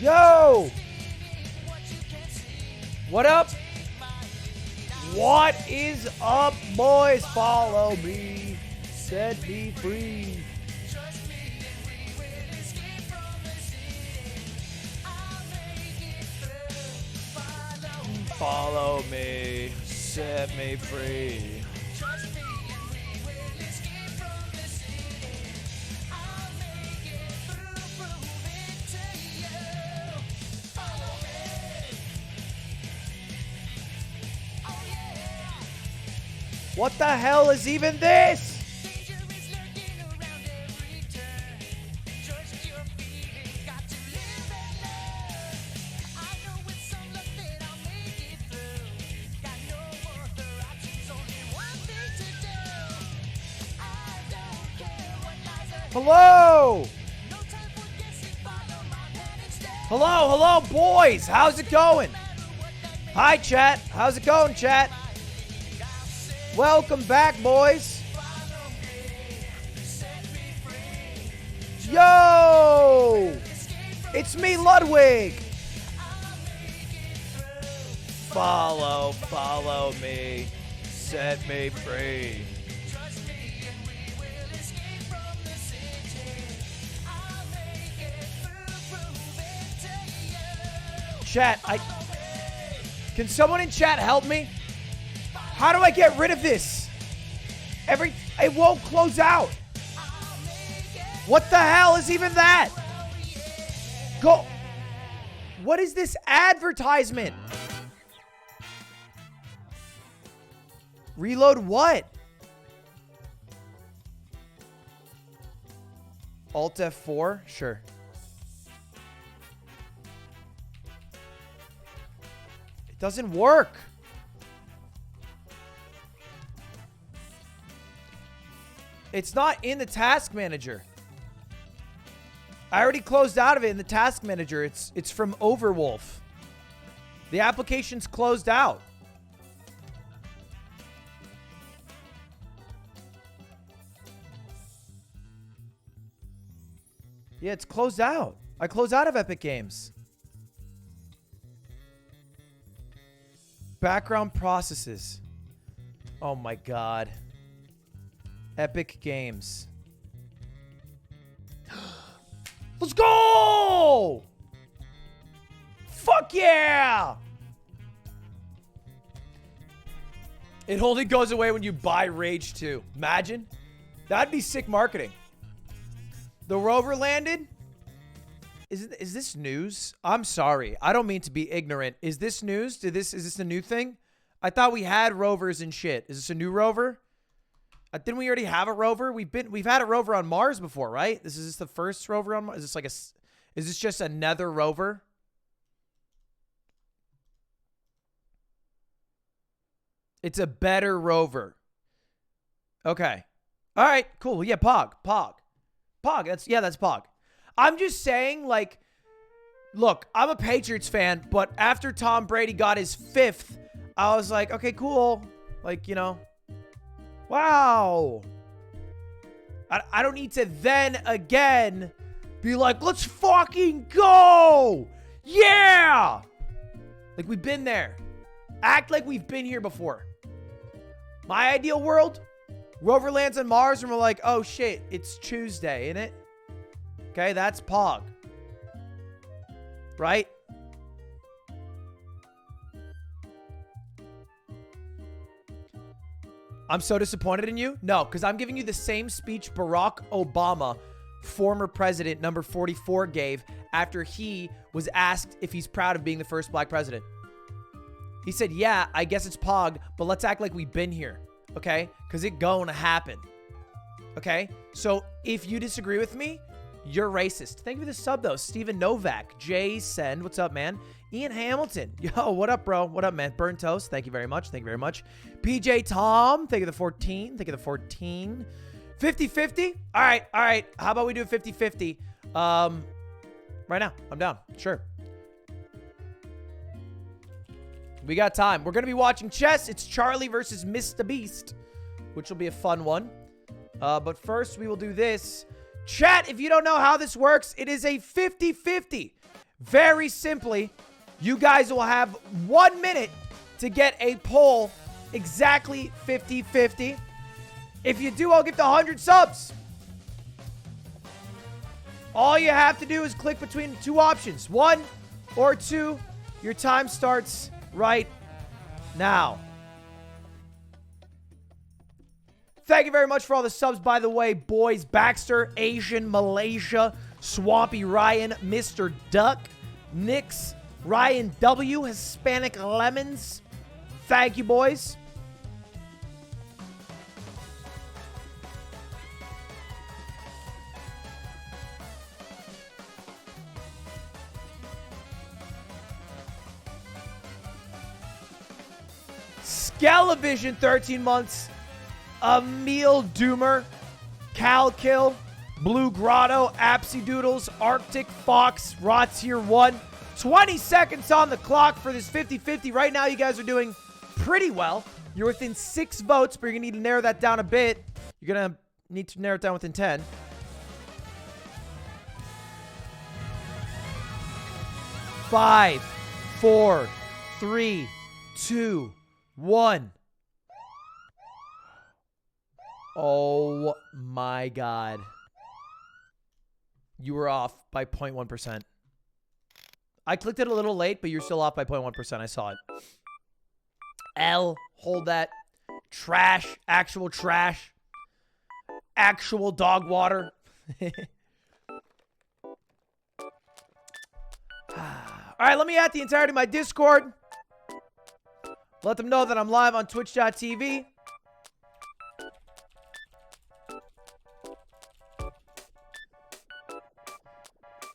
Yo! What up? What is up, boys? Follow me. Set me free. Follow me. Set me free. What the hell is even this? Hello! Hello, boys! How's it going? Hi, chat. How's it going, chat? Welcome back, boys. Yo! It's me, Ludwig. Follow me. Set me free. Chat, can someone in chat help me? How do I get rid of this? It won't close out. What the hell is even that? Go. What is this advertisement? Reload what? Alt F4? Sure. It doesn't work. It's not in the task manager. I already closed out of it in the task manager. It's from Overwolf. The application's closed out. Yeah, it's closed out. I closed out of Epic Games. Background processes. Oh my God. Epic Games. Let's go! Fuck yeah! It only goes away when you buy Rage 2. Imagine. That'd be sick marketing. The rover landed? Is this news? I'm sorry. I don't mean to be ignorant. Is this news? Is this a new thing? I thought we had rovers and shit. Is this a new rover? Didn't we already have a rover? We've had a rover on Mars before, right? Is this the first rover on Mars? Is this just another rover? It's a better rover. Okay. All right, cool. Yeah, Pog. That's Pog. I'm just saying, like, look, I'm a Patriots fan, but after Tom Brady got his 5th, I was like, okay, cool. Like, you know. Wow. I don't need to then again be like, let's fucking go. Yeah. Like we've been there. Act like we've been here before. My ideal world, rover lands on Mars and we're like, oh shit, it's Tuesday, isn't it? Okay, that's Pog. Right? I'm so disappointed in you? No, because I'm giving you the same speech Barack Obama, former president, number 44, gave after he was asked if he's proud of being the first black president. He said, yeah, I guess it's Pog, but let's act like we've been here, okay? Because it gonna happen, okay? So if you disagree with me, you're racist. Thank you for the sub, though. Steven Novak, Jay Send, what's up, man? Ian Hamilton, yo, what up, bro? What up, man? Burnt Toast, thank you very much. Thank you very much. PJ Tom, thank you the 14. Thank you the 14. 50-50? All right. How about we do a 50-50? Right now, I'm down. Sure. We got time. We're going to be watching chess. It's Charlie versus Mr. Beast, which will be a fun one. But first, we will do this. Chat, if you don't know how this works, it is a 50-50. Very simply, you guys will have 1 minute to get a poll exactly 50-50. If you do, I'll give the 100 subs. All you have to do is click between 2 options, 1 or 2. Your time starts right now. Thank you very much for all the subs, by the way, boys. Baxter, Asian, Malaysia, Swampy Ryan, Mr. Duck, Nix, Ryan W, Hispanic Lemons. Thank you, boys. Scalavision, 13 months. Emil Doomer, Calkill, Blue Grotto, Apsy Doodles, Arctic Fox, Rotier 1. 20 seconds on the clock for this 50-50. Right now, you guys are doing pretty well. You're within 6 votes, but you're going to need to narrow that down a bit. You're going to need to narrow it down within 10. Five, 4, 3, 2, 1. Oh my God. You were off by 0.1%. I clicked it a little late, but you're still off by 0.1%. I saw it. L, hold that. Trash, actual trash. Actual dog water. All right, let me add the entirety of my Discord. Let them know that I'm live on Twitch.tv.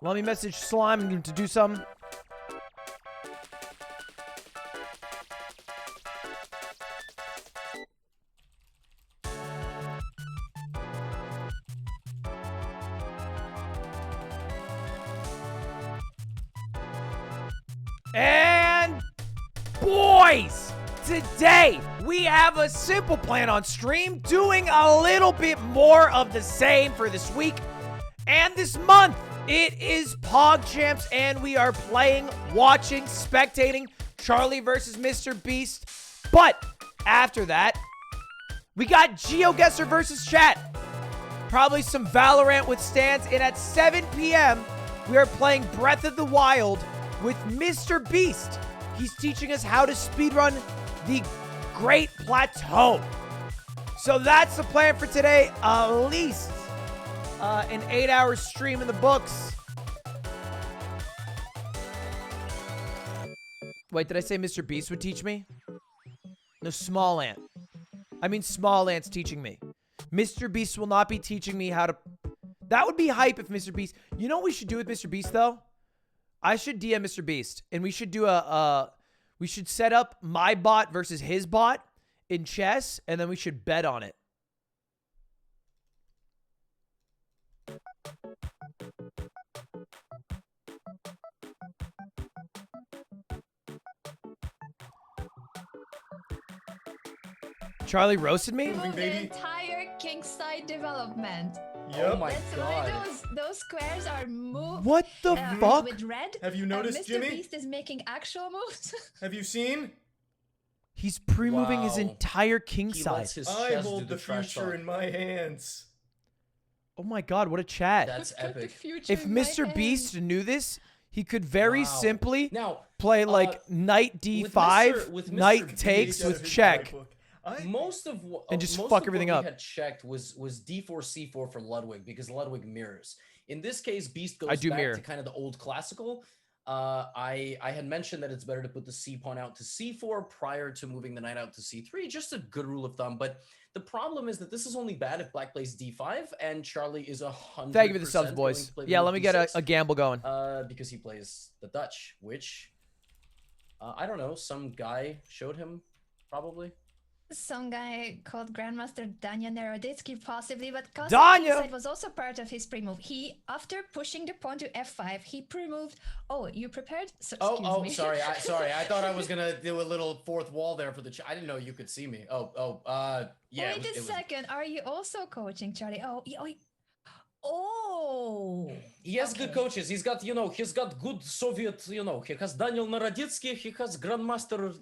Let me message Slime to do something. And boys, today we have a simple plan on stream, doing a little bit more of the same for this week and this month. It is Pogchamps, and we are playing, watching, spectating Charlie versus Mr. Beast. But after that, we got GeoGuessr versus chat. Probably some Valorant with stands. And at 7 p.m., we are playing Breath of the Wild with Mr. Beast. He's teaching us how to speedrun the Great Plateau. So that's the plan for today. At least an 8-hour stream in the books. Wait, did I say Mr. Beast would teach me? No, Small Ant. I mean, Small Ant's teaching me. Mr. Beast will not be teaching me how to... That would be hype if Mr. Beast... You know what we should do with Mr. Beast, though? I should DM Mr. Beast, and we should do we should set up my bot versus his bot in chess, and then we should bet on it. Charlie roasted me? The entire kingside development. Yep. Oh my God. Why those squares are moved. What the fuck? With red. Have you noticed, Mr. Jimmy? Mr. Beast is making actual moves. Have you seen? He's pre-moving his entire king side. I hold the future in my hands. Oh my God, what a chat. That's epic. If Mr. Beast knew this, he could very simply play like knight d5, knight takes with check. Most of and just most fuck of everything what up. we had checked was d4 c4 for Ludwig, because Ludwig mirrors. In this case, Beast goes back to kind of the old classical. I had mentioned that it's better to put the c pawn out to c4 prior to moving the knight out to c3. Just a good rule of thumb. But the problem is that this is only bad if Black plays d5 and Charlie is 100%. Thank you for the subs, boys. Yeah, let me get a gamble going. Because he plays the Dutch, which I don't know. Some guy showed him, probably. Some guy called Grandmaster Danya Naroditsky, possibly, but Danya was also part of his pre-move. He, after pushing the pawn to f5, he pre-moved. Oh, you prepared? So, excuse me. Sorry. I thought I was gonna do a little fourth wall there for the. I didn't know you could see me. Yeah. Wait a second. Are you also coaching Charlie? Oh. He has good coaches. He's got, he's got good Soviet, he has Daniel Naroditsky, he has Grandmaster,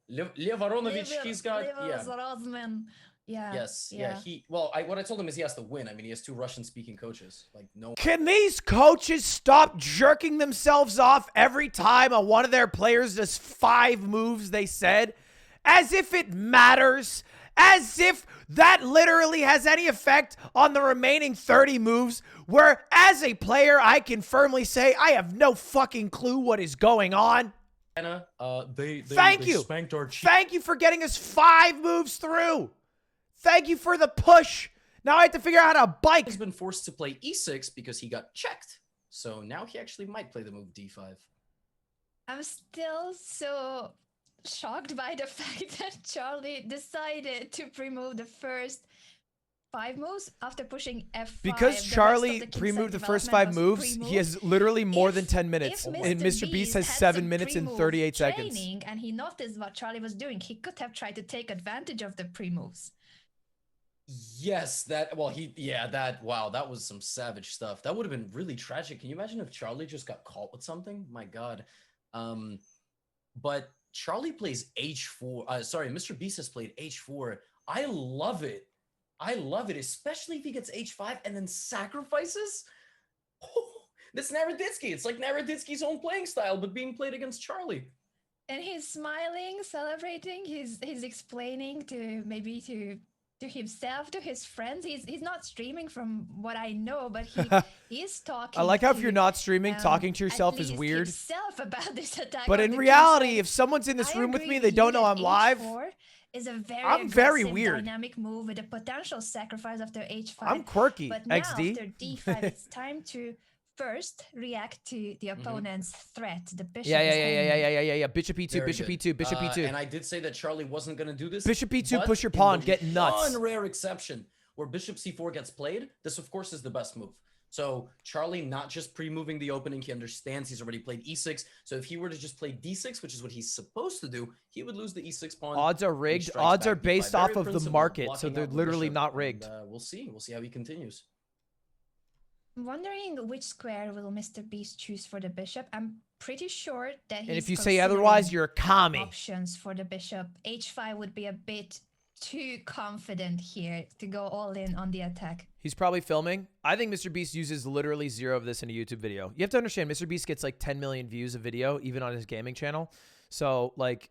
Lev Aronovich, he's got, Rosman. Yeah. Yes, yeah. What I told him is he has to win. I mean, he has 2 Russian-speaking coaches. Like, no. Can these coaches stop jerking themselves off every time one of their players does 5 moves they said? As if it matters. As if that literally has any effect on the remaining 30 moves, where as a player, I can firmly say I have no fucking clue what is going on. Thank you. Thank you for getting us 5 moves through. Thank you for the push. Now I have to figure out how to bike. He's been forced to play e6 because he got checked. So now he actually might play the move d5. I'm still so shocked by the fact that Charlie decided to pre-move the first 5 moves after pushing f5. Because Charlie pre-moved the first 5 moves, he has literally more than 10 minutes. And Mr. Beast has 7 minutes and 38 seconds. And he noticed what Charlie was doing. He could have tried to take advantage of the pre-moves. Yes, that was some savage stuff. That would have been really tragic. Can you imagine if Charlie just got caught with something? My God. But Charlie plays h4. Mr. Beast has played h4. I love it. I love it, especially if he gets h5 and then sacrifices. Oh, that's Naroditsky. It's like Naroditsky's own playing style, but being played against Charlie. And he's smiling, celebrating. He's explaining to himself, to his friends. He's not streaming from what I know, but he is talking. I like how if you're not streaming, talking to yourself is weird. Himself about this attack. But in reality, if someone's in this room with me, they don't know I'm live. Is a I'm very weird. Dynamic move with a potential sacrifice after h5. I'm quirky. But now XD. after d5, it's time to first react to the opponent's threat. The bishop. Yeah. Bishop e2, bishop e2, bishop e2. And I did say that Charlie wasn't going to do this. Bishop e2, push your pawn, get nuts. One rare exception where bishop c4 gets played. This, of course, is the best move. So Charlie not just pre-moving the opening, he understands he's already played e6. So if he were to just play d6, which is what he's supposed to do, he would lose the e6 pawn. Odds are rigged. Odds are based off of the market, so they're literally not rigged. We'll see. We'll see how he continues. I'm wondering which square will Mr. Beast choose for the bishop. I'm pretty sure that he's And if you say otherwise, you're a commie. Options for the bishop. h5 would be a bit too confident here to go all in on the attack. He's probably filming. I think Mr. Beast uses literally 0 of this in a YouTube video. You have to understand, Mr. Beast gets like 10 million views a video, even on his gaming channel. So, like,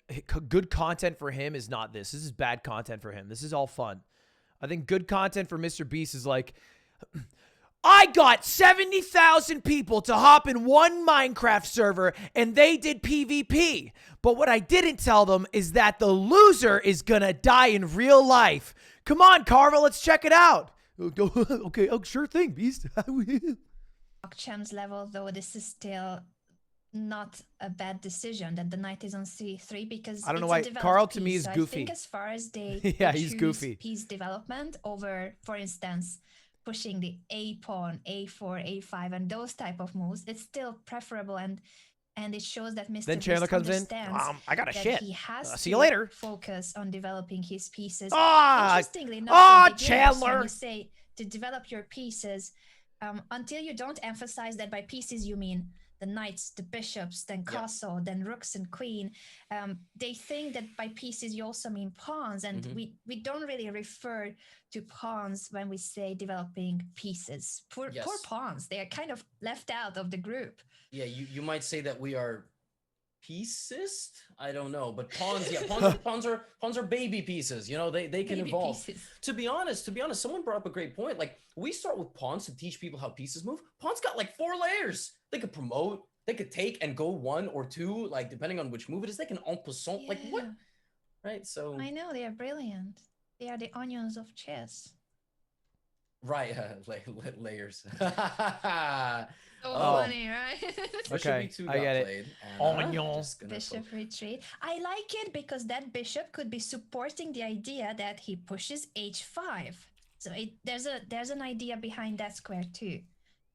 good content for him is not this. This is bad content for him. This is all fun. I think good content for Mr. Beast is like, I got 70,000 people to hop in one Minecraft server and they did PvP. But what I didn't tell them is that the loser is gonna die in real life. Come on, Carvel, let's check it out. Okay, sure thing, Beast. Pogchamps level, though, this is still not a bad decision that the knight is on c3 because I don't know why Carl to me is goofy. I think as far as they he's goofy. Piece development over, for instance, pushing the a pawn, a4, a5, and those type of moves, it's still preferable, and it shows that Mr. Then Chandler comes in. I got a shit. He has see you later. Focus on developing his pieces. Interestingly, Chandler. When you say to develop your pieces, until you don't emphasize that by pieces you mean the knights, the bishops, then castle, then rooks and queen. They think that by pieces you also mean pawns, and we don't really refer to pawns when we say developing pieces. Poor pawns. They are kind of left out of the group. Yeah, you might say that we are piecist. I don't know, but pawns. Yeah, pawns are baby pieces. You know, they can baby evolve. Pieces. To be honest, someone brought up a great point. Like, we start with pawns to teach people how pieces move. Pawns got like 4 layers. They could promote. They could take and go 1 or 2, like depending on which move it is. They can en passant. Like what? Right. So I know they are brilliant. They are the onions of chess. Right. Layers. So funny, right? Okay, I get it. Onion. Bishop retreat. I like it because that bishop could be supporting the idea that he pushes h5. So there's an idea behind that square too.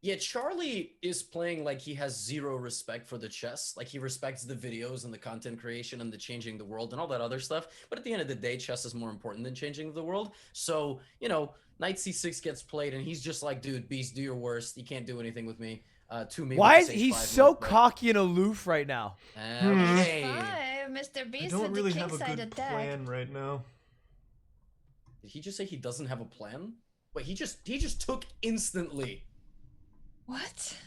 Yeah, Charlie is playing like he has zero respect for the chess. Like he respects the videos and the content creation and the changing the world and all that other stuff. But at the end of the day, chess is more important than changing the world. So, you know, knight c6 gets played and he's just like, dude, Beast, do your worst. You can't do anything with me. To me. Why is he so cocky and aloof right now? Okay. Hi, Mr. Beast I don't with really the have a kingside good attack. plan right now. Did he just say he doesn't have a plan? Wait, he just took instantly. What?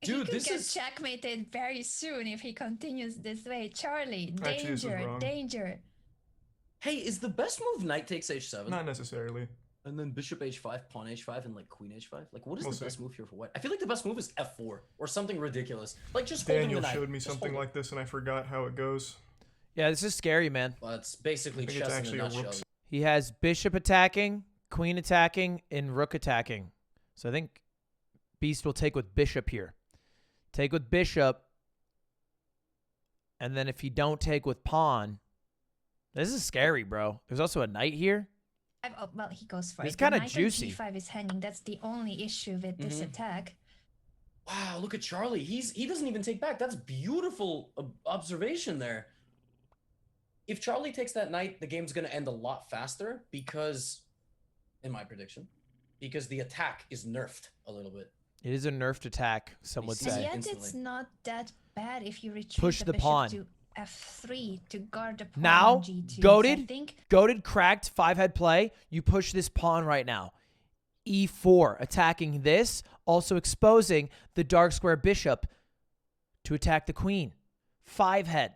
Dude, he could this get is checkmated very soon if he continues this way. Charlie, Actually, this is danger, wrong. danger. Hey, is the best move knight takes h7? Not necessarily. And then bishop h5, pawn h5, and like queen h5? Like, what is We'll the best see. move here for white? I feel like the best move is f4 or something ridiculous. Like, just holding Daniel the knight. showed me Just something hold it. like this and I forgot how it goes. Yeah, this is scary, man. Well, it's basically I think it's chess in actually a a nutshell. rook. He has bishop attacking, queen attacking, and rook attacking. So I think Beast will take with bishop here. Take with bishop. And then if you don't take with pawn, this is scary, bro. There's also a knight here. Oh, well, he goes for It's it. kinda The knight juicy. on g5 is hanging. That's the only issue with this attack. Wow, look at Charlie. He doesn't even take back. That's beautiful observation there. If Charlie takes that knight, the game's going to end a lot faster because, in my prediction, because the attack is nerfed a little bit. It is a nerfed attack, some would And And say. yet instantly. it's not that bad if you retreat Push the the bishop pawn. to f3 to guard the pawn Now, on g2. goated. So I think Goated, cracked, five-head play. You push this pawn right now. E4, attacking this, also exposing the dark square bishop to attack the queen. Five-head.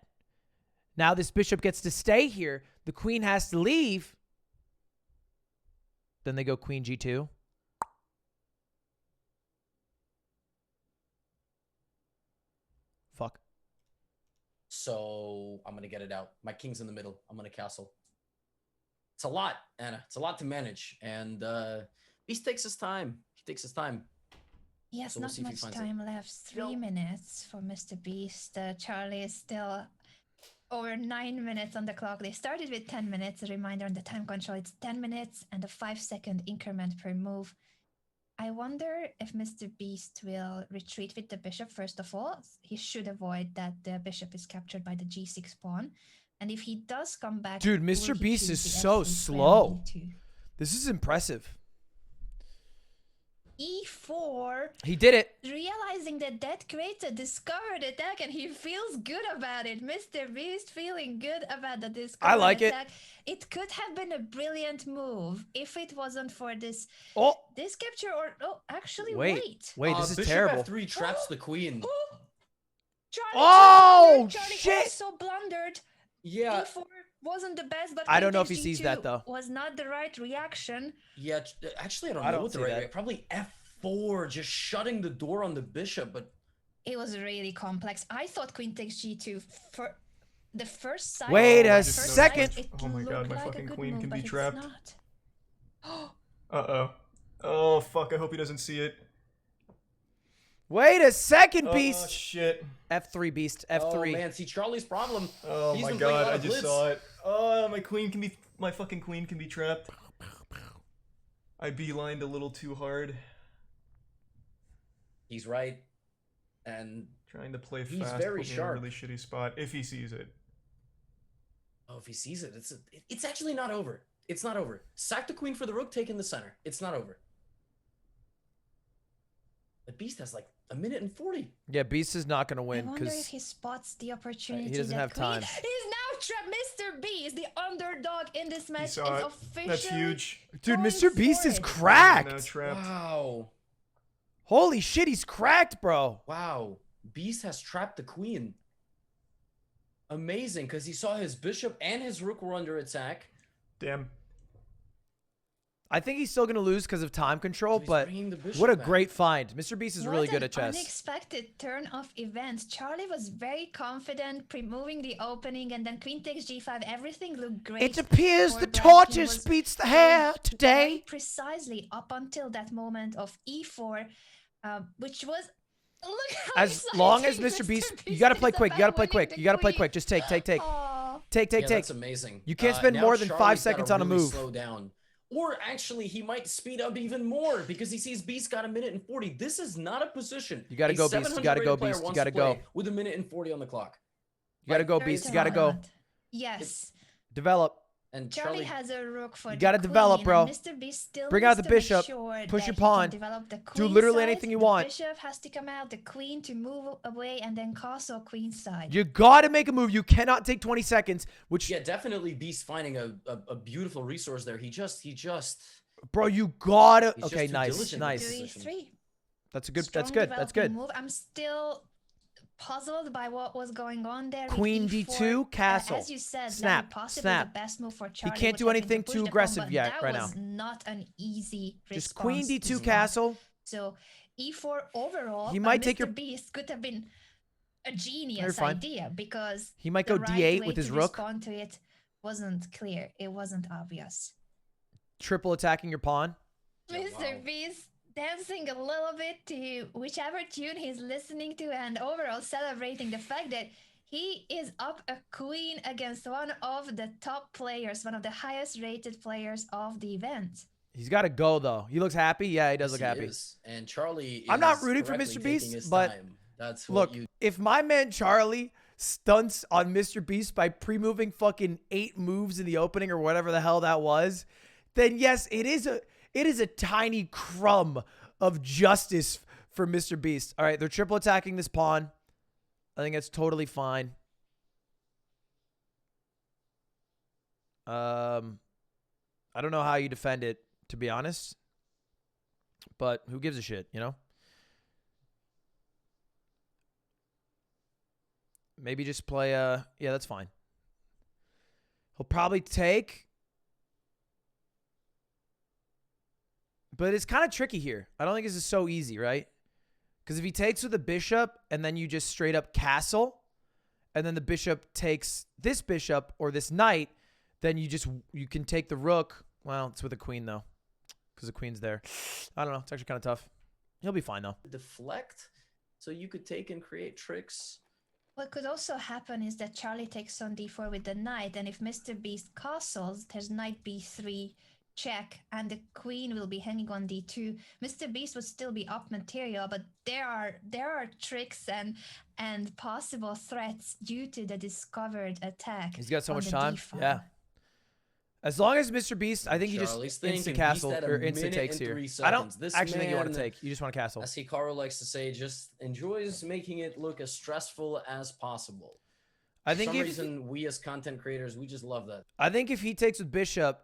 Now this bishop gets to stay here. The queen has to leave. Then they go queen g2. Fuck. So I'm going to get it out. My king's in the middle. I'm going to castle. It's a lot, Anna. It's a lot to manage. And Beast takes his time. He takes his time. he has So we'll not see if he much finds it. time left. 3 minutes for Mr. Beast. Charlie is still over 9 minutes on the clock. They started with 10 minutes. A reminder on the time control. It's 10 minutes and a 5-second increment per move. I wonder if Mr. Beast will retreat with the bishop first of all. He should avoid that the bishop is captured by the g6 pawn. And if he does come back... Dude, will Mr. he Beast choose is the so f3 slow. square on e2? This is impressive. E4, He did it. realizing that creates a discovered attack and he feels good about it. Mr. Beast feeling good about the discovered I like it. attack. It could have been a brilliant move if it wasn't for this Oh, capture or... Oh, actually, wait, wait. this is bishop terrible. f3 traps the queen. Oh, Charlie, Oh, Charlie shit. also blundered. Yeah, E4 wasn't the best, but I don't know queen if he takes sees that, G2 though. was not the right reaction. yeah. Actually, I don't I know don't what the see right that. way. Probably f4, just shutting the door on the bishop. But It was really complex. I thought queen takes g2 for the first side. Wait a first side, second. it Oh my God, looked my like a fucking good queen move, can but be it's trapped. not. Uh-oh. Oh, fuck. I hope he doesn't see it. Wait a second, Oh, Beast. shit. F3, Beast. oh F3. man, see Charlie's problem. Oh He's my been playing a God, lot I of just blitz. saw it. Oh, my fucking queen can be trapped. I beelined a little too hard. He's right, and Trying to play He's fast, very put me in sharp. a really shitty spot, if he sees it. oh, if he sees it, it's actually not over. It's not over. Sack the queen for the rook, take in the center. It's not over. The Beast has like a minute and 40. Yeah, Beast is not going to I win wonder if because he spots the opportunity. he doesn't that have queen time. is now trapped. Mr. B is the underdog in this match. saw It's it. officially That's huge. dude, going Mr. Beast for is it. Now cracked. trapped. Wow. Holy shit, he's cracked, bro. Wow. Beast has trapped the queen. Amazing, because he saw his bishop and his rook were under attack. Damn. I think he's still going to lose because of time control, So he's but bringing the bishop what a back. great find. Mr. Beast is really What good an at chess. Unexpected turn of events. Charlie was very confident, moving the opening, and then queen takes g5. Everything looked great. It appears for the black. He tortoise was beats the playing hare very today. precisely up until that moment of e4, which was. Look how As long as exciting Mr. Beast, you Beast got to is play quick. You got to about play winning quick. the You got to play queen. quick. Just take. Aw. Take. Yeah, that's amazing. You can't spend now more than 5 Charlie's gotta seconds on a really move. Slow down. Or actually, he might speed up even more because he sees Beast got 1:40. This is not a position. You gotta go, Beast. You gotta go, Beast. You gotta go. With 1:40 on the clock. You gotta go, Beast. You gotta go. Yes. Develop. And Charlie has a rook for you gotta develop, bro. Mr. Beast still bring out the bishop. Push your pawn. Do literally anything you want. The bishop has to come out, the queen to move away, and then castle queen side. You gotta make a move. You cannot take 20 seconds. Which definitely Beast finding a beautiful resource there. He just. Bro, you gotta. He's Okay, nice. That's a good. That's good. That's good. Move. I'm still puzzled by what was going on there. Queen D2, castle. As you said, snap. The best move for Charlie. He can't do anything too aggressive yet, right now. That was not an easy response. Just Queen D2, castle. So E4 overall. He might Mr. take your Beast could have been a genius idea because he might go D8 with his rook. Respond to it wasn't clear. It wasn't obvious. Triple attacking your pawn. Mr. Beast dancing a little bit to whichever tune he's listening to and overall celebrating the fact that he is up a queen against one of the top players, one of the highest rated players of the event. He's got to go, though. He looks happy. Yeah, he does look happy. And Charlie I'm not rooting for Mr. Beast, but look, if my man Charlie stunts on Mr. Beast by pre-moving fucking 8 moves in the opening or whatever the hell that was, then yes, it is a tiny crumb of justice for Mr. Beast. All right, they're triple attacking this pawn. I think that's totally fine. I don't know how you defend it, to be honest. But who gives a shit, you know? Maybe just play yeah, that's fine. He'll probably take. But it's kind of tricky here. I don't think this is so easy, right? Because if he takes with the bishop and then you just straight up castle, and then the bishop takes this bishop or this knight, then you can take the rook. Well, it's with a queen though, because the queen's there. I don't know. It's actually kind of tough. He'll be fine though. Deflect, so you could take and create tricks. What could also happen is that Charlie takes on d4 with the knight, and if Mr. Beast castles, there's knight b3 check, and the queen will be hanging on d2. Mr. Beast would still be up material, but there are tricks and possible threats due to the discovered attack. He's got so much time. D5. Yeah. As long as Mr. Beast, I think you just instant castle or instant takes here. I don't actually think you want to take. You just want to castle. As Hikaru likes to say, just enjoys making it look as stressful as possible. I think for some reason, we as content creators, we just love that. I think if he takes with bishop,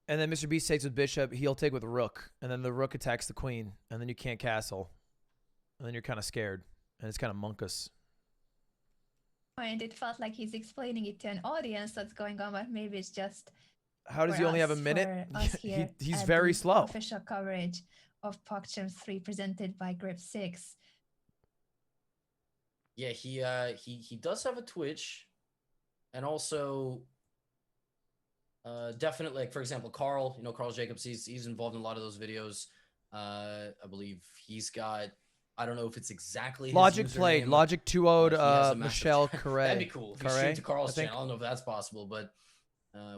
and then Mr. Beast takes with bishop, he'll take with rook, and then the rook attacks the queen, and then you can't castle, and then you're kind of scared, and it's kind of monkus. And it felt like he's explaining it to an audience that's going on, but maybe it's just. How does he only have a minute? He's very slow. Official coverage of Pogchamps3 presented by Grip 6. Yeah, he does have a Twitch, and also definitely, like, for example, Carl, Carl Jacobs, he's involved in a lot of those videos. I believe he's got. I don't know if it's exactly his Logic username. played. Logic 2-0'd Michelle Carre. That'd be cool. If you stream to Carl's channel. I don't know if that's possible, but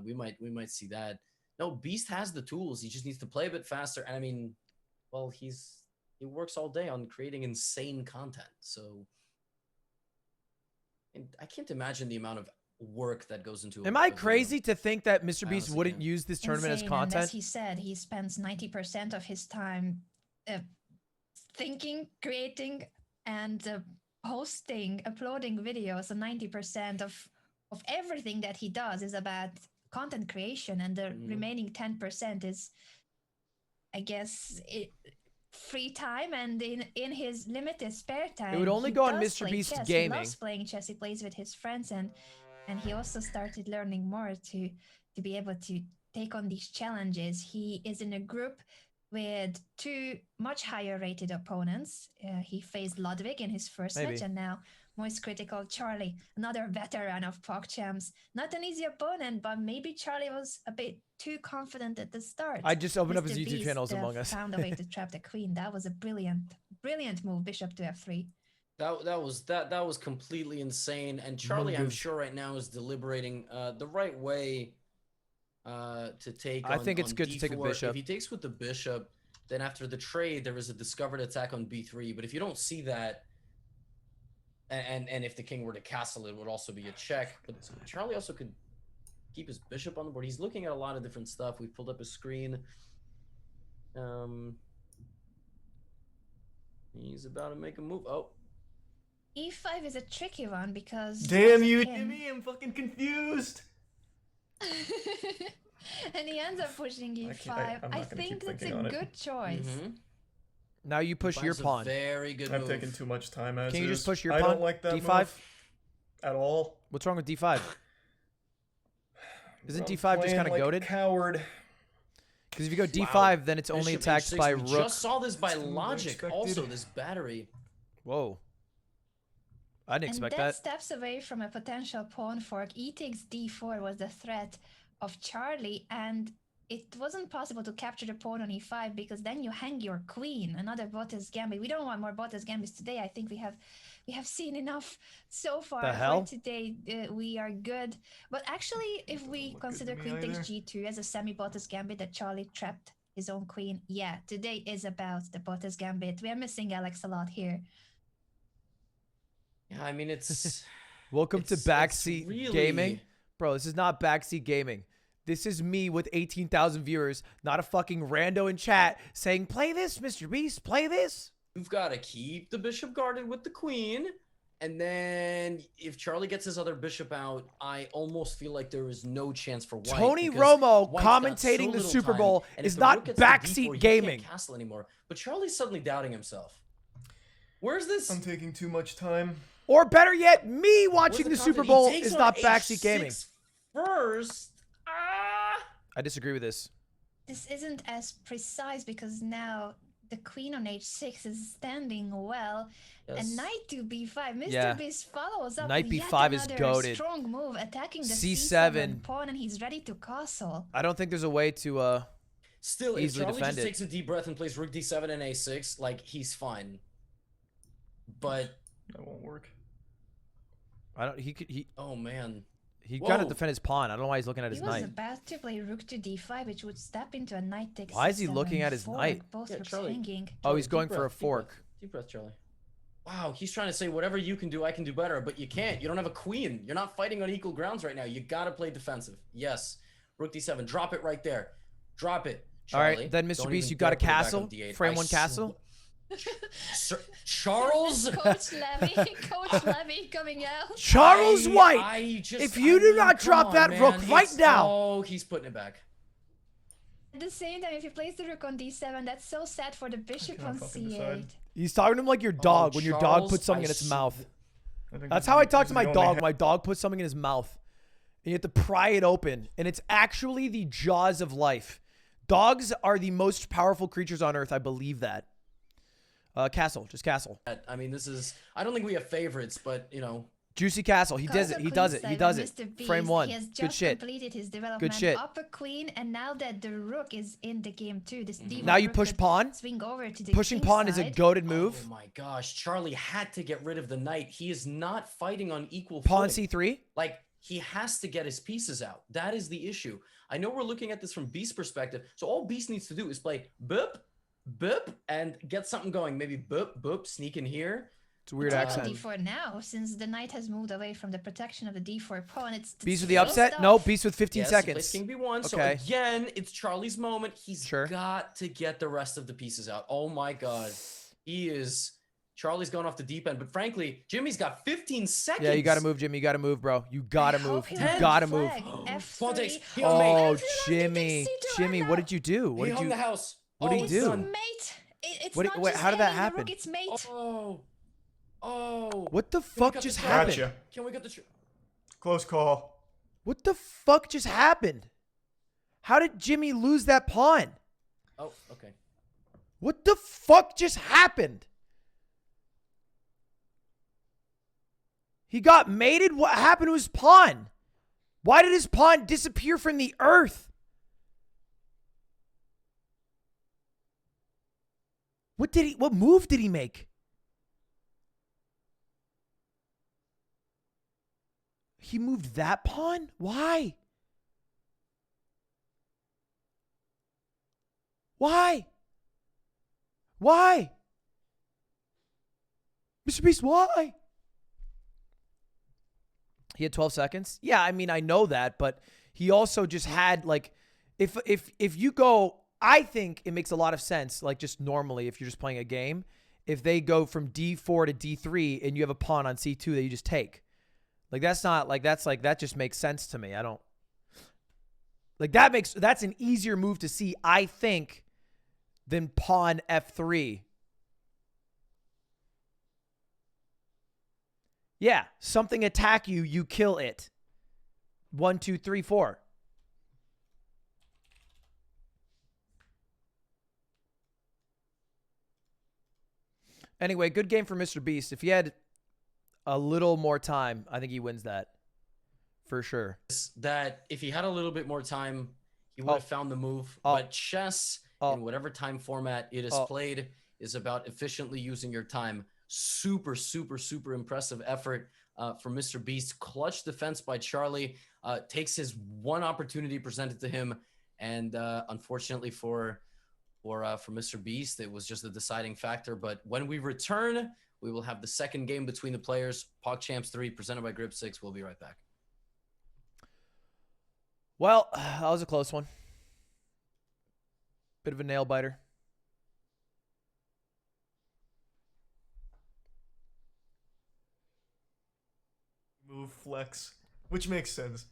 we might see that. No, Beast has the tools. He just needs to play a bit faster. And I mean, well, he works all day on creating insane content. So and I can't imagine the amount of work that goes into it. Am I crazy to think that Mr. Beast wouldn't use this tournament as content? And as he said, he spends 90% of his time thinking, creating, and hosting, uploading videos. And 90% of everything that he does is about content creation, and the remaining 10% is, I guess, free time, and in his limited spare time. It would only go on Mr. Beast Gaming. He loves playing chess. He plays with his friends, and he also started learning more to be able to take on these challenges. He is in a group with 2 much higher rated opponents. He faced Ludwig in his first match, and now Moistcr1tical Charlie, another veteran of Pogchamps. Not an easy opponent, but maybe Charlie was a bit too confident at the start. I just opened up his YouTube channels Among Us. Found a way to trap the queen. That was a brilliant move. Bishop to f3. That was completely insane. And Charlie, I'm sure right now is deliberating the right way to take. I think it's good to take a D4. bishop. If he takes with the bishop, then after the trade, there is a discovered attack on b3. But if you don't see that, and if the king were to castle, it would also be a check. But Charlie also could keep his bishop on the board. He's looking at a lot of different stuff. We've pulled up his screen. He's about to make a move. Oh. E5 is a tricky one because... Damn you, Jimmy, I'm fucking confused. And he ends up pushing E5. I think that's a good choice. Now you push your pawn. Very good I'm move. taking too much time as Can you is. just push your I pawn? don't like that D5? move at all. What's wrong with D5? Isn't I'm D5 just playing kind of like a goaded? Coward. Because if you go D5, Wow. then it's only Bishop attacked H6. by We rook. just saw this by That's logic. unexpected. Also, this battery. Whoa. I didn't expect and that that. steps away from a potential pawn fork. E takes D4 was the threat of Charlie, and it wasn't possible to capture the pawn on E5 because then you hang your queen. Another Bottas gambit. We don't want more Bottas gambits today. I think we have seen enough so far The hell? for today. We are good. But actually, if we look consider good to me queen takes either. G2 as a semi-Bottas gambit that Charlie trapped his own queen, yeah, today is about the Bottas gambit. We are missing Alex a lot here. Yeah, I mean, it's... Welcome to it's Backseat really... Gaming. Bro, this is not Backseat Gaming. This is me with 18,000 viewers, not a fucking rando in chat saying, play this, Mr. Beast, play this. You've got to keep the bishop guarded with the queen. And then if Charlie gets his other bishop out, I almost feel like there is no chance for white. Tony because Romo White's got commentating so the little Super time, Bowl and is if the not rook gets to Backseat D4, he Gaming. can't castle anymore. But Charlie's suddenly doubting himself. Where's this? I'm taking too much time. Or better yet, me watching the Where's Super content? Bowl He takes is on not Backseat H6 Gaming. First. Ah! I disagree with this. This isn't as precise because now the queen on H6 is standing well. Yes. And knight to B5. Mr. Yeah. Beast follows up Knight with yet B5 is another goated. strong move, attacking the C7. C7 pawn, and he's ready to castle. I don't think there's a way to Still, if easily Charlie defend just it. takes a deep breath and plays rook D7 and A6, like, he's fine. But, That won't work. I don't he oh man. he gotta Whoa. defend his pawn. I don't know why he's looking at He his was knight. about to play rook to D5, which would step into a knight takes Why is he C7 looking at his fork, knight? Both Yeah, rooks Charlie. hanging. Oh, he's Deep going for a breath, deep fork. breath. Deep breath, Charlie. Wow, he's trying to say whatever you can do, I can do better, but you can't. You don't have a queen. You're not fighting on equal grounds right now. You gotta play defensive. Yes. Rook D7. Drop it right there. Drop it. All Charlie. right, then Mr. Don't Beast, even you got a dare put it back on castle? D8. Frame I one castle? Sir, Charles? Coach Levy coming out. Charles White! If you do mean, not come drop on, that man. rook right It's- now. Oh, he's putting it back. At the same time, if he plays the rook on D7, that's so sad for the bishop cannot on fucking C8. decide. He's talking to him like your dog when your dog Charles, puts something I in its s- mouth. I think That's this how is- I talk this to is my the only dog. hand- My dog puts something in his mouth. And you have to pry it open. And it's actually the jaws of life. Dogs are the most powerful creatures on earth. I believe that. Castle. Just castle. I mean, this is... I don't think we have favorites, but, you know... Juicy castle. He does it. He does it. He does it. Mr. Beast, Frame one. He has Good just shit. completed his development. shit. Up a queen, and now that the rook is in the game too, this D1 Now you rook push could pawn. Swing over to the Pushing king pawn is a side. goated move. Oh my gosh, Charlie had to get rid of the knight. He is not fighting on equal Pawn footing. C3. Like, he has to get his pieces out. That is the issue. I know we're looking at this from Beast's perspective, so all Beast needs to do is play boop, boop, and get something going. Maybe boop, boop, sneak in here. It's a weird Take accent. on D4 now, since the knight has moved away from the protection of the D4 pawn. It's Beast with the closed upset? off. No, Beast with 15 Yes, he seconds. plays King B1. So Okay. again, it's Charlie's moment. He's Sure. got to get the rest of the pieces out. Oh my god. He is... Charlie's going off the deep end, but frankly, Jimmy's got 15 seconds. Yeah, you gotta move, Jimmy. You gotta move, bro. You gotta I move. hope You he wins gotta the move. flag. Pawn F3. takes. He on mate. Oh, F3, Jimmy. C2 right Jimmy, now. what did you do? What He did hung you... the house. what did he it's do? done. Mate. It's What- not wait, just how did that hanging the happen? rook, it's mate. Oh. Oh. What the Can we fuck cut just this happened? Gotcha. Can we get the... Close call. What the fuck just happened? How did Jimmy lose that pawn? Oh, okay. What the fuck just happened? He got mated? What happened to his pawn? Why did his pawn disappear from the earth? What move did he make? He moved that pawn? Why? Why? Why? Mr. Beast, why? He had 12 seconds? Yeah, I mean, I know that, but he also just had, like, if you go, I think it makes a lot of sense, like, just normally, if you're just playing a game, if they go from D4 to D3 and you have a pawn on C2 that you just take. Like, that's not, like, that just makes sense to me. I don't, like, that's an easier move to see, I think, than pawn F3. Yeah, something attack you, you kill it. 1, 2, 3, 4. Anyway, good game for Mr. Beast. If he had a little more time, I think he wins that. For sure. That if he had a little bit more time, he would have found the move. But chess, in whatever time format it is played, is about efficiently using your time. Super, super, super impressive effort from Mr. Beast. Clutch defense by Charlie. Takes his one opportunity presented to him. And unfortunately for Mr. Beast, it was just the deciding factor. But when we return, we will have the second game between the players. Pogchamps3 presented by Grip 6. We'll be right back. Well, that was a close one. Bit of a nail biter. Move flex, which makes sense.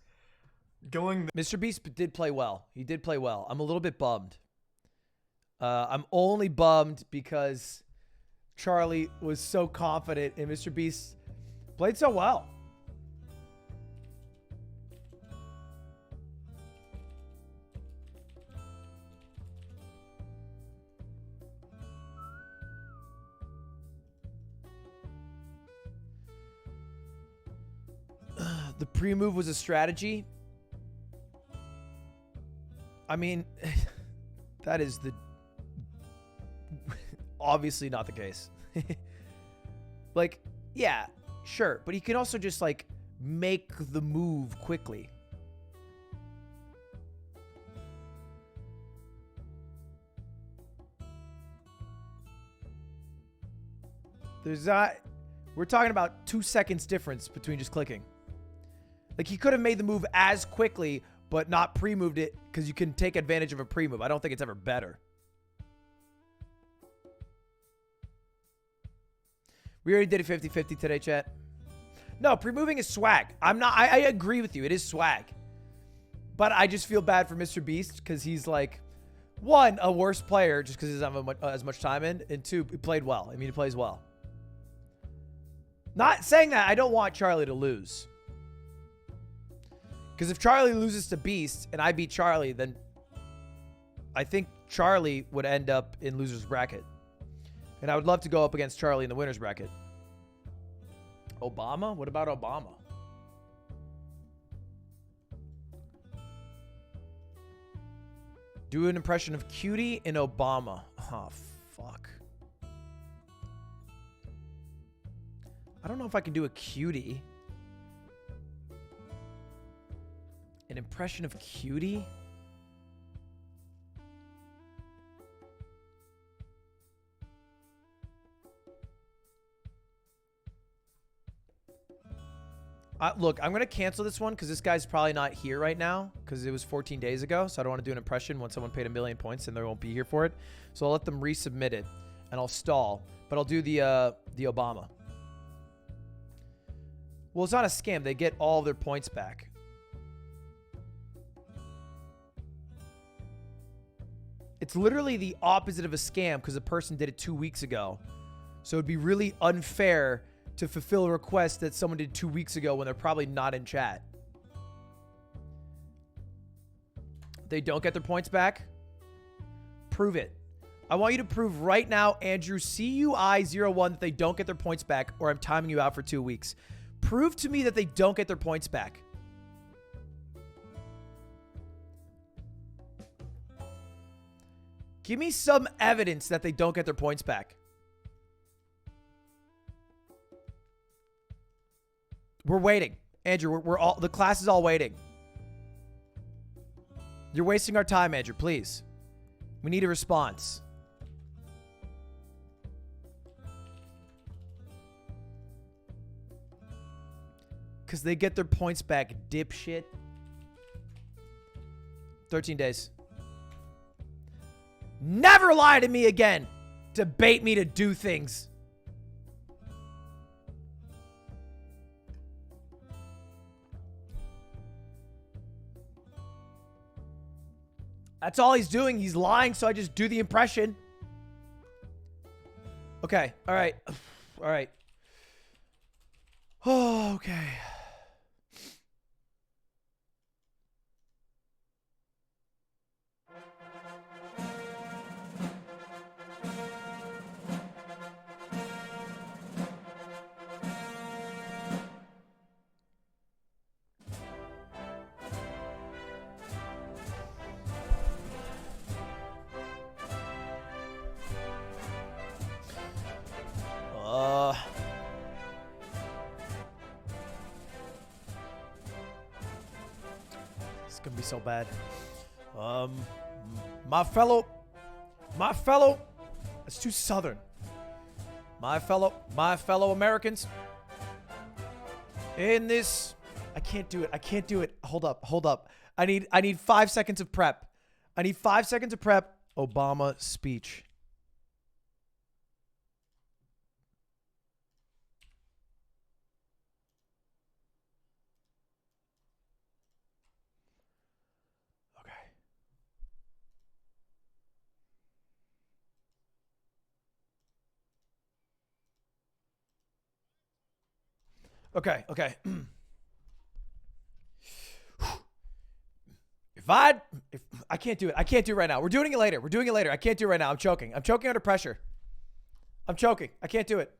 Mr. Beast did play well. He did play well. I'm a little bit bummed. I'm only bummed because Charlie was so confident and Mr. Beast played so well. The pre-move was a strategy. I mean, that is obviously not the case. Like, yeah, sure. But he can also just, like, make the move quickly. There's not... We're talking about 2 seconds difference between just clicking. Like, he could have made the move as quickly, but not pre-moved it because you can take advantage of a pre-move. I don't think it's ever better. We already did a 50-50 today, chat. No, pre-moving is swag. I agree with you. It is swag. But I just feel bad for Mr. Beast because he's, like, one, a worse player just because he doesn't have as much time in, and two, he played well. I mean, he plays well. Not saying that I don't want Charlie to lose. Because if Charlie loses to Beast and I beat Charlie, then I think Charlie would end up in loser's bracket. And I would love to go up against Charlie in the winner's bracket. Obama? What about Obama? Do an impression of Cutie in Obama. Oh, fuck. I don't know if I can do a Cutie. An impression of Cutie? Look, I'm going to cancel this one because this guy's probably not here right now because it was 14 days ago. So I don't want to do an impression when someone paid 1,000,000 points and they won't be here for it. So I'll let them resubmit it and I'll stall. But I'll do the Obama. Well, it's not a scam. They get all their points back. It's literally the opposite of a scam because the person did it 2 weeks ago. So it'd be really unfair to fulfill a request that someone did 2 weeks ago when they're probably not in chat. They don't get their points back? Prove it. I want you to prove right now, Andrew CUI01, that they don't get their points back, or I'm timing you out for 2 weeks. Prove to me that they don't get their points back. Give me some evidence that they don't get their points back. We're waiting. Andrew, we're all, the class is all waiting. You're wasting our time, Andrew, please. We need a response. Because they get their points back, dipshit. 13 days. Never lie to me again to bait me to do things. That's all he's doing. He's lying, so I just do the impression. Okay. All right. All right. Oh, okay. It's gonna be so bad. My fellow, it's too southern. My fellow Americans. In this, I can't do it. Hold up. I need 5 seconds of prep. Obama speech. Okay. If I can't do it. I can't do it right now. We're doing it later. I can't do it right now. I'm choking under pressure. I can't do it.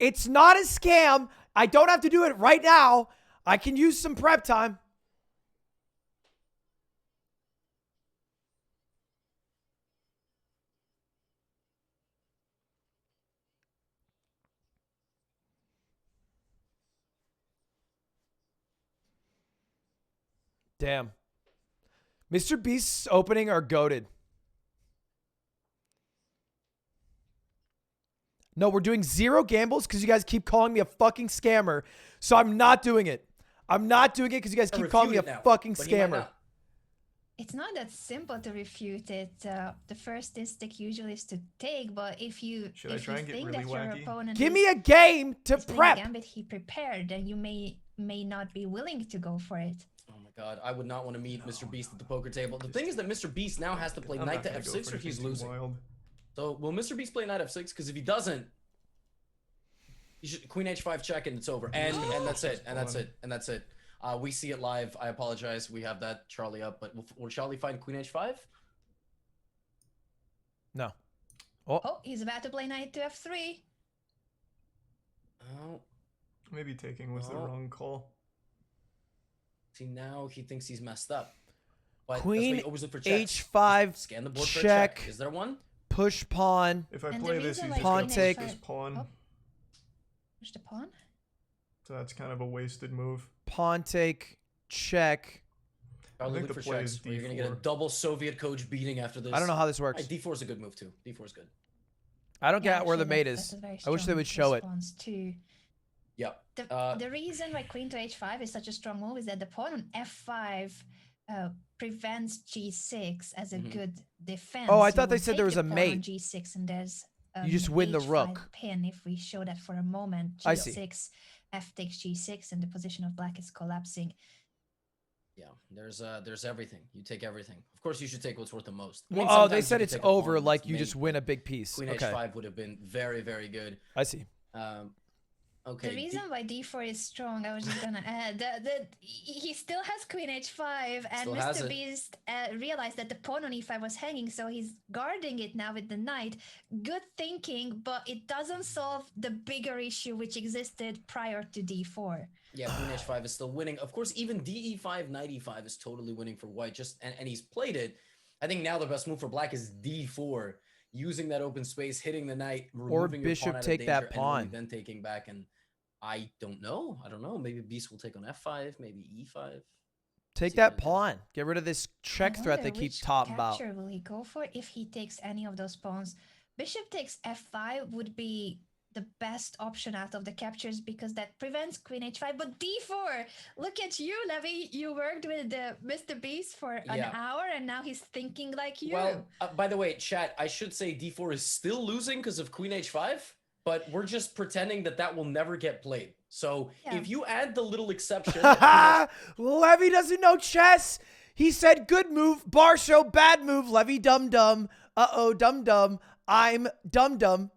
It's not a scam. I don't have to do it right now. I can use some prep time. Damn. Mr. Beast's opening are goated. No, we're doing 0 gambles because you guys keep calling me a fucking scammer. So I'm not doing it. Because you guys keep calling me a fucking scammer. It's not that simple to refute it. The first instinct usually is to take, but if you think that your opponent give me a game to prep. Gambit he prepared, then you may not be willing to go for it. Oh my god, I would not want to meet Mr. Beast at the poker table. The thing is that Mr. Beast now has to play knight to f6 or he's losing. Wild. So will Mr. Beast play knight f6? Because if he doesn't, he should queen h5 check and it's over. And that's it. And that's it. We see it live. I apologize. We have that Charlie up, but will Charlie find queen h5? No. Oh, he's about to play knight to f3. Oh. Maybe taking was the wrong call. See, now he thinks he's messed up. But queen always look for checks. h5 scan the board check. for a check. Is there one? Push pawn. If I play this, he's pawn just take. this pawn. Oh. Push the pawn. So that's kind of a wasted move. Pawn take, check. Probably look for checks. You're gonna get a double Soviet coach beating after this. I don't know how this works. D4 is a good move too. D4 is good. I don't get where the mate is. I wish they would show it. Yep. The reason why queen to h5 is such a strong move is that the pawn on f5 prevents g6 as a good defense. Oh, I thought they said there was a mate. On g6 and there's you just win the rook. Pin. If we show that for a moment, I see. g6, f takes g6, and the position of black is collapsing. Yeah, there's everything. You take everything. Of course, you should take what's worth the most. Well, they said it's over, like you just win a big piece. Queen h5 would have been very, very good. I see. Okay. The reason why d4 is strong, I was just gonna add that he still has queen h5, and Mr. Beast realized that the pawn on e5 was hanging, so he's guarding it now with the knight. Good thinking, but it doesn't solve the bigger issue which existed prior to d4. Yeah, queen h5 is still winning. Of course, even de5, knight e5 is totally winning for white. And he's played it. I think now the best move for black is d4. using that open space, hitting the knight, Or removing your bishop pawn out take of that danger, pawn. and only then taking back. And I don't know. Maybe Beast will take on f5, maybe e5. Take See that what it is. pawn. Get rid of this check I threat they wonder keep which talking about. capture will he go for if he takes any of those pawns? Bishop takes f5 would be the best option out of the captures because that prevents queen h5. But d4, look at you, Levy. You worked with Mr. Beast for an hour, and now he's thinking like you. Well, by the way, chat, I should say d4 is still losing because of queen h5, but we're just pretending that that will never get played. So if you add the little exception... Levy doesn't know chess. He said good move, bar show, bad move, Levy dum-dum. Uh-oh, dum-dum. I'm dum-dum.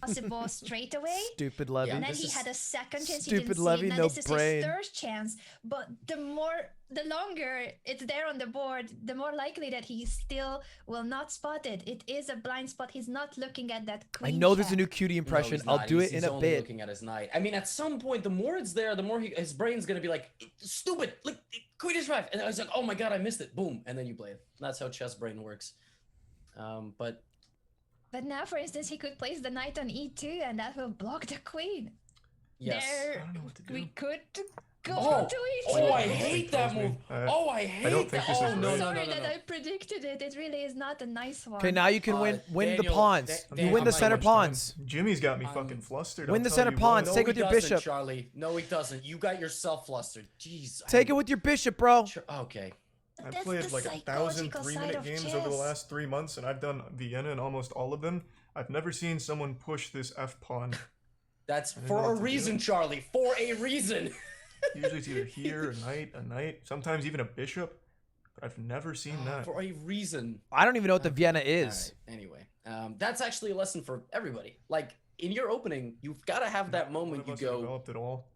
Possible straight away. Stupid Levy. And then he had a second chance. Stupid he Levy, now no this is brain. his third chance. But the longer it's there on the board, the more likely that he still will not spot it. It is a blind spot. He's not looking at that queen. I know check. there's a new cutie impression. No, I'll do it in he's a only bit. looking at his knight. I mean, at some point, the more it's there, the more his brain's gonna be like, stupid, like queen h5, and I was like, oh my god, I missed it, boom, and then you play it. That's how chess brain works. But now, for instance, he could place the knight on e2, and that will block the queen. Yes. There, I don't know what to do. we could go Oh, to e2. oh, I hate that move. Oh, I hate don't think that. this is Oh, no, right. no, no, Sorry no, that no. I predicted it. It really is not a nice one. Okay, now you can win the Daniel, pawns. You win the I'm center not- pawns. Jimmy's got me fucking flustered. Win I'll the tell center you pawns. what. Take No, with he your doesn't, bishop. Charlie. No, he doesn't. You got yourself flustered. Jeez. Take it with your bishop, bro. Okay. I've That's played the like 1,000 psychological side 3-minute of games over the chess. last 3 months, and I've done Vienna in almost all of them. I've never seen someone push this F pawn. That's don't know for what a to reason, do. Charlie. For a reason. Usually it's either here, a knight, sometimes even a bishop. But I've never seen that. For a reason. I don't even know what the Vienna is. All right, anyway, that's actually a lesson for everybody. Like, in your opening, you've got to have that moment you go, developed at all.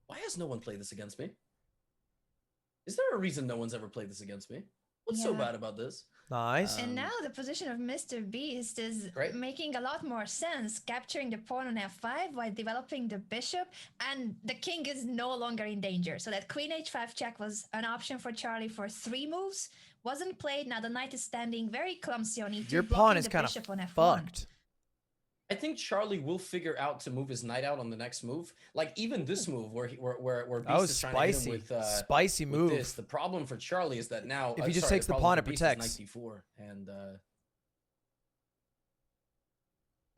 why has no one played this against me? Is there a reason no one's ever played this against me? What's so Yeah. bad about this? Nice. And now the position of Mr. Beast is Great. making a lot more sense, capturing the pawn on f5 while developing the bishop, and the king is no longer in danger. So that queen h5 check was an option for Charlie for 3 moves, wasn't played. Now the knight is standing very clumsy on e2, Your pawn blocking is the kind of bishop on f1. fucked. I think Charlie will figure out to move his knight out on the next move. Like even this move where Beast That was is trying to hit him spicy. with Spicy with move. this. The problem for Charlie is that now If he just sorry, takes the problem pawn, for it Beast is protects. Knight d4 and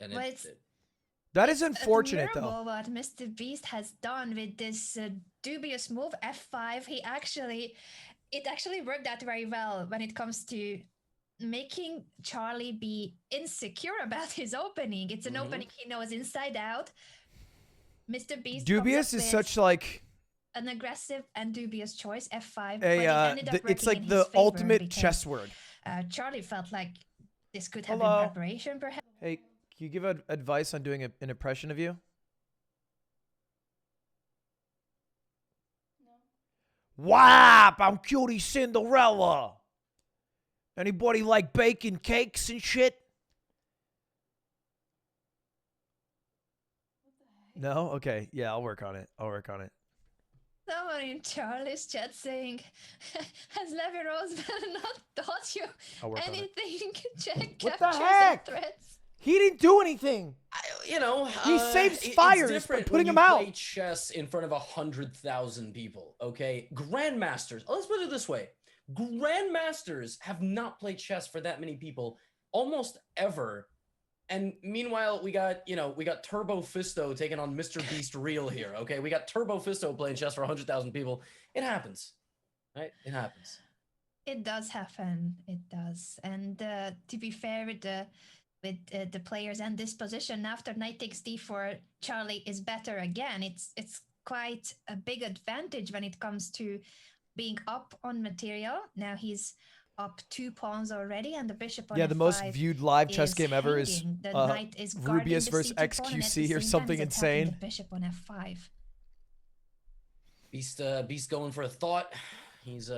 Well, it's- That is unfortunate, though. admirable what Mr. Beast has done with this dubious move f5. It actually worked out very well when it comes to making Charlie be insecure about his opening. It's an opening he knows inside out. Mr. Beast Dubious comes is up such with like an aggressive and dubious choice, f5. but it a ended up it's working like in the his favor ultimate because, chess word. Charlie felt like this could have Hello. been preparation, perhaps. Hey, can you give advice on doing an impression of you? No. Wap! I'm cutie Cinderella. Anybody like baking cakes and shit? No? Okay. Yeah, I'll work on it. Someone in Charlie's chat saying, has Levy Roosevelt not taught you I'll work on it. anything? Check What the captures heck? and threats. He didn't do anything. He saves fires by putting him out. Play chess in front of 100,000 people. Okay, grandmasters. Let's put it this way: grandmasters have not played chess for that many people almost ever. And meanwhile, we got Turbo Fisto taking on Mr. Beast Real here. Okay, we got Turbo Fisto playing chess for 100,000 people. It happens, right? It happens. It does happen. It does. And to be fair with the players and this position, after knight takes d4, Charlie is better again. It's quite a big advantage when it comes to being up on material. Now he's up 2 pawns already, and the bishop on Yeah, the most f5 viewed live chess is game ever is hanging. The knight is guarding Rubius the versus c2 pawn, and at the XQC or same time something he's attacking insane. The bishop on f5. Beast going for a thought. He's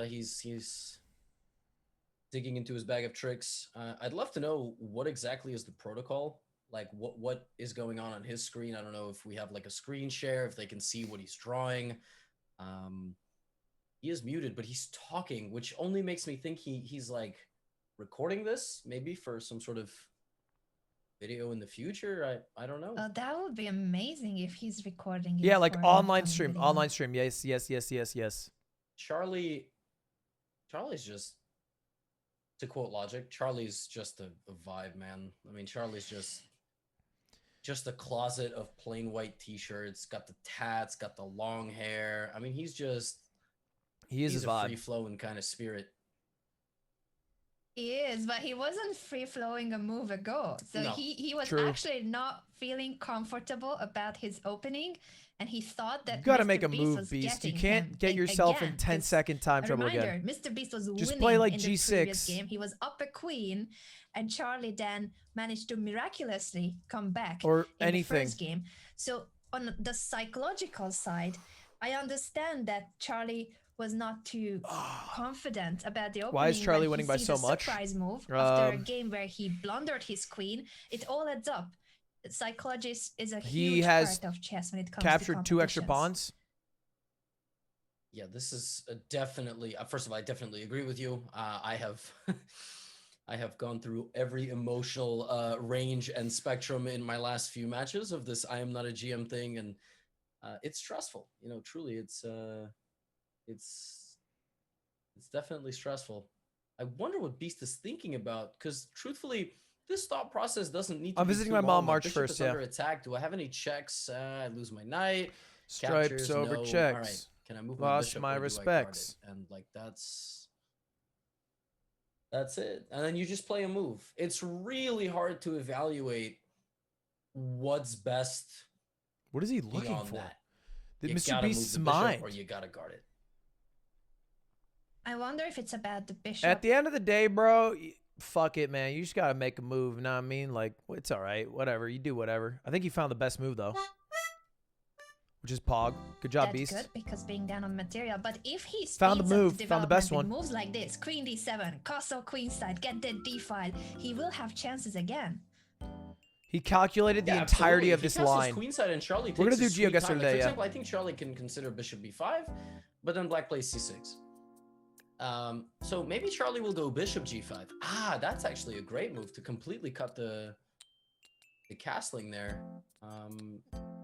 digging into his bag of tricks. I'd love to know what exactly is the protocol. Like what is going on his screen. I don't know if we have like a screen share, if they can see what he's drawing. He is muted, but he's talking, which only makes me think he's like recording this, maybe for some sort of video in the future. I don't know. That would be amazing if he's recording it. Yeah, like for online fun stream. video. Online stream. Yes, yes, yes, yes, yes. Charlie's just, to quote Logic, Charlie's just a vibe, man. I mean, Charlie's just a closet of plain white t-shirts, got the tats, got the long hair. I mean, he's a a vibe. free-flowing kind of spirit. He is, but he wasn't free flowing a move ago. So No. he was True. actually not feeling comfortable about his opening, and he thought that You gotta Mr. make a Beast move, was Beast. You getting can't him get yourself in again, 10-second time a trouble reminder, again. Mr. Beast was Just winning play like in the G6. previous game. He was up a queen, and Charlie then managed to miraculously come back Or in anything. the first game. So on the psychological side, I understand that Charlie was not too confident about the opening. Why is Charlie when winning he by sees so a much? surprise move after a game where he blundered his queen. It all adds up. Psychology is a He huge has part of chess when it comes Captured to 2 extra competitions. pawns. Yeah, this is definitely. First of all, I definitely agree with you. I have, I have gone through every emotional range and spectrum in my last few matches of this "I am not a GM" thing, and it's stressful. You know, truly, it's definitely stressful. I wonder what Beast is thinking about, because truthfully, this thought process doesn't need to I'm be visiting too my mom long. March Bishop 1st, is yeah. under attack. Do I have any checks? I lose my knight. Stripes Captures, over no. checks. All right. Can I move my Lost bishop, my or do I guard respects. it? And like that's it. And then you just play a move. It's really hard to evaluate what's best What is he looking beyond for? that. Did You Mr. gotta Beast's move the bishop, mind? or you gotta guard it. I wonder if it's about the bishop. At the end of the day, bro, fuck it, man. You just gotta make a move. You know what I mean? Like, it's all right. Whatever. You do whatever. I think he found the best move though, which is Pog. Good job, That's Beast. good because being down on material. But if he Found the speeds up move, found the best development one. with moves like this, Queen D7, Castle Queenside, get that D file, he will have chances again. He calculated the Yeah, entirety absolutely. of If he this castles line. Queenside and Charlie We're gonna takes his do sweet GeoGuessr time. Like, today, for yeah. example, I think Charlie can consider bishop b5, but then black plays c6. So maybe Charlie will go bishop g5. Ah, that's actually a great move to completely cut the castling there.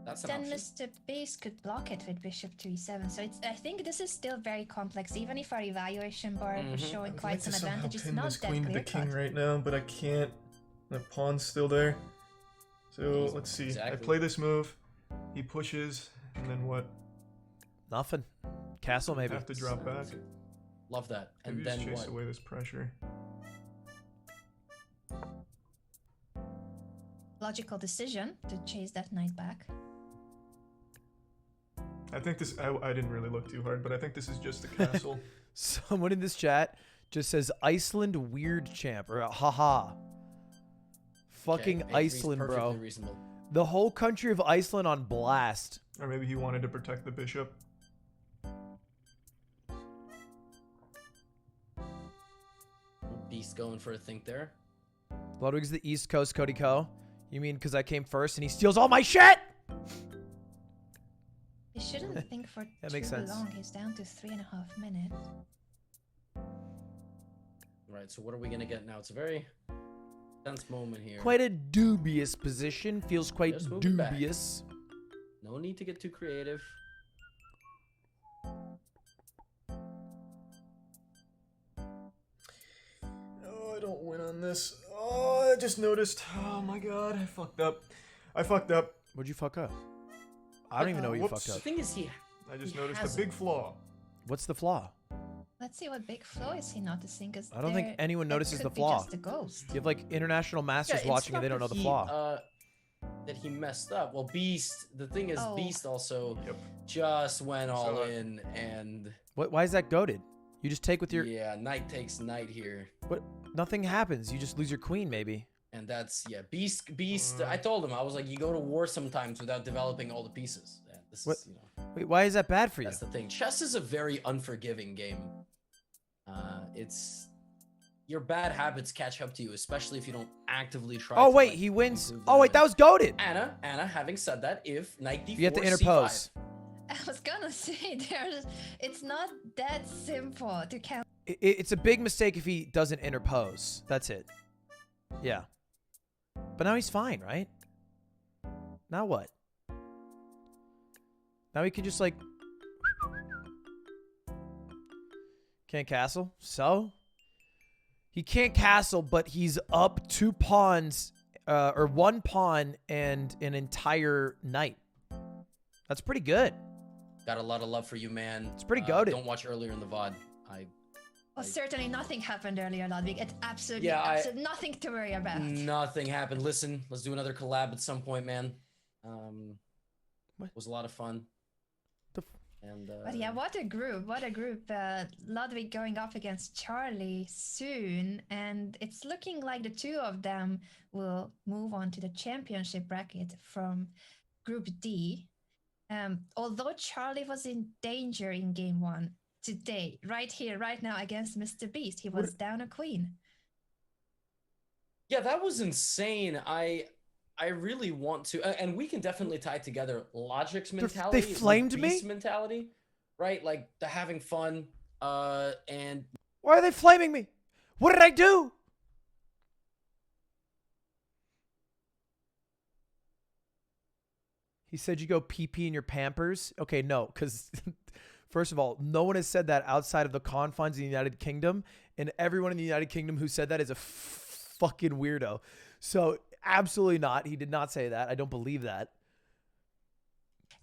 That's an Then option. Mr. Beast could block it with bishop to e7. So it's, I think this is still very complex. Even if our evaluation board was showing I'd quite like to some somehow advantages, pin not this that queen to the clear king cut. right now, but I can't. The pawn's still there. So let's see. I Exactly. play this move. He pushes, and then what? Nothing. Castle maybe. Have to drop back. Love that. And Maybe just then chase what? away this pressure. Logical decision to chase that knight back. I think this. I didn't really look too hard, but I think this is just the castle. Someone in this chat just says Iceland weird champ or haha. Fucking Okay, A3 is Iceland, bro. perfectly reasonable. The whole country of Iceland on blast. Or maybe he wanted to protect the bishop. Beast going for a think there. Ludwig's the East Coast Cody Co. You mean because I came first and he steals all my shit? He shouldn't think for That too makes sense. long. He's down to 3.5 minutes. Right, so what are we gonna get now? It's a very tense moment here. Quite a dubious position. Feels quite Just move it back. dubious. No need to get too creative. Oh, I don't win on this. Oh, I just noticed. Oh my god, I fucked up. I fucked up. What'd you fuck up? I don't even know what you Whoops. fucked The up. thing is, I just He noticed has a big flaw. What's the flaw? Let's see what big flaw is he noticing. Cause I don't think there- anyone that notices could the be flaw. Just a ghost. You have like international masters it's watching and not they don't know that the he, flaw. that he messed up. Well, Beast. The thing is, Oh. Beast also Yep. just went all So, in, and Why is that goaded? You just take with your yeah, knight takes knight here, what? Nothing happens. You just lose your queen maybe. and that's Beast. I told him, I was like, you go to war sometimes without developing all the pieces. And this What? is, Wait, why is that bad for you? that's the thing. Chess is a very unforgiving game. It's your bad habits catch up to you, especially if you don't actively try. Oh to, wait, like, he wins. improve the Oh wait, that game. was goaded. Anna. Having said that, if knight d4, You have to c5, interpose. I was gonna say it's not that simple to count. It's a big mistake if he doesn't interpose. That's it. Yeah. But now he's fine, right? Now what? Now he can just like... Can't castle? So? He can't castle, but he's up 2 pawns, or 1 pawn and an entire knight. That's pretty good. Got a lot of love for you, man. It's pretty goated. Don't watch earlier in the VOD. Well, certainly nothing happened earlier, Ludwig. It's absolutely, nothing to worry about. Nothing happened. Listen, let's do another collab at some point, man. What? It was a lot of fun. But yeah, what a group. What a group. Ludwig going up against Charlie soon. And it's looking like the 2 of them will move on to the championship bracket from Group D. Although Charlie was in danger in game 1, today, right here, right now, against Mr. Beast, he was down a queen. Yeah, that was insane. I really want to, and we can definitely tie together Logic's mentality. They flamed me? Beast's mentality, right? Like the having fun, and... Why are they flaming me? What did I do? He said you go pee-pee in your Pampers. Okay, no, because... First of all, no one has said that outside of the confines of the United Kingdom, and everyone in the United Kingdom who said that is a fucking weirdo. So, absolutely not. He did not say that. I don't believe that.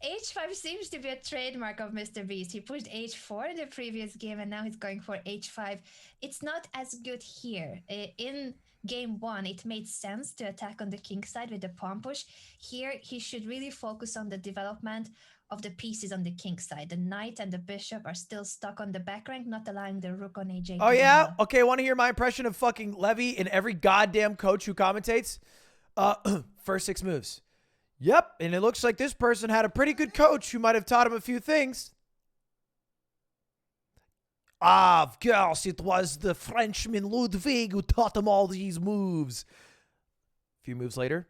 H5 seems to be a trademark of Mr. Beast. He pushed H4 in the previous game, and now he's going for H5. It's not as good here. In game 1, it made sense to attack on the king side with the pawn push. Here, he should really focus on the development of the pieces on the king side. The knight and the bishop are still stuck on the back rank, not allowing the rook on AJ. Oh, yeah? Okay, want to hear my impression of fucking Levy and every goddamn coach who commentates? First 6 moves. Yep, and it looks like this person had a pretty good coach who might have taught him a few things. Ah, of course, it was the Frenchman Ludwig who taught him all these moves. A few moves later.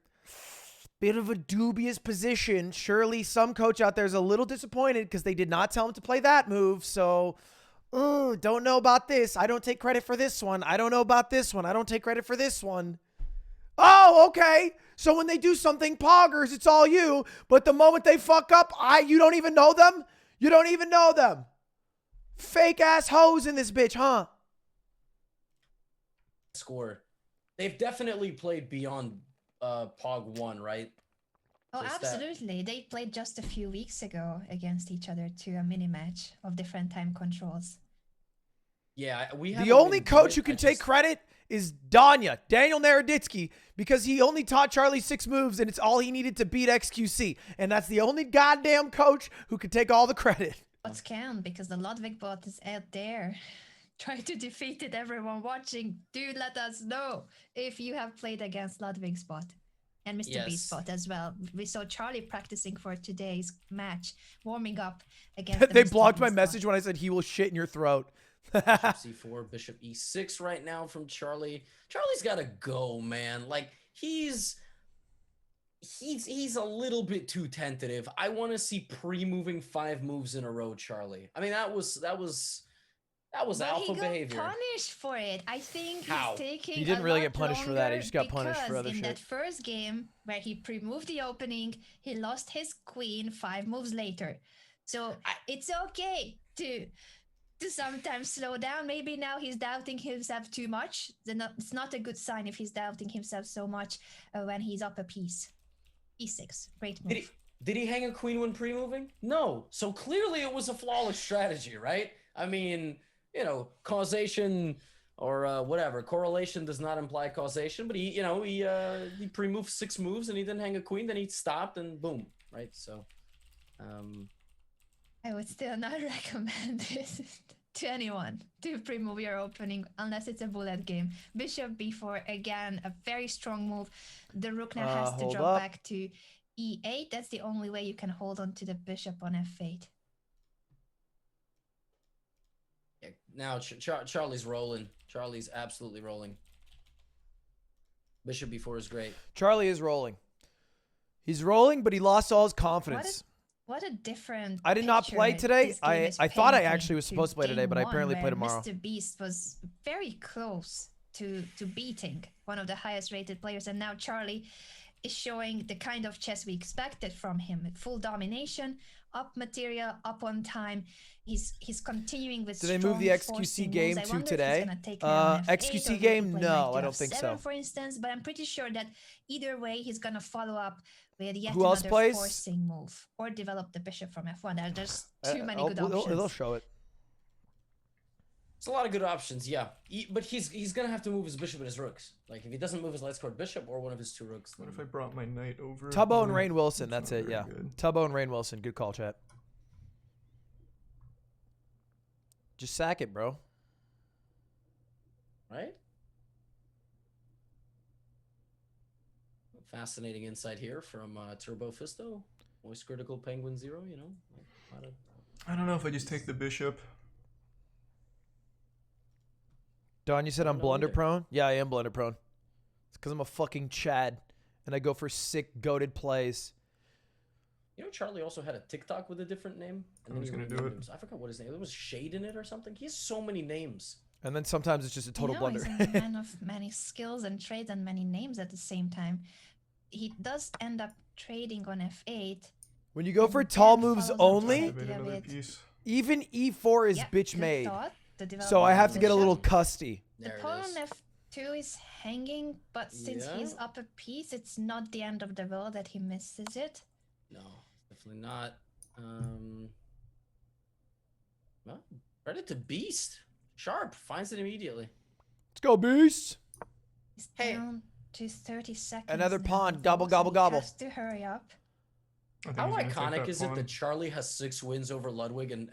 Bit of a dubious position. Surely some coach out there is a little disappointed because they did not tell him to play that move. So, don't know about this. I don't take credit for this one. I don't know about this one. I don't take credit for this one. Oh, okay. So when they do something poggers, it's all you. But the moment they fuck up, you don't even know them? You don't even know them. Fake ass hoes in this bitch, huh? Score. They've definitely played beyond Pog 1, right? Oh, So absolutely. They played just a few weeks ago against each other to a mini match of different time controls. Yeah, we. The only coach who can take credit is Daniel Naroditsky, because he only taught Charlie 6 moves, and it's all he needed to beat XQC. And that's the only goddamn coach who can take all the credit. What's can, because the Ludwig bot is out there. Try to defeat it, everyone watching. Do let us know if you have played against Ludwig's bot. And Mr. Beast's bot as well. We saw Charlie practicing for today's match, warming up against They blocked my message when I said he will shit in your throat. Bishop C4, Bishop E6 right now from Charlie. Charlie's got to go, man. Like, he's a little bit too tentative. I want to see pre-moving 5 moves in a row, Charlie. I mean, that was alpha behavior. He got punished for it. I think How? he's taking. He didn't really get punished for that. He just got punished for other shit. In that first game where he pre-moved the opening, he lost his queen 5 moves later. So it's okay to sometimes slow down. Maybe now he's doubting himself too much. It's not a good sign if he's doubting himself so much when he's up a piece. E6, great move. Did he hang a queen when pre-moving? No. So clearly it was a flawless strategy, right? I mean, you know, causation or whatever. Correlation does not imply causation, but he pre-moved 6 moves and he didn't hang a queen, then he stopped and boom, right? So, I would still not recommend it to anyone to pre-move your opening unless it's a bullet game. Bishop B4, again, a very strong move. The rook now has to drop back to E8. That's the only way you can hold on to the bishop on F8. yeah, now Charlie's rolling. Charlie's absolutely rolling. Bishop B4 is great. Charlie is rolling. He's rolling, but he lost all his confidence. What a different. I did not play today. I thought I actually was supposed to play today, but I apparently play tomorrow. Mr. Beast was very close to beating one of the highest rated players. And now Charlie is showing the kind of chess we expected from him, with full domination, up material, up on time. He's continuing with. Did they move the XQC game to today? XQC game? No, I don't think so. For instance, but I'm pretty sure that either way he's gonna follow up with yet Who else another plays? forcing move or develop the bishop from F1. There's too many good They'll options. show it. It's a lot of good options, yeah. But he's gonna have to move his bishop and his rooks. Like if he doesn't move his light scored bishop or one of his 2 rooks. What if I brought my knight over? Tubbo and Rain Wilson. That's not it. Yeah. very good. Tubbo and Rain Wilson. Good call, chat. Just sack it, bro. Right? Fascinating insight here from Turbo Fisto. Moistcr1tical Penguin 0, you know. Like, I don't know if I just take the bishop. Don, you said I'm No, blunder either. prone? Yeah, I am blunder prone. It's because I'm a fucking Chad and I go for sick, goated plays. You know, Charlie also had a TikTok with a different name. And I was he gonna do renamed it. him. I forgot what his name. There was Shade in it or something. He has so many names. And then sometimes it's just a total blunder. He's a man of many skills and traits and many names at the same time. He does end up trading on F8. When you go for And tall then moves follows up only, with Activate another it. piece. even E4 is Yep, bitch good made. thought. The So I development have to get a bishop. little custy. The There it pawn is. on F2 is hanging, but since he's Yeah. up a piece, it's not the end of the world that he misses it. No, definitely not. Well, ready to beast. Sharp finds it immediately. Let's go, beast. He's Hey. down to 30 seconds. Another now, pawn. though, Gobble, so gobble, he gobble. has to hurry up. I think How he's gonna take iconic that is it pawn. that Charlie has 6 wins over Ludwig and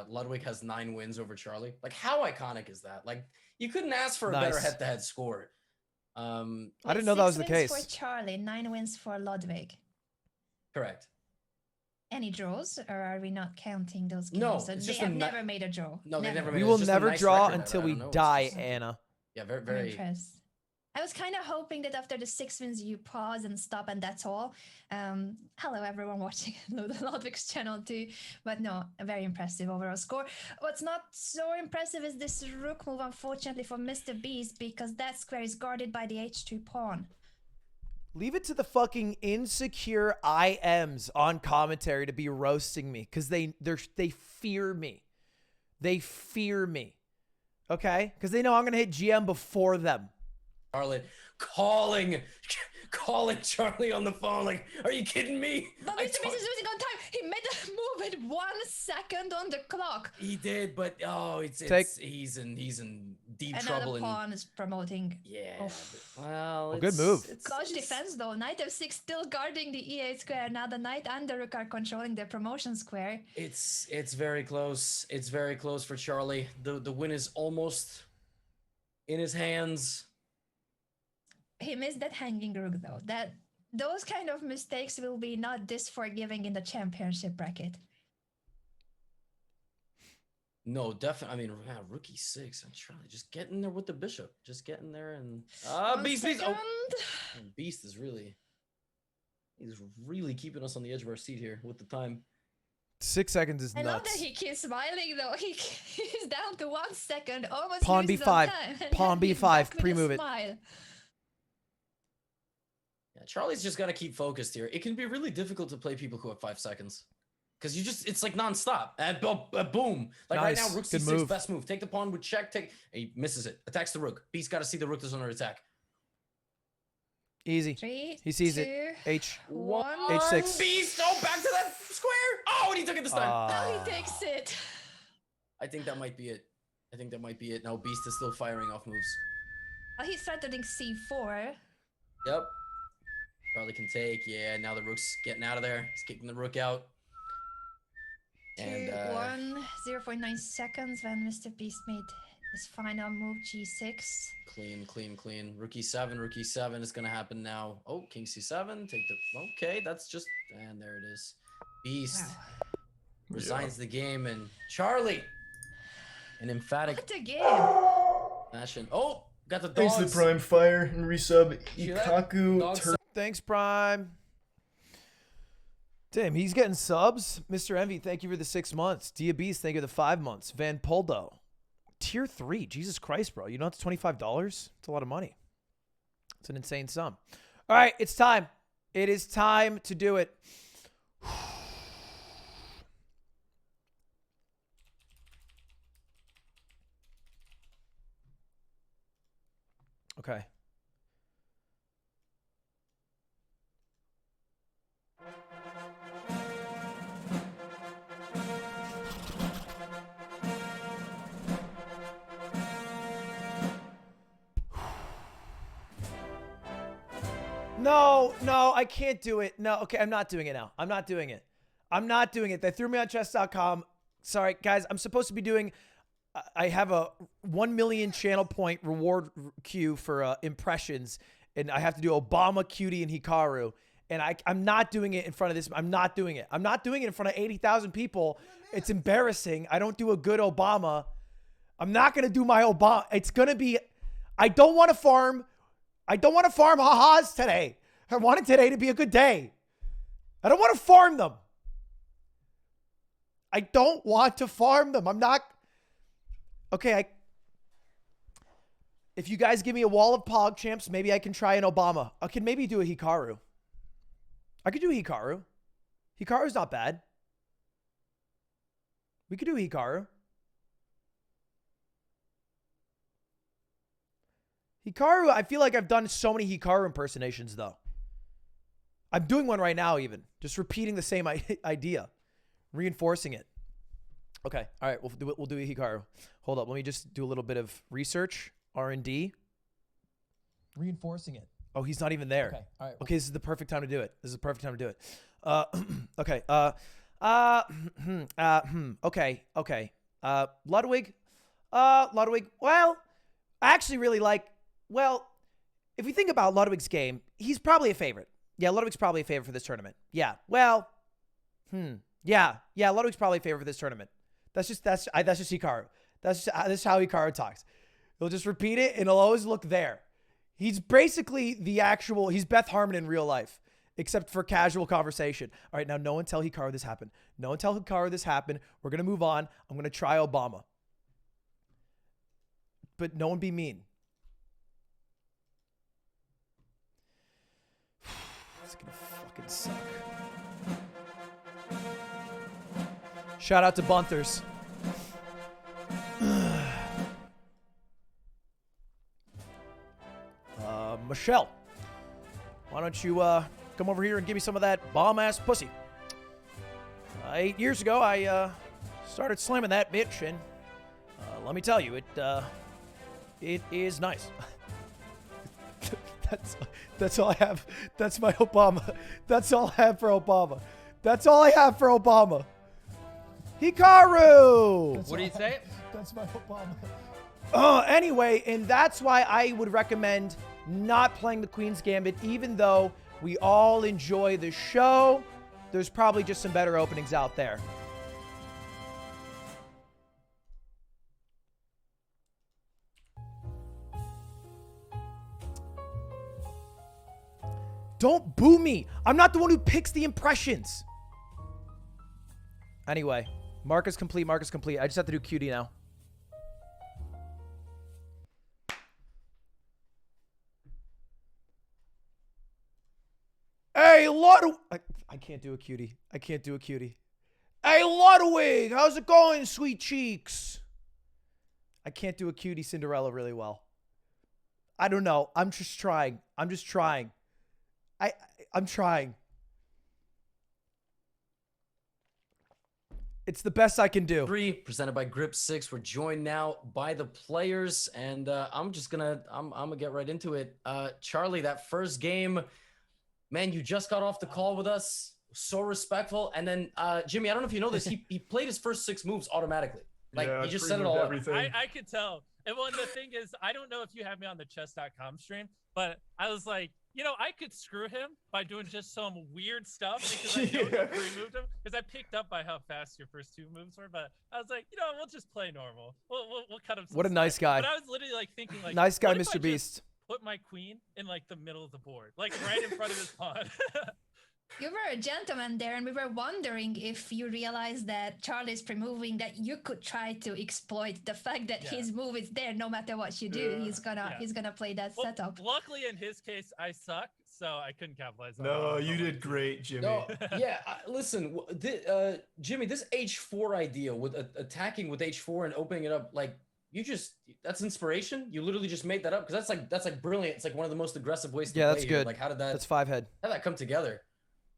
Ludwig has 9 wins over Charlie? Like, how iconic is that? Like, you couldn't ask for a better Nice. head-to-head score. I With didn't know that was 6 the wins case. for Charlie, 9 wins for Ludwig. Correct. Any draws, or are we not counting those games? No, So it's they just a have ni- never made a draw. No, they never made We it. will It's just a never nice draw record. until I we don't know. It's die, just- Anna. Yeah, very, I'm very. impressed. I was kind of hoping that after the 6 wins you pause and stop and that's all. Hello everyone watching Ludwig's channel too, but no, a very impressive overall score. What's not so impressive is this rook move, unfortunately for Mr. Beast, because that square is guarded by the h2 pawn. Leave it to the fucking insecure IMs on commentary to be roasting me because they fear me. They fear me. Okay? Because they know I'm gonna hit GM before them. Charlotte calling Charlie on the phone. Like, are you kidding me? But I Mr. Beast told- is losing on time. He made a move with 1 second on the clock. He did, but Take- he's in deep Another trouble. pawn is promoting. Yeah. Oof. Well, good move. Clutch defense though. Knight f6 still guarding the e8 square. Now the knight and the rook are controlling the promotion square. It's very close. It's very close for Charlie. The win is almost in his hands. He missed that hanging rook though. Those kind of mistakes will be not this forgiving in the championship bracket. No, definitely. I mean, yeah, rookie 6 and Charlie just getting there with the bishop. Just getting there and Beast. Oh, Second. Beast is he's really keeping us on the edge of our seat here with the time. 6 seconds is I love that nuts. he keeps smiling though. He's down to 1 second, almost Pawn loses B5. on time, and Pawn then he's B5. back with a Pre-move it. smile. Yeah, Charlie's just got to keep focused here. It can be really difficult to play people who have 5 seconds. Because it's like nonstop. And boom. Like right now, Nice. rook Good c6, move. best move. Take the pawn with check, he misses it. Attacks the rook. Beast got to see the rook is under attack. Easy. 3, He sees 2, it. H. 1. H6. Beast, back to that square. Oh, and he took it this time. Now he takes it. I think that might be it. Now Beast is still firing off moves. Oh, he's threatening c4. Yep. Charlie can take. Yeah, now the rook's getting out of there. He's kicking the rook out. 2, And 1, 0.9 seconds when Mr. Beast made his final move, g6. clean. Rook e7 is gonna happen now. Oh, king c7. Take the. Okay, that's just. And there it is. Beast Wow. resigns the game, and Charlie, an emphatic What a game. fashion. Oh, got the Thanks dogs. to the Prime Fire and resub See that? Ikaku. Dogs Thanks, Prime. Damn, he's getting subs. Mr. Envy, thank you for the 6 months. Dia Beast, thank you for the 5 months. Van Poldo. tier 3. Jesus Christ, bro. You know it's $25? It's a lot of money. It's an insane sum. All right, it's time. It is time to do it. Okay. No, I can't do it. No, okay, I'm not doing it now. I'm not doing it. I'm not doing it. They threw me on chess.com. Sorry, guys, I'm supposed to be doing... I have a 1 million channel point reward queue for impressions, and I have to do Obama, Cutie, and Hikaru. And I'm not doing it in front of this. I'm not doing it. I'm not doing it in front of 80,000 people. It's embarrassing. I don't do a good Obama. I'm not going to do my Obama. It's going to be... I don't want to farm ha-has today. I want today to be a good day. I don't want to farm them. I don't want to farm them. I'm not... Okay, if you guys give me a wall of Pogchamps, maybe I can try an Obama. I can maybe do a Hikaru. I could do a Hikaru. Hikaru's not bad. We could do a Hikaru. Hikaru, I feel like I've done so many Hikaru impersonations, though. I'm doing one right now, even. Just repeating the same idea. Reinforcing it. Okay. All right. We'll do a Hikaru. Hold up. Let me just do a little bit of research. R&D. Reinforcing it. Oh, he's not even there. Okay. All right. Okay. This is the perfect time to do it. Okay. Okay. Ludwig. Ludwig. Well, I actually really like... Well, if we think about Ludwig's game, he's probably a favorite. Yeah, Ludwig's probably a favorite for this tournament. Yeah. Well, Yeah, Ludwig's probably a favorite for this tournament. That's just Hikaru. This is how Hikaru talks. He'll just repeat it and he'll always look there. He's basically he's Beth Harmon in real life, except for casual conversation. All right, now no one tell Hikaru this happened. No one tell Hikaru this happened. We're going to move on. I'm going to try Obama. But no one be mean. It's going to fucking suck. Shout out to Bunthers. Michelle, why don't you come over here and give me some of that bomb-ass pussy? 8 years ago, I started slamming that bitch, and let me tell you, it is nice. That's all I have. That's my Obama. That's all I have for Obama. That's all I have for Obama. Hikaru! What do you say? That's my Obama. Anyway, and that's why I would recommend not playing the Queen's Gambit, even though we all enjoy the show. There's probably just some better openings out there. Don't boo me. I'm not the one who picks the impressions. Anyway, mark is complete. Mark is complete. I just have to do QD now. Hey, Ludwig. I can't do a cutie. I can't do a cutie. Hey, Ludwig. How's it going, sweet cheeks? I can't do a cutie Cinderella really well. I don't know. I'm just trying. I'm trying. It's the best I can do. 3 presented by Grip 6. We're joined now by the players, and I'm gonna get right into it. Charlie, that first game, man, you just got off the call with us. So respectful. And then Jimmy, I don't know if you know this, he played his first 6 moves automatically. Like he just set it all up. I could tell. And one the thing is, I don't know if you have me on the chess.com stream, but I was like, you know, I could screw him by doing just some weird stuff because I know you pre-moved him, because I picked up by how fast your first 2 moves were. But I was like, you know, we'll just play normal. We'll cut him some What a nice guy. But I was literally like thinking, like, nice guy, Mr. Beast. Put my queen in like the middle of the board, like right in front of his pawn. You were a gentleman there, and we were wondering if you realized that Charlie's pre-moving, that you could try to exploit the fact that his move is there no matter what you do. He's gonna play that setup. Luckily, in his case, I suck, so I couldn't capitalize on No, you did great, Jimmy. No, yeah, listen, Jimmy, this H4 idea with attacking with H4 and opening it up, like, that's inspiration. You literally just made that up, because that's like brilliant. It's like one of the most aggressive ways to play. That's good. Like, how did that? That's 5-head. How did that come together?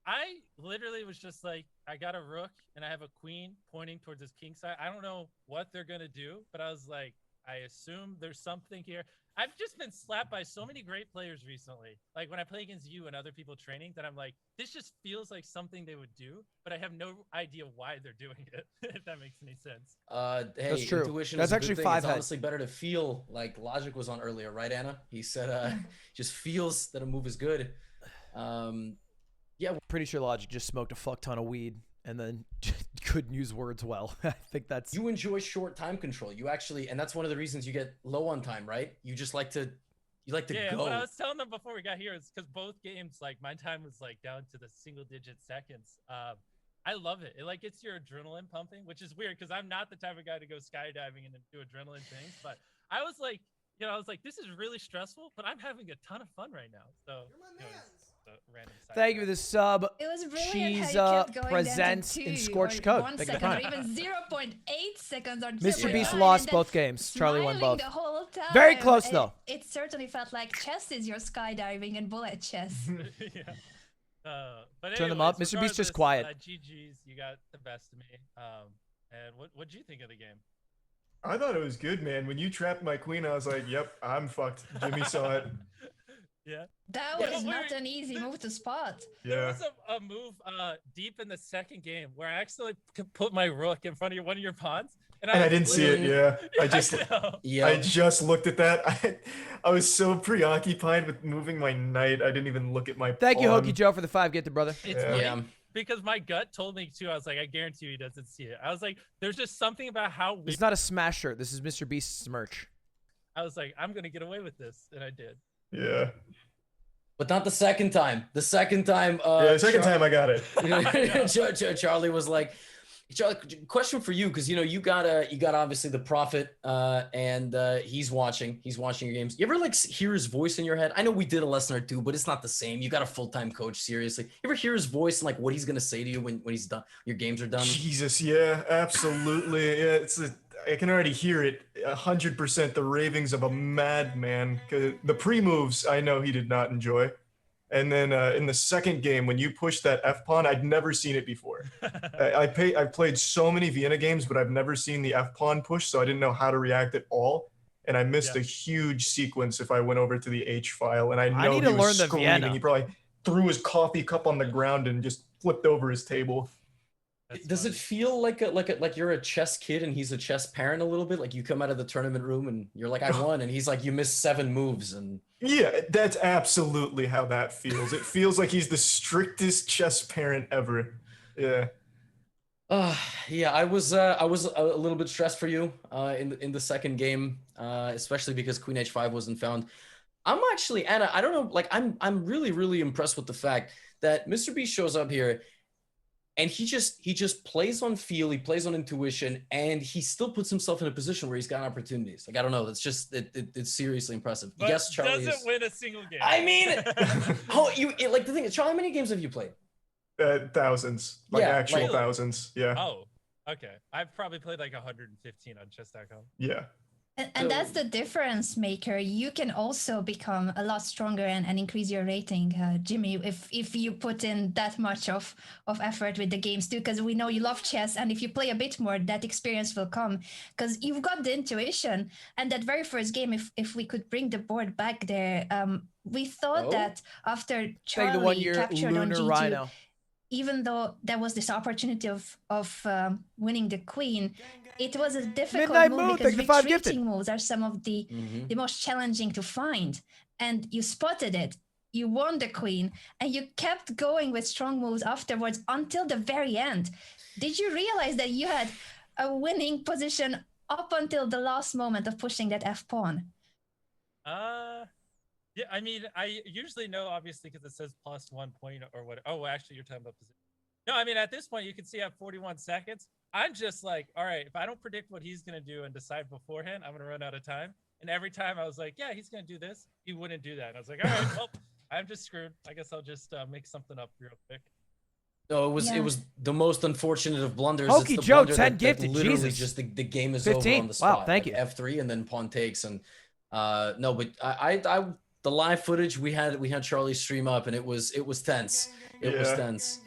I literally was just like, I got a rook and I have a queen pointing towards his king side. I don't know what they're gonna do, but I was like, I assume there's something here. I've just been slapped by so many great players recently. Like when I play against you and other people training, that I'm like, this just feels like something they would do, but I have no idea why they're doing it. If that makes any sense. Hey, that's true. Intuition That's is a actually good thing. 5-head. It's honestly better to feel like Logic was on earlier, right, Anna? He said, just feels that a move is good. Yeah, pretty sure Logic just smoked a fuck ton of weed and then couldn't use words well. I think that's... You enjoy short time control. You actually, and that's one of the reasons you get low on time, right? You just like to, go. What I was telling them before we got here is because both games, like my time was like down to the single-digit seconds. I love it. It like gets your adrenaline pumping, which is weird because I'm not the type of guy to go skydiving and do adrenaline things. But I was like, this is really stressful, but I'm having a ton of fun right now. So, thank you for the sub. It was brilliant how you Cheese kept going presents down to in 2 Scorched or Code. 1 Thank you second, for or the even 0.8 seconds or Mr. Beast 0.9, lost and both then games. Charlie won smiling both. the whole time. Very close, though. It certainly felt like chess is your skydiving and bullet chess. But Turn them up. Mr. Beast just quiet. GG's, you got the best of me. And what'd you think of the game? I thought it was good, man. When you trapped my queen, I was like, yep, I'm fucked. Jimmy saw it. Yeah. That was not an easy move to spot. There was a move deep in the second game where I actually put my rook in front of one of your pawns. And I didn't see it, yeah. I just looked at that. I was so preoccupied with moving my knight, I didn't even look at my Thank you, pawn. Hokey Joe, for the 5 gifted, brother. It's funny because my gut told me too. I was like, I guarantee you he doesn't see it. I was like, there's just something about how It's not a smash shirt. This is Mr. Beast's merch. I was like, I'm gonna get away with this, and I did. Yeah. But not the second time. The second time. The second time I got it. Charlie was like, Charlie, question for you, because you got obviously the Prophet, and he's watching your games. You ever like hear his voice in your head? I know we did a lesson or two, but it's not the same. You got a full-time coach, seriously. You ever hear his voice and like what he's gonna say to you when he's done, your games are done? Jesus, yeah, absolutely. Yeah, I can already hear it 100%. The ravings of a madman. The pre-moves, I know he did not enjoy. And then in the second game, when you pushed that F pawn, I'd never seen it before. I've played so many Vienna games, but I've never seen the F pawn push, so I didn't know how to react at all. And I missed a huge sequence if I went over to the H file. And I know need to he was learn the screaming. Vienna. He probably threw his coffee cup on the ground and just flipped over his table. Does it feel like you're a chess kid and he's a chess parent a little bit? Like you come out of the tournament room and you're like, I won, and he's like, you missed 7 moves. And yeah, that's absolutely how that feels. It feels like he's the strictest chess parent ever. Yeah. Yeah, I was a little bit stressed for you in the second game, especially because Queen H5 wasn't found. I'm actually, Anna, I don't know, like I'm really impressed with the fact that Mr. B shows up here. And he just plays on feel, he plays on intuition, and he still puts himself in a position where he's got opportunities. Like, I don't know, it's just it's seriously impressive. But yes, Charlie doesn't win a single game. I mean, like the thing is, Charlie, how many games have you played? Thousands, like actual thousands. Yeah. Oh, okay. I've probably played like 115 on chess.com. Yeah. And that's the difference maker. You can also become a lot stronger and increase your rating, Jimmy, if you put in that much of effort with the games too, because we know you love chess, and if you play a bit more, that experience will come because you've got the intuition. And that very first game, if we could bring the board back there, we thought that after Charlie captured on G2, Rhino. even though there was this opportunity of winning the queen, it was a difficult move because retreating moves are some of the most challenging to find. And you spotted it, you won the queen, and you kept going with strong moves afterwards until the very end. Did you realize that you had a winning position up until the last moment of pushing that F pawn? Yeah, I mean, I usually know, obviously, because it says +1 point or what. Oh, well, actually, you're talking about position. No, I mean, at this point, you can see I have 41 seconds. I'm just like, all right, if I don't predict what he's going to do and decide beforehand, I'm going to run out of time. And every time I was like, yeah, he's going to do this. He wouldn't do that. And I was like, all right, well, I'm just screwed. I guess I'll just make something up real quick. No, it was the most unfortunate of blunders. Pokey it's the Joe, blunder 10 gifted. literally Jesus. just the game is 15. over on the spot. Wow, thank like you. F3 and then pawn takes and no, but I the live footage we had Charlie stream up and it was tense. It was tense.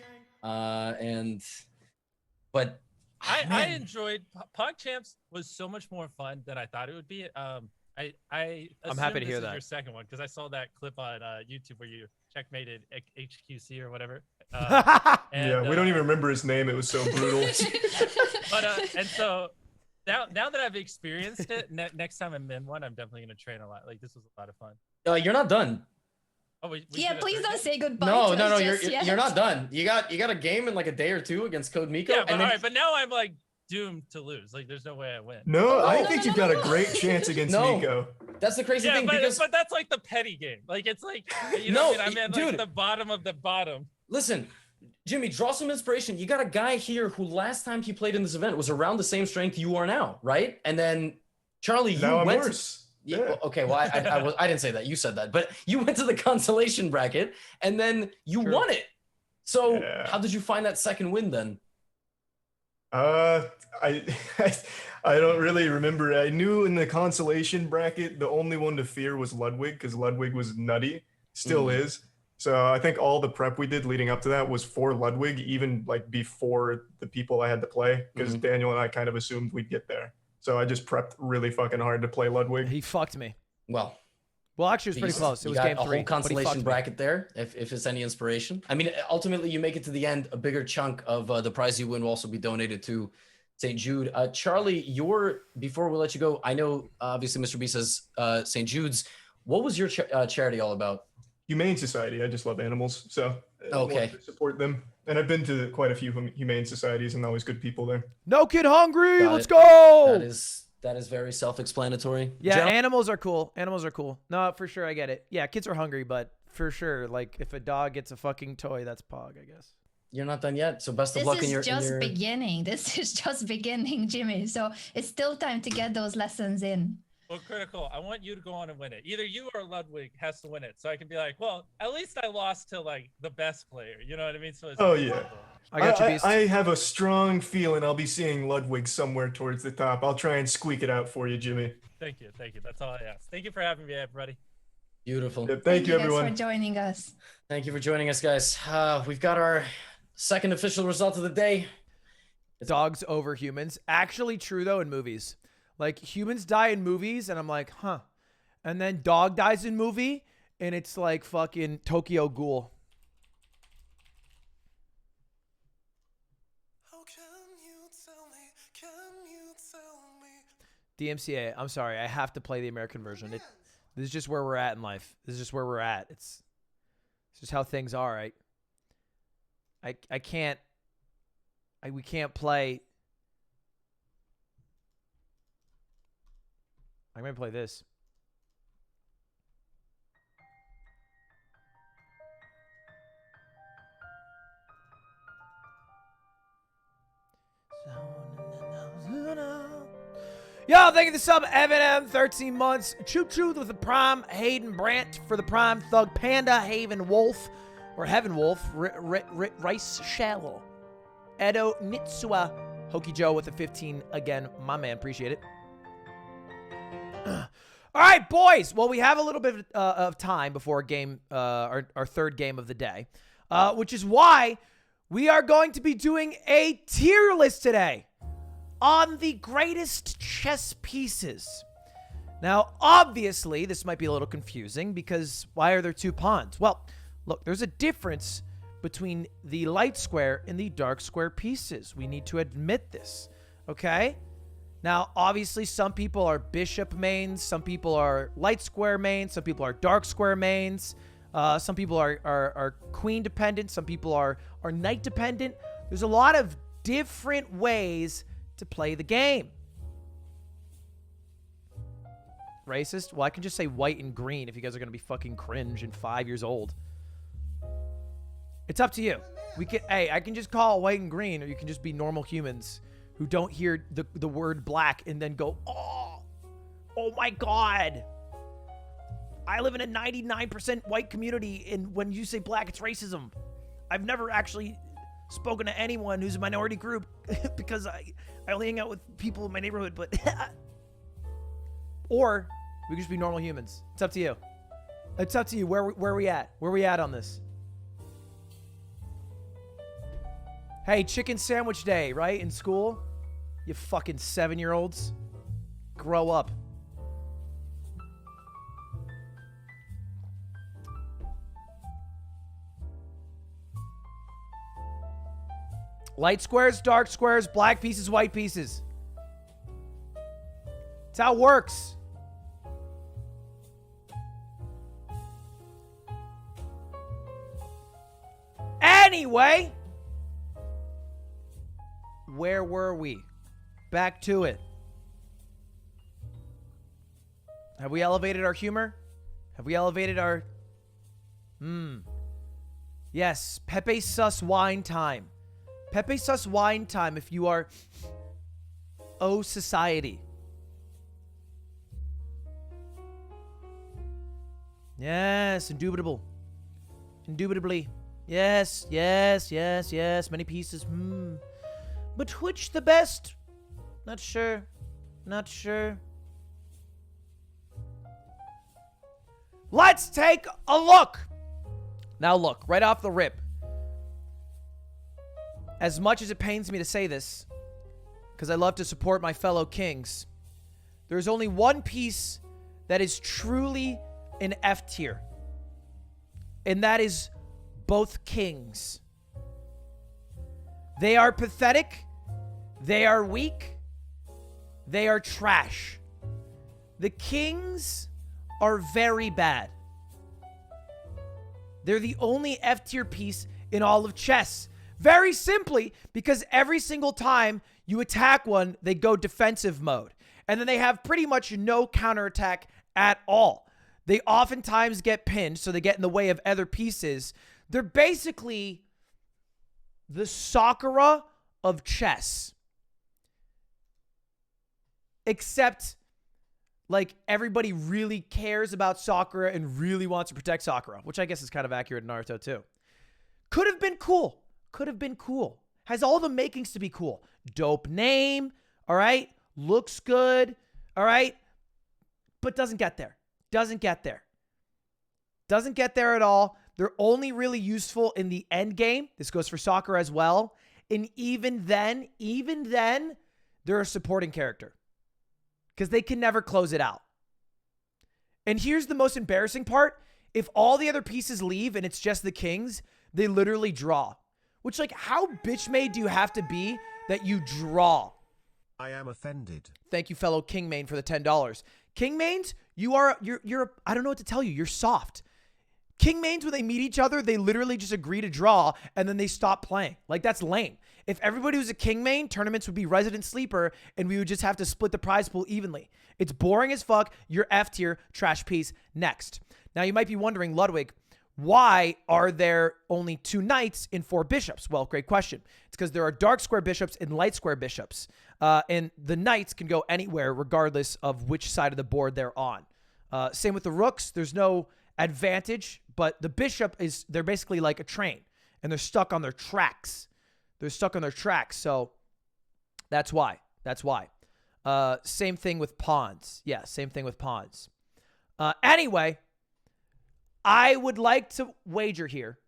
But I enjoyed Pogchamps was so much more fun than I thought it would be. I'm happy to hear that. Your second one because I saw that clip on YouTube where you checkmated HQC or whatever. Yeah, we don't even remember his name. It was so brutal. But and so now that I've experienced it, next time I'm in one, I'm definitely gonna train a lot. Like this was a lot of fun. you're not done. Oh, yeah, please don't say goodbye. No, you're not done. You got a game in like a day or two against Code Miko. Yeah, but all right, but now I'm like doomed to lose. Like there's no way I win. No, I think you've got a great chance against Miko. That's the crazy thing. But that's like the petty game. Like it's like you know what I mean? I'm in like the bottom of the bottom. Listen, Jimmy, draw some inspiration. You got a guy here who last time he played in this event was around the same strength you are now, right? And then Charlie, you now I'm went worse. Yeah. Okay, well, I didn't say that. You said that, but you went to the consolation bracket and then you won it. So how did you find that second win then? I don't really remember. I knew in the consolation bracket the only one to fear was Ludwig because Ludwig was nutty, still is. So I think all the prep we did leading up to that was for Ludwig, even like before the people I had to play, because Daniel and I kind of assumed we'd get there. So I just prepped really fucking hard to play Ludwig. He fucked me. Well, actually, it was pretty close. It was game 3. A whole consolation bracket there, if it's any inspiration. I mean, ultimately, you make it to the end. A bigger chunk of the prize you win will also be donated to St. Jude. Charlie, before we let you go, I know obviously Mr. B says St. Jude's. What was your charity all about? Humane Society. I just love animals, so I want to support them. And I've been to quite a few humane societies, and always good people there. No Kid Hungry. Let's go. That is very self-explanatory. Yeah, animals are cool. Animals are cool. No, for sure, I get it. Yeah, kids are hungry, but for sure, like if a dog gets a fucking toy, that's Pog, I guess. You're not done yet, so best of luck in your. This is just beginning. This is just beginning, Jimmy. So it's still time to get those lessons in. Well, Critical, I want you to go on and win it. Either you or Ludwig has to win it, so I can be like, well, at least I lost to like the best player. You know what I mean? So it's I got you, Beast. I have a strong feeling I'll be seeing Ludwig somewhere towards the top. I'll try and squeak it out for you, Jimmy. Thank you. That's all I ask. Thank you for having me, everybody. Beautiful. Yeah, thank you, everyone. Thank you for joining us. Thank you for joining us, guys. We've got our second official result of the day. Dogs over humans. Actually true, though, in movies. Like, humans die in movies, and I'm like, huh. And then dog dies in movie, and it's like fucking Tokyo Ghoul. DMCA, I'm sorry. I have to play the American version. This is just where we're at in life. This is just where we're at. It's just how things are, right? We can't play. I'm going to play this. Yo, thank you for the sub, Evan M, 13 months. Choop Truth with the Prime, Hayden Brandt for the Prime, Thug Panda, Haven Wolf, or Heaven Wolf, Rice Shallow, Edo Nitsua, Hokey Joe with the 15 again. My man, appreciate it. All right, boys. Well, we have a little bit of time before game, our third game of the day, which is why we are going to be doing a tier list today on the greatest chess pieces. Now, obviously, this might be a little confusing because why are there two pawns? Well, look, there's a difference between the light square and the dark square pieces. We need to admit this, okay? Now, obviously, some people are bishop mains, some people are light square mains, some people are dark square mains, some people are queen dependent, some people are knight dependent. There's a lot of different ways to play the game. racist? Well, I can just say white and green if you guys are gonna be fucking cringe and 5 years old. It's up to you. Hey, I can just call it white and green, or you can just be normal humans who don't hear the word black and then go, oh my God. I live in a 99% white community, and when you say black, it's racism. I've never actually spoken to anyone who's a minority group because I only hang out with people in my neighborhood, but... Or we could just be normal humans. It's up to you. It's up to you. Where are we at? Where are we at on this? Hey, chicken sandwich day, right? In school? You fucking 7-year-olds. Grow up. Light squares, dark squares, black pieces, white pieces. That's how it works. Anyway, where were we? Back to it. Have we elevated our humor? Have we elevated our... Yes, Pepe Sus wine time. Pepe Sus wine time if you are... Oh, society. Yes, indubitable. Indubitably. Yes, yes, yes, yes. Many pieces. But which the best? Not sure. Not sure. Let's take a look. Now look, right off the rip. As much as it pains me to say this, because I love to support my fellow kings, there's only one piece that is truly an F tier. And that is both kings. They are pathetic. They are weak. They are trash. The kings are very bad. They're the only F tier piece in all of chess. Very simply because every single time you attack one, they go defensive mode. And then they have pretty much no counterattack at all. They oftentimes get pinned, so they get in the way of other pieces. They're basically the Sakura of chess. Except, like, everybody really cares about Sakura and really wants to protect Sakura, which I guess is kind of accurate in Naruto too. Could have been cool. Could have been cool. Has all the makings to be cool. Dope name, all right? Looks good, all right? But doesn't get there. Doesn't get there. Doesn't get there at all. They're only really useful in the end game. This goes for Sakura as well. And even then, they're a supporting character. Because they can never close it out. And here's the most embarrassing part. If all the other pieces leave and it's just the kings, they literally draw. Which, like, how bitch-made do you have to be that you draw? I am offended. Thank you, fellow King Main, for the $10. King Mains, you're I don't know what to tell you. You're soft. King Mains, when they meet each other, they literally just agree to draw, and then they stop playing. Like, that's lame. If everybody was a King Main, tournaments would be resident sleeper, and we would just have to split the prize pool evenly. It's boring as fuck. You're F tier, trash piece. Next. Now, you might be wondering, Ludwig, why are there only 2 knights and 4 bishops? Well, great question. It's because there are dark square bishops and light square bishops. And the knights can go anywhere regardless of which side of the board they're on. Same with the rooks. There's no advantage, but the bishop they're basically like a train, and they're stuck on their tracks. They're stuck on their tracks, so that's why. That's why. Same thing with pawns. Yeah, same thing with pawns. Anyway, I would like to wager here.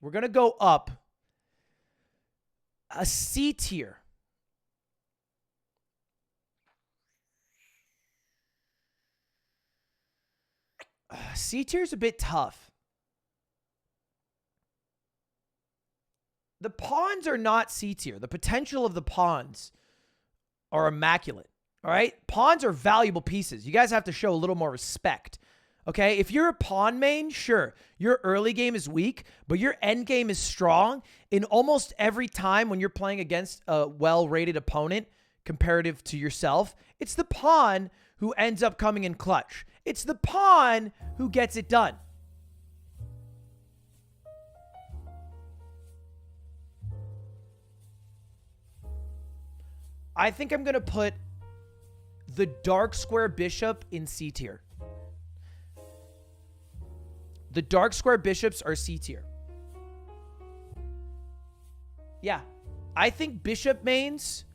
We're going to go up a C tier. C tier is a bit tough. The pawns are not C tier. The potential of the pawns are immaculate. All right? Pawns are valuable pieces. You guys have to show a little more respect. Okay, if you're a pawn main, sure, your early game is weak, but your end game is strong. In almost every time when you're playing against a well-rated opponent comparative to yourself, it's the pawn who ends up coming in clutch. It's the pawn who gets it done. I think I'm going to put the dark square bishop in C tier. The dark square bishops are C tier. Yeah. I think bishop mains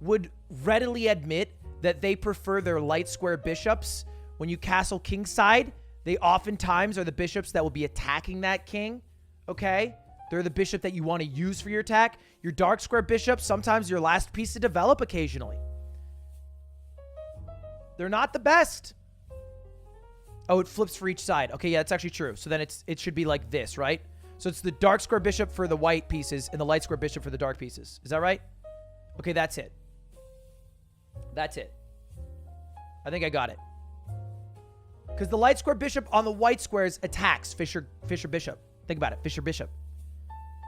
would readily admit that they prefer their light square bishops. When you castle kingside, they oftentimes are the bishops that will be attacking that king. Okay? They're the bishop that you want to use for your attack. Your dark square bishop, sometimes your last piece to develop occasionally. They're not the best. Oh, it flips for each side. Okay, yeah, that's actually true. So then it should be like this, right? So it's the dark square bishop for the white pieces and the light square bishop for the dark pieces. Is that right? Okay, that's it. That's it. I think I got it. Because the light square bishop on the white squares attacks Fisher bishop. Think about it. Fisher bishop.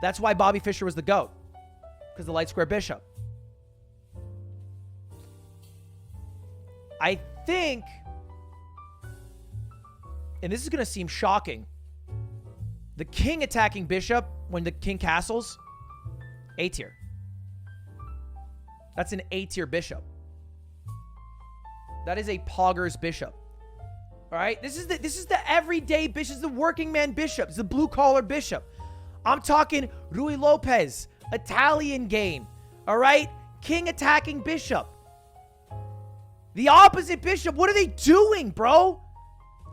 That's why Bobby Fischer was the GOAT. Because the light square bishop. I think, and this is going to seem shocking, the king attacking bishop when the king castles, A tier. That's an A tier bishop. That is a Poggers bishop. All right? This is the everyday bishop. This is the working man bishop. It's the blue collar bishop. I'm talking Rui Lopez, Italian game. All right? King attacking bishop. The opposite bishop, what are they doing, bro?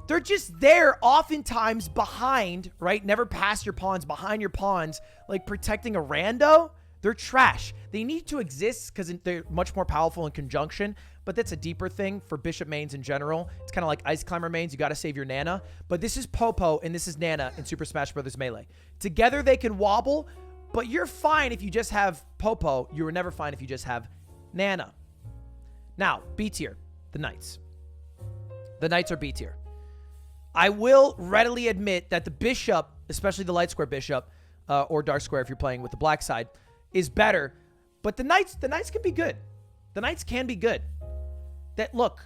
They're just there oftentimes behind, right? Never past your pawns, behind your pawns, like protecting a rando. They're trash. They need to exist because they're much more powerful in conjunction, but that's a deeper thing for bishop mains in general. It's kind of like Ice Climber mains. You got to save your Nana. But this is Popo and this is Nana in Super Smash Bros. Melee. Together they can wobble, but you're fine if you just have Popo. You were never fine if you just have Nana. Now, B tier, the Knights. The Knights are B tier. I will readily admit that the bishop, especially the light square bishop, or dark square if you're playing with the black side, is better. But the Knights can be good. The Knights can be good. That, look,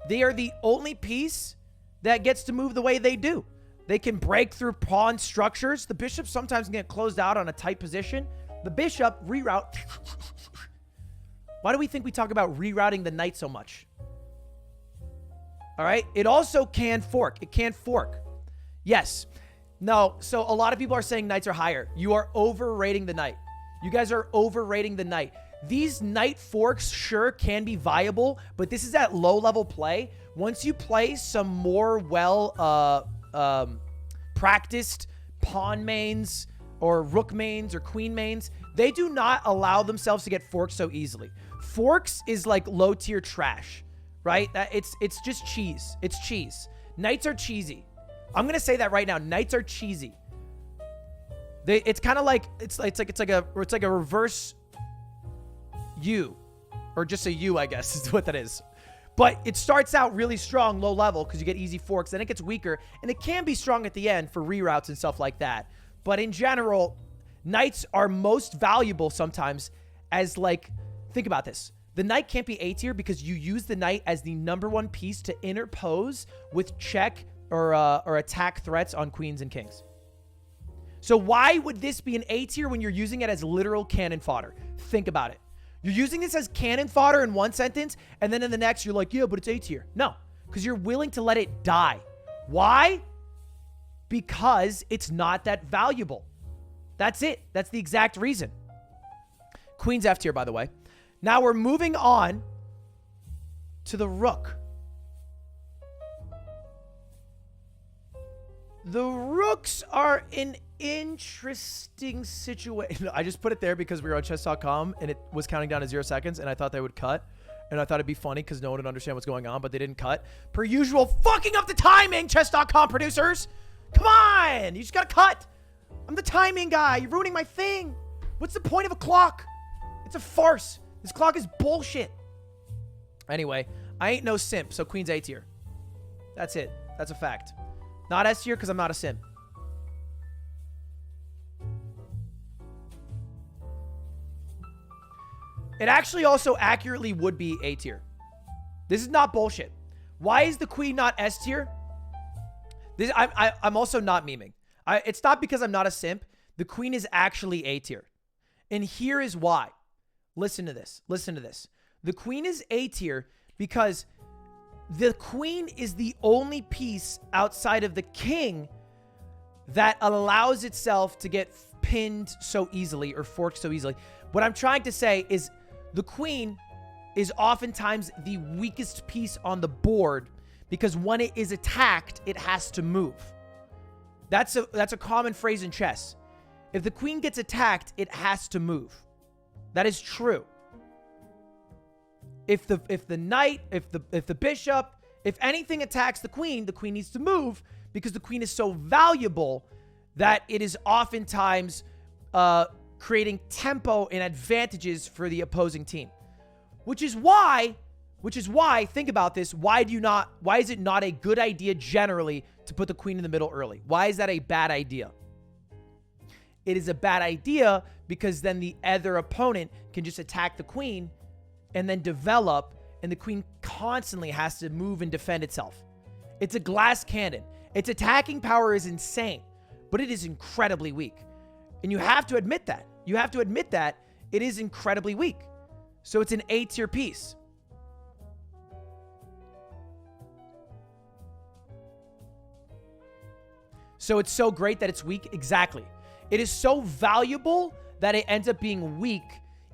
they are the only piece that gets to move the way they do. They can break through pawn structures. The bishop sometimes can get closed out on a tight position. The bishop reroute. Why do we think we talk about rerouting the knight so much? All right. It also can fork. It can fork. Yes. No. So a lot of people are saying knights are higher. You are overrating the knight. You guys are overrating the knight. These knight forks sure can be viable, but this is at low level play. Once you play some more practiced pawn mains or rook mains or queen mains, they do not allow themselves to get forked so easily. Forks is like low tier trash, right? It's just cheese. It's cheese. Knights are cheesy. I'm gonna say that right now. Knights are cheesy. It's kind of like it's like a reverse U, or just a U, I guess is what that is. But it starts out really strong, low level, because you get easy forks. Then it gets weaker, and it can be strong at the end for reroutes and stuff like that. But in general, knights are most valuable sometimes as, like, think about this. The knight can't be A tier because you use the knight as the #1 piece to interpose with check or attack threats on queens and kings. So why would this be an A tier when you're using it as literal cannon fodder? Think about it. You're using this as cannon fodder in one sentence, and then in the next, you're like, yeah, but it's A tier. No, because you're willing to let it die. Why? Because it's not that valuable. That's it. That's the exact reason. Queen's F tier, by the way. Now we're moving on to the rook. The rooks are an interesting situation. I just put it there because we were on chess.com and it was counting down to 0 seconds and I thought they would cut. And I thought it'd be funny because no one would understand what's going on, but they didn't cut. Per usual, fucking up the timing, chess.com producers. Come on. You just gotta cut. I'm the timing guy. You're ruining my thing. What's the point of a clock? It's a farce. This clock is bullshit. Anyway, I ain't no simp, so Queen's A tier. That's it. That's a fact. Not S tier because I'm not a simp. It actually also accurately would be A tier. This is not bullshit. Why is the queen not S tier? I'm also not memeing. It's not because I'm not a simp. The queen is actually A tier. And here is why. Listen to this. Listen to this. The queen is A tier because the queen is the only piece outside of the king that allows itself to get pinned so easily or forked so easily. What I'm trying to say is the queen is oftentimes the weakest piece on the board because when it is attacked, it has to move. That's a common phrase in chess. If the queen gets attacked, it has to move. That is true. If the knight, if the bishop, if anything attacks the queen needs to move because the queen is so valuable that it is oftentimes creating tempo and advantages for the opposing team. Which is why, think about this, why is it not a good idea generally to put the queen in the middle early? Why is that a bad idea? It is a bad idea because then the other opponent can just attack the queen and then develop, and the queen constantly has to move and defend itself. It's a glass cannon. Its attacking power is insane, but it is incredibly weak. And you have to admit that. You have to admit that it is incredibly weak. So it's an A tier piece. So it's so great that it's weak? Exactly. It is so valuable that it ends up being weak,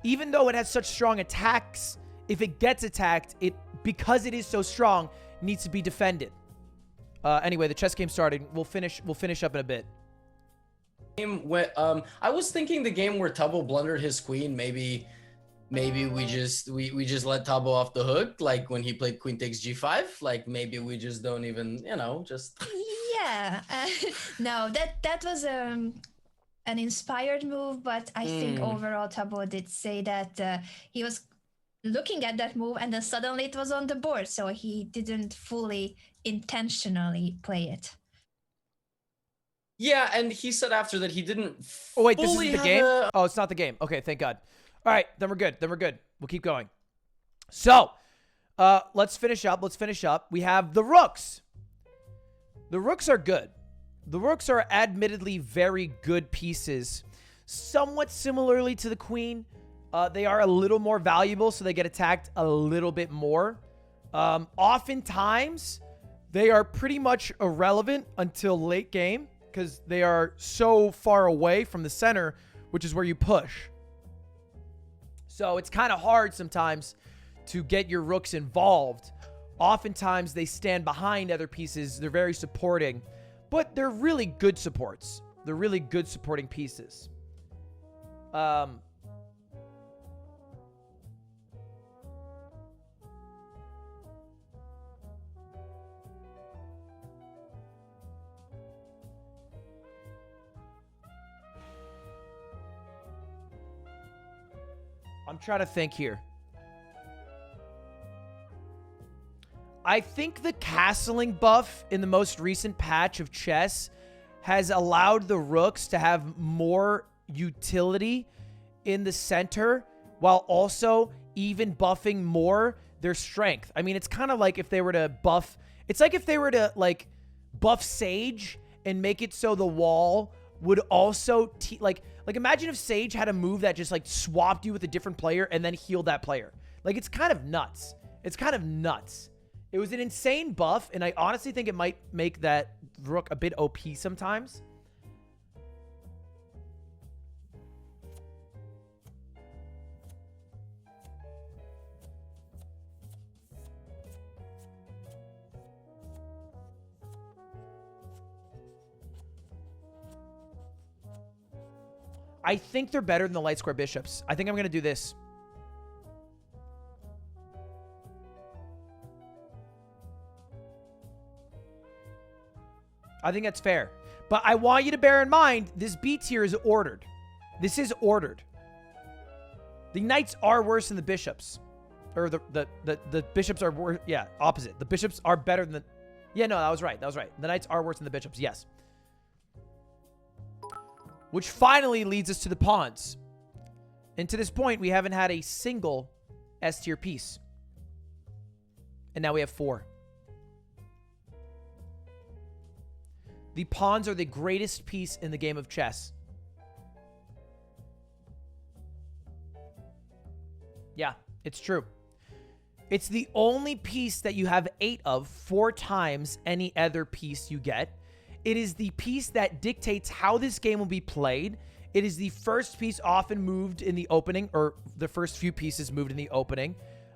even though it has such strong attacks. If it gets attacked, because it is so strong, needs to be defended. Anyway, the chess game started. We'll finish up in a bit. I was thinking the game where Tabo blundered his queen, maybe we just let Tabo off the hook, like when he played queen takes g5. Like maybe we just don't even, just. Yeah, no, that was an inspired move, but I think overall Tabo did say that he was looking at that move and then suddenly it was on the board, so he didn't fully intentionally play it. Yeah, and he said after that he didn't. Oh wait, this is the game? Oh, it's not the game. Okay, thank God. All right, then we're good. We'll keep going. So, let's finish up. We have the rooks. The rooks are good. The rooks are admittedly very good pieces. Somewhat similarly to the queen. They are a little more valuable, so they get attacked a little bit more. Oftentimes, they are pretty much irrelevant until late game because they are so far away from the center, which is where you push. So it's kind of hard sometimes to get your rooks involved. Oftentimes, they stand behind other pieces. They're very supporting, but they're really good supports. They're really good supporting pieces. I'm trying to think here. I think the castling buff in the most recent patch of chess has allowed the rooks to have more utility in the center while also even buffing more their strength. I mean, it's kind of like if they were to buff... It's like if they were to, like, buff Sage and make it so the wall would also... Like, imagine if Sage had a move that just, like, swapped you with a different player and then healed that player. Like, it's kind of nuts. It's kind of nuts. It was an insane buff, and I honestly think it might make that rook a bit OP sometimes. I think they're better than the light square bishops. I think I'm going to do this. I think that's fair. But I want you to bear in mind, this B tier is ordered. This is ordered. The knights are worse than the bishops. Or the bishops are worse. Yeah, opposite. The bishops are better than the... Yeah, no, that was right. That was right. The knights are worse than the bishops. Yes. Which finally leads us to the pawns. And to this point, we haven't had a single S tier piece. And now we have 4. The pawns are the greatest piece in the game of chess. Yeah, it's true. It's the only piece that you have 8 of, 4 times any other piece you get. It is the piece that dictates how this game will be played. It is the first piece often moved in the opening, or the first few pieces moved in the opening.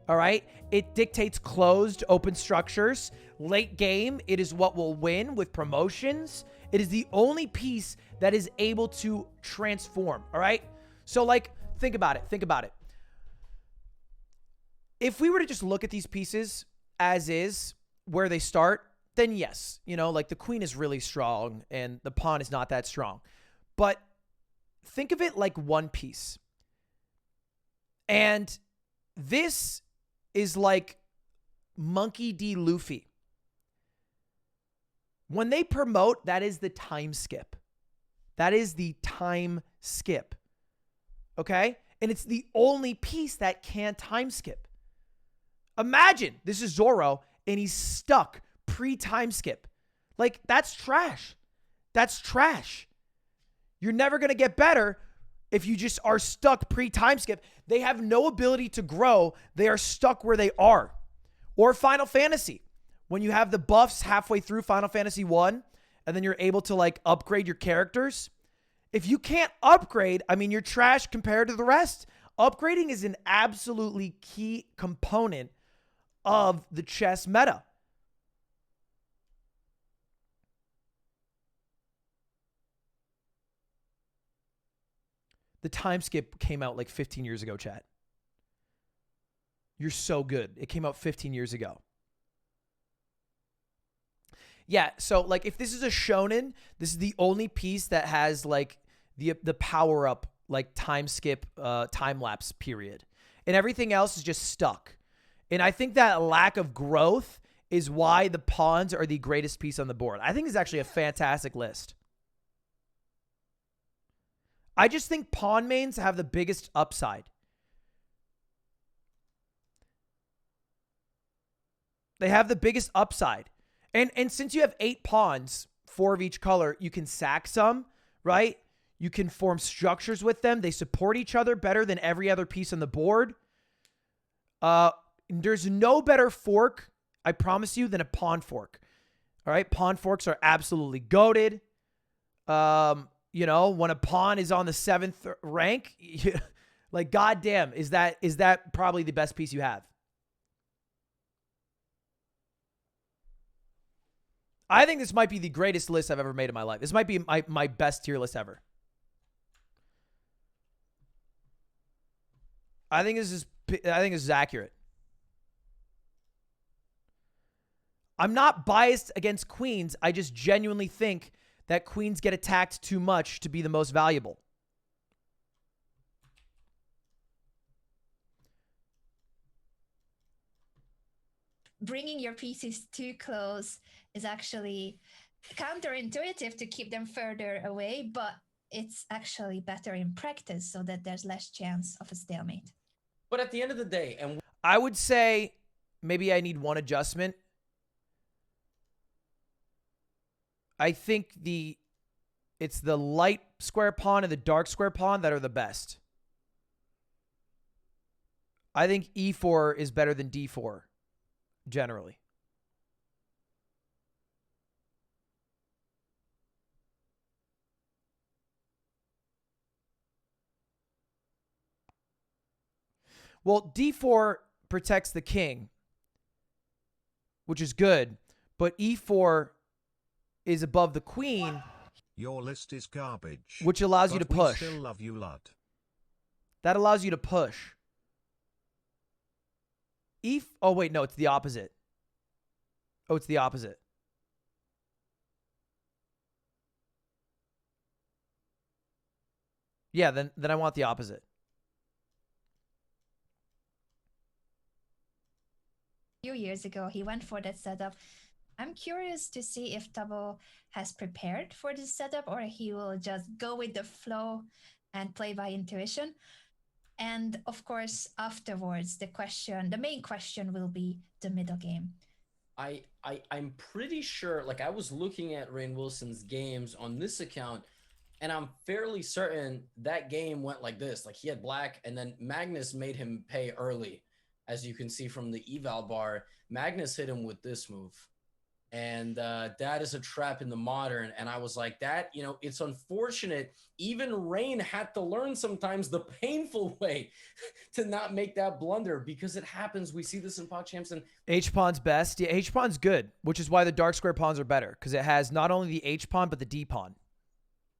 All right? It dictates closed, open structures. Late game, it is what will win with promotions. It is the only piece that is able to transform. All right? So, like, think about it. Think about it. If we were to just look at these pieces as is, where they start, then yes, you know, like the queen is really strong and the pawn is not that strong. But think of it like one piece. And this is like Monkey D. Luffy. When they promote, that is the time skip. That is the time skip. Okay? And it's the only piece that can time skip. Imagine this is Zoro and he's stuck pre-time skip. Like, that's trash. That's trash. You're never going to get better if you just are stuck pre-time skip. They have no ability to grow. They are stuck where they are. Or Final Fantasy. When you have the buffs halfway through Final Fantasy 1 and then you're able to like upgrade your characters. If you can't upgrade, I mean, you're trash compared to the rest. Upgrading is an absolutely key component of the chess meta. The time skip came out like 15 years ago, chat. You're so good. It came out 15 years ago. Yeah, so like if this is a shonen, this is the only piece that has like the power up, like time skip, time lapse period. And everything else is just stuck. And I think that lack of growth is why the pawns are the greatest piece on the board. I think it's actually a fantastic list. I just think pawn mains have the biggest upside. They have the biggest upside. And since you have 8 pawns, 4 of each color, you can sack some, right? You can form structures with them. They support each other better than every other piece on the board. There's no better fork, I promise you, than a pawn fork. All right? Pawn forks are absolutely goated. You know, when a pawn is on the 7th rank, like, goddamn, is that probably the best piece you have? I think this might be the greatest list I've ever made in my life. This might be my best tier list ever. I think this is accurate. I'm not biased against queens. I just genuinely think that queens get attacked too much to be the most valuable. Bringing your pieces too close is actually counterintuitive to keep them further away, but it's actually better in practice so that there's less chance of a stalemate. But at the end of the day, and I would say maybe I need one adjustment. I think it's the light square pawn and the dark square pawn that are the best. I think E4 is better than D4, generally. Well, D4 protects the king, which is good, but E4 is above the queen. Your list is garbage. Which allows you to push. We still love you, Lud. That allows you to push. Oh, wait, no, it's the opposite. Oh, it's the opposite. Yeah, then I want the opposite. A few years ago, he went for that setup. I'm curious to see if Tabo has prepared for this setup or he will just go with the flow and play by intuition. And of course, afterwards, the main question will be the middle game. I'm pretty sure, like I was looking at Rainn Wilson's games on this account, and I'm fairly certain that game went like this. Like he had black, and then Magnus made him pay early. As you can see from the eval bar, Magnus hit him with this move. And that is a trap in the modern. And I was like, that, you know, it's unfortunate. Even Rainn had to learn sometimes the painful way to not make that blunder, because it happens. We see this in Pogchamps. And H-pawn's best. Yeah, H-pawn's good, which is why the dark square pawns are better, because it has not only the H-pawn, but the D-pawn.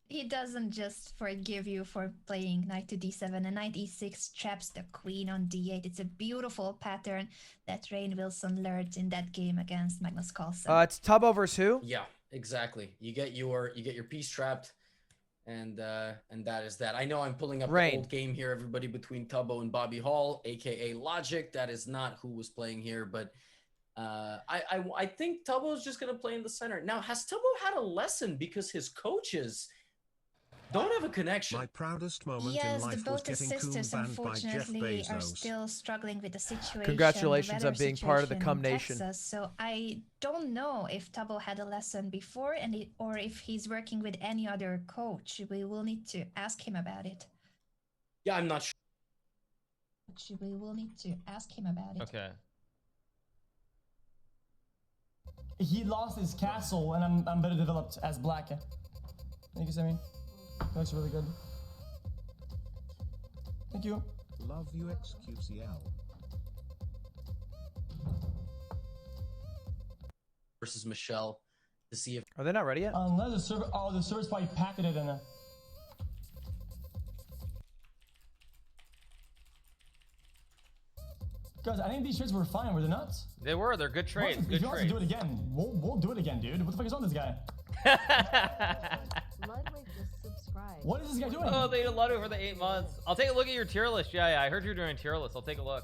He doesn't just forgive you for playing knight to d7, and knight e6 traps the queen on d8. It's a beautiful pattern that Rainn Wilson learned in that game against Magnus Carlsen. It's Tubbo versus who? yeah, exactly. You get your piece trapped, and that is that. I know I'm pulling up Rainn. the old game here, everybody, between Tubbo and Bobby Hall, aka Logic. That is not who was playing here, but I think Tubbo is just gonna play in the center. Now, has Tubbo had a lesson because his coaches don't have a connection? My proudest moment in Yes, life was both his getting cool sisters banned by Jeff unfortunately are Bezos. still struggling with the situation. Congratulations the on being part of the weather Cum situation in Nation. Texas. So I don't know if Tubbo had a lesson before, or if he's working with any other coach. We will need to ask him about it. Yeah, I'm not sure. We will need to ask him about it. Okay. He lost his castle, and I'm better developed as black. Thank you, Sammy. That looks really good. Thank you. Love you, XQCL. Versus Michelle to see if Are they not ready yet? Unless the server, the server's probably packed it in there. Guys, I think these trades were fine, were they not? They were. They're good trades. If Good you want trades. to do it again, we'll do it again, dude. What the fuck is on this guy? Ludwig just subscribed. What is this guy doing? Oh, they did Ludwig for the 8 months. I'll take a look at your tier list. Yeah, I heard you're doing a tier list. I'll take a look.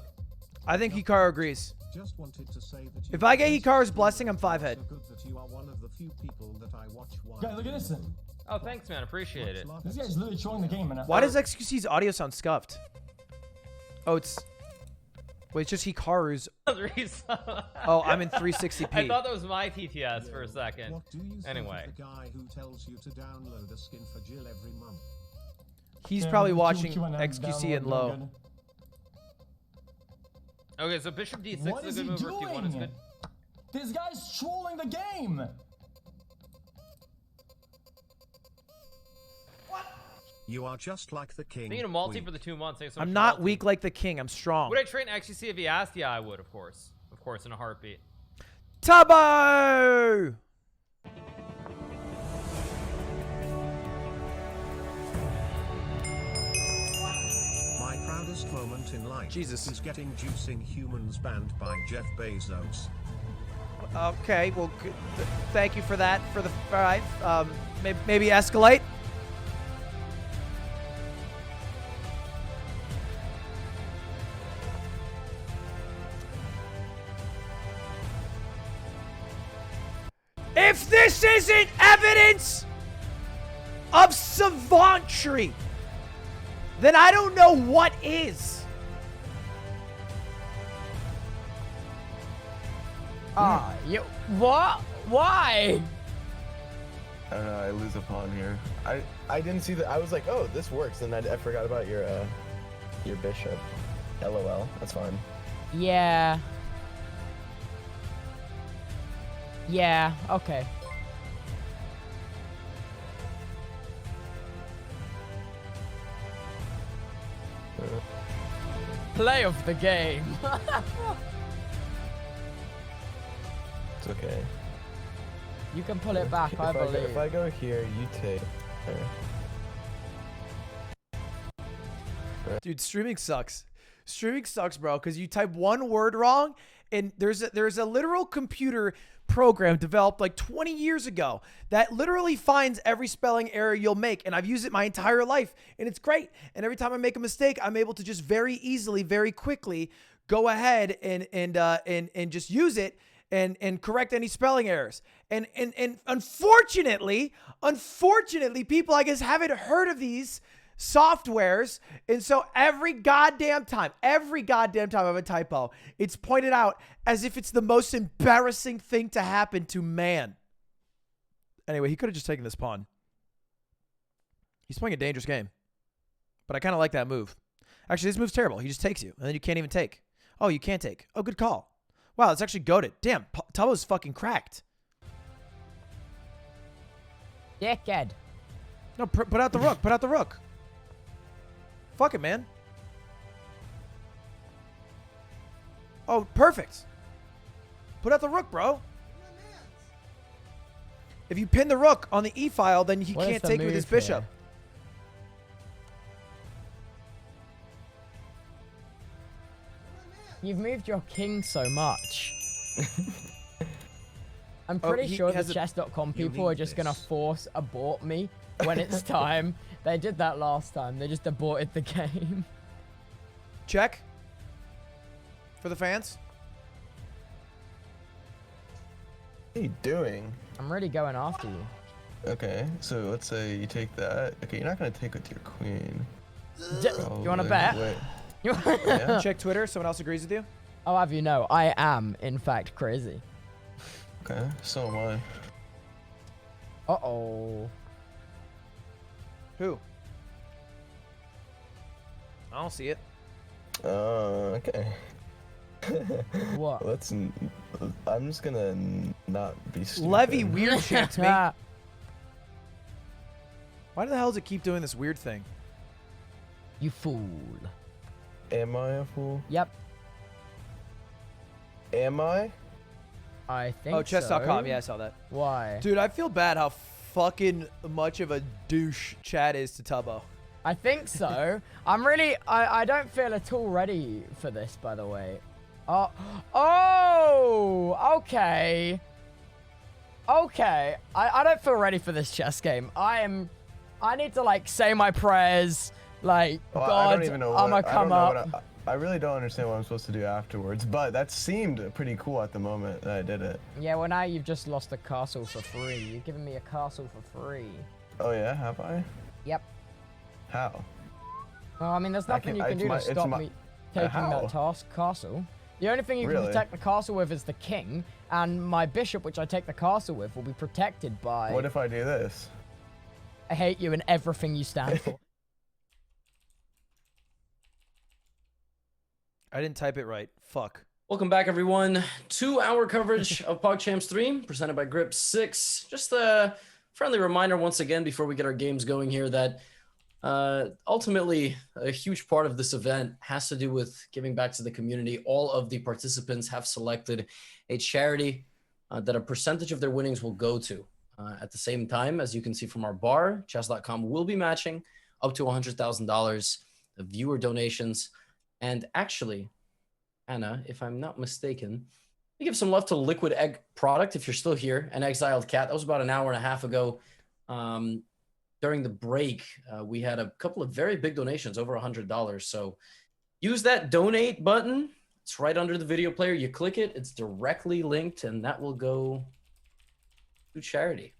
I think Hikaru agrees. Just wanted to say that If I get Hikaru's blessing, I'm 5 head. So good that you are one of the few people that I watch while Guys, look at this. Oh, thanks, man. Appreciate it. This guy's literally trolling the game, man. Why does XQC's audio sound scuffed? Oh, it's... Wait, it's just Hikaru's. Oh, I'm in 360p. I thought that was my TTS for a second. What do you think Anyway. of the guy who tells you to download a skin for Jill every month? He's Yeah, probably Q- watching Q&M XQC and download, low. good. Okay, so Bishop D6 What is is a he good move. Q1 is doing? good. This guy's trolling the game. You are just like the king. Being a multi weak. for the 2 months. Thanks so much I'm for not multi. weak like the king. I'm strong. Would I train XQC if he asked? Yeah, I would, of course. Of course, in a heartbeat. Tubbo! My proudest moment in life Jesus. is getting juicing humans banned by Jeff Bezos. Okay, well, thank you for that. For the all right, maybe escalate. If this isn't evidence of savantry, then I don't know what is. What? Why? I don't know, I lose a pawn here. I didn't see that. I was like, oh, this works, and I forgot about your bishop. LOL, that's fine. Yeah. Yeah, okay. Play of the game. It's okay. You can pull it back, I believe. If I go here, you take. Dude, streaming sucks. Streaming sucks, bro, because you type one word wrong, and there's a literal computer program developed like 20 years ago that literally finds every spelling error you'll make, and I've used it my entire life, and it's great. And every time I make a mistake, I'm able to just very easily, very quickly go ahead and just use it and correct any spelling errors. And unfortunately, people, I guess, haven't heard of these softwares. And so every goddamn time I have a typo, it's pointed out as if it's the most embarrassing thing to happen to man. Anyway, he could have just taken this pawn. He's playing a dangerous game. But I kind of like that move. Actually, this move's terrible. He just takes you, and then you can't even take. Oh, you can't take. Oh, good call. Wow, it's actually goated. Damn, Tubbo's fucking cracked. Dickhead. No, put out the rook. Put out the rook. Fuck it, man. Oh, perfect. Put out the rook, bro. If you pin the rook on the e-file, then he can't take it with his bishop. Here? You've moved your king so much. I'm pretty sure the chess.com people are just going to force abort me when it's time. They did that last time. They just aborted the game. Check. For the fans. What are you doing? I'm really going after you. Okay, so let's say you take that. Okay, you're not going to take with your queen. You want to bet? Wait. Yeah. Check Twitter. Someone else agrees with you? I'll have you know, I am, in fact, crazy. Okay, so am I. Uh-oh. Who? I don't see it. Okay. What? I'm just gonna not be stupid. Levy weird chants me. Why the hell does it keep doing this weird thing? You fool. Am I a fool? Yep. Am I? I think so. Chess.com. Yeah, I saw that. Why? Dude, I feel bad how fucking much of a douche Chad is to Tubbo. I think so. I don't feel at all ready for this, by the way. Oh, okay. Okay. I don't feel ready for this chess game. I need to, like, say my prayers. Like, God, I don't even know I'm gonna come up. I really don't understand what I'm supposed to do afterwards, but that seemed pretty cool at the moment that I did it. Yeah, well, now you've just lost a castle for free. You've given me a castle for free. Oh, yeah? Have I? Yep. How? Well, I mean, there's nothing you can do to stop me taking that castle. The only thing you can protect the castle with is the king, and my bishop, which I take the castle with, will be protected by... What if I do this? I hate you and everything you stand for. I didn't type it right. Fuck. Welcome back, everyone. 2-hour coverage of Pogchamps3, presented by Grip 6. Just a friendly reminder once again before we get our games going here that ultimately a huge part of this event has to do with giving back to the community. All of the participants have selected a charity that a percentage of their winnings will go to. At the same time, as you can see from our bar, chess.com will be matching up to $100,000 of viewer donations. And actually, Anna, if I'm not mistaken, we give some love to Liquid Egg Product if you're still here, and Exiled Cat. That was about an hour and a half ago. During the break, we had a couple of very big donations, over $100. So use that donate button. It's right under the video player. You click it. It's directly linked, and that will go to charity.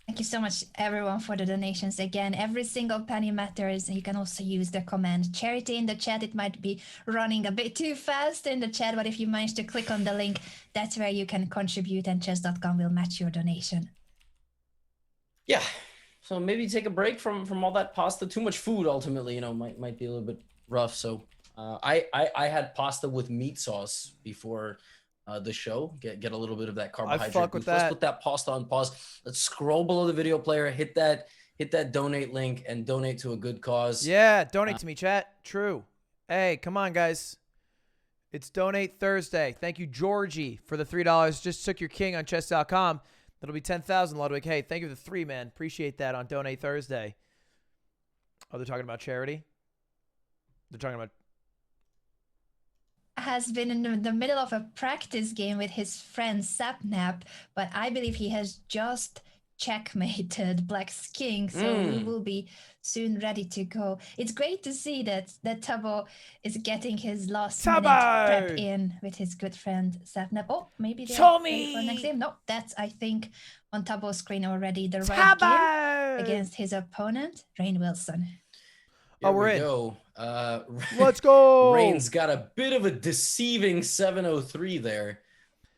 Thank you so much, everyone, for the donations. Again, every single penny matters. You can also use the command charity in the chat. It might be running a bit too fast in the chat, but if you manage to click on the link, that's where you can contribute, and chess.com will match your donation. Yeah. So maybe take a break from all that pasta. Too much food, ultimately, might be a little bit rough. So I had pasta with meat sauce before the show. Get a little bit of that carbohydrate. I fuck with that. Let's put that pasta on pause. Let's scroll below the video player, hit that donate link, and donate to a good cause. Yeah, donate to me, chat. True. Hey, come on, guys. It's Donate Thursday. Thank you, Georgie, for the $3. Just took your king on chess.com. That'll be 10,000, Ludwig. Hey, thank you for the 3, man. Appreciate that on Donate Thursday. Oh, they're talking about charity? They're talking about... Has been in the middle of a practice game with his friend Sapnap, but I believe he has just checkmated Black's king, so he will be soon ready to go. It's great to see that Tubbo is getting his last minute prep in with his good friend Sapnap. Oh, maybe they're ready for next game. No, that's, I think, on Tubbo's screen already. The right game against his opponent, Rainn Wilson. Oh, we're in. Go. Let's go. Rain's got a bit of a deceiving 703 there.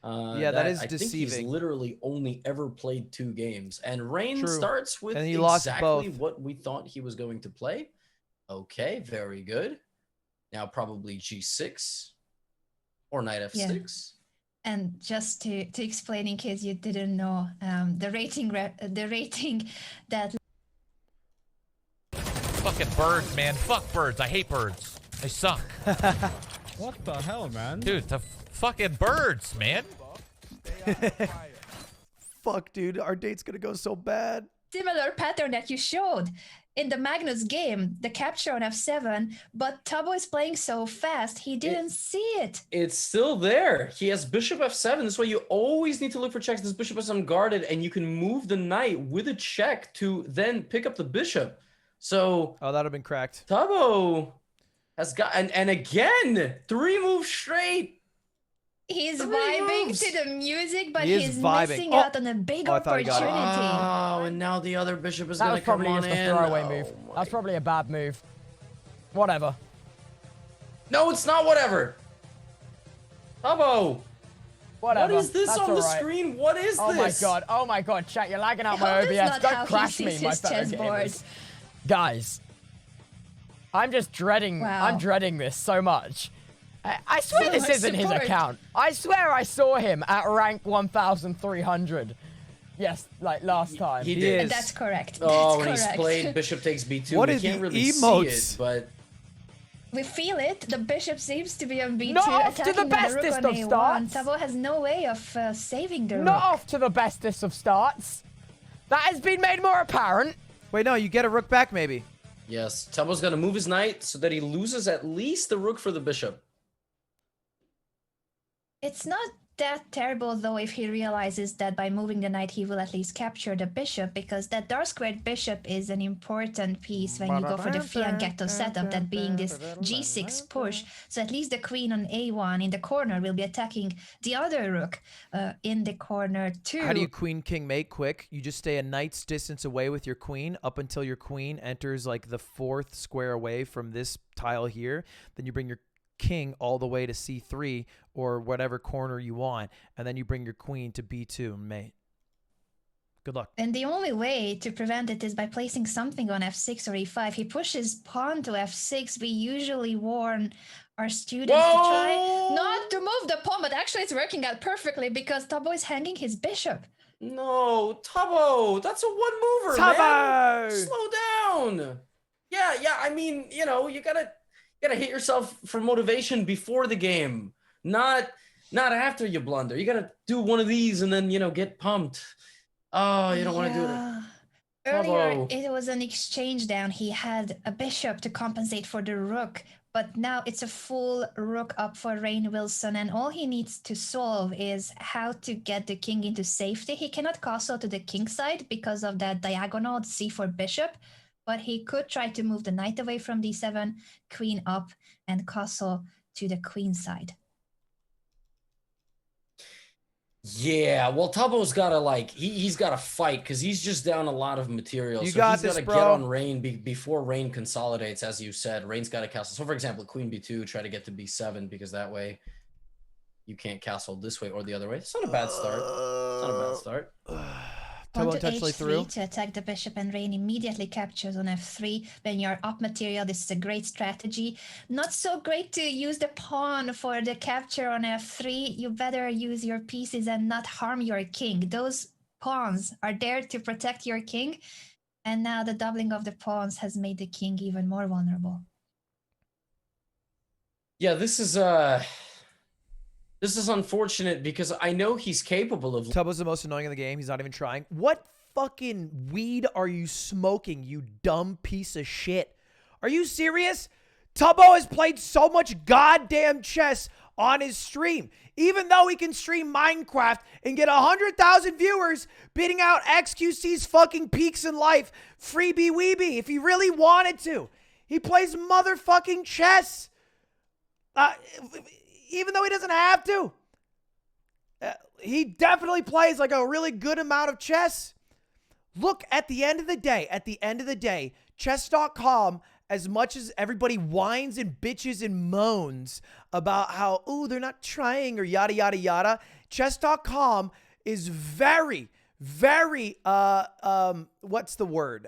Yeah, that is deceiving. I think he's literally only ever played 2 games. And Rain starts with and he exactly what we thought he was going to play. Okay, very good. Now probably G6 or Knight F6. Yeah. And just to explain in case you didn't know, the rating that... Fucking birds, man. Fuck birds. I hate birds. They suck. What the hell, man? Dude, the fucking birds, man. Fuck, dude. Our date's gonna go so bad. Similar pattern that you showed in the Magnus game, the capture on F7, but Tubbo is playing so fast, he didn't see it. It's still there. He has bishop F7. That's why you always need to look for checks. This bishop is unguarded, and you can move the knight with a check to then pick up the bishop. So that would have been cracked. Tubbo has got and again 3 moves straight. He's vibing to the music, but he's missing out on a big opportunity. Oh, and now the other bishop is gonna come on in. That was probably just a throwaway move. That's probably a bad move. Whatever. No, it's not whatever. Tubbo. Whatever. What is this on the screen? What is this? Oh my god. Oh my god, chat, you're lagging out my OBS. Don't crash me, my fellow gamers. Guys, I'm just dreading. Wow. I'm dreading this so much. I swear this isn't his account. I swear I saw him at rank 1,300. Yes, like last time. He did. That's correct. Oh, That's and he's correct. played bishop takes b2. What we is can't the really emotes? see it, but We feel it. The bishop seems to be on b2, Not off to the attacking the rook bestest on of a1. starts. Tubbo has no way of saving the rook. Not off to the bestest of starts. That has been made more apparent. Wait, no, you get a rook back, maybe. yes, Tubbo's gonna move his knight so that he loses at least the rook for the bishop. It's not that terrible, though, if he realizes that by moving the knight, he will at least capture the bishop, because that dark squared bishop is an important piece when you go for the fianchetto setup, that being this g6 push. So at least the queen on a1 in the corner will be attacking the other rook in the corner too. How do you queen king mate quick? You just stay a knight's distance away with your queen up until your queen enters like the 4th square away from this tile here. Then you bring your king all the way to c3 or whatever corner you want, and then you bring your queen to b2 and mate. Good luck. And the only way to prevent it is by placing something on f6 or e5. He pushes pawn to f6. We usually warn our students to try not to move the pawn, but actually it's working out perfectly because Tubbo is hanging his bishop. No, Tubbo, that's a one mover, Tubbo! man. Slow down. Yeah, I mean, you know, you gotta hit yourself for motivation before the game, not after you blunder. You gotta do one of these and then, you know, get pumped. Oh, you don't want to do it. Earlier, it was an exchange down. He had a bishop to compensate for the rook, but now it's a full rook up for Rain Wilson, and all he needs to solve is how to get the king into safety. He cannot castle to the king side because of that diagonal c4 bishop, but he could try to move the knight away from d7, queen up, and castle to the queen side. Yeah, well, Tubbo's gotta he's gotta fight because he's just down a lot of material. You so got he's this, gotta bro. get on Rain before Rain consolidates, as you said. Rain's gotta castle. So for example, queen b2, try to get to b7 because that way you can't castle this way or the other way. It's not a bad start. It's not a bad start. On to h3 to attack the bishop, and Rain immediately captures on f3. When you're up material, this is a great strategy. Not so great to use the pawn for the capture on f3. You better use your pieces and not harm your king. Those pawns are there to protect your king, and now the doubling of the pawns has made the king even more vulnerable. Yeah, this is unfortunate because I know he's capable of. Tubbo's the most annoying in the game. He's not even trying. What fucking weed are you smoking, you dumb piece of shit? Are you serious? Tubbo has played so much goddamn chess on his stream. Even though he can stream Minecraft and get 100,000 viewers beating out XQC's fucking peaks in life, freebie weebie, if he really wanted to. He plays motherfucking chess. Even though he doesn't have to. He definitely plays like a really good amount of chess. Look, at the end of the day, chess.com as much as everybody whines and bitches and moans about how, oh, they're not trying or yada, yada, yada, chess.com is very, very, what's the word?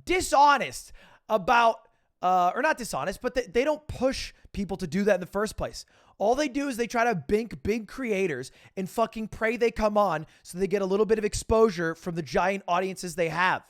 Dishonest about, or not dishonest, but they don't push people to do that in the first place. All they do is they try to bink big creators and fucking pray they come on so they get a little bit of exposure from the giant audiences they have.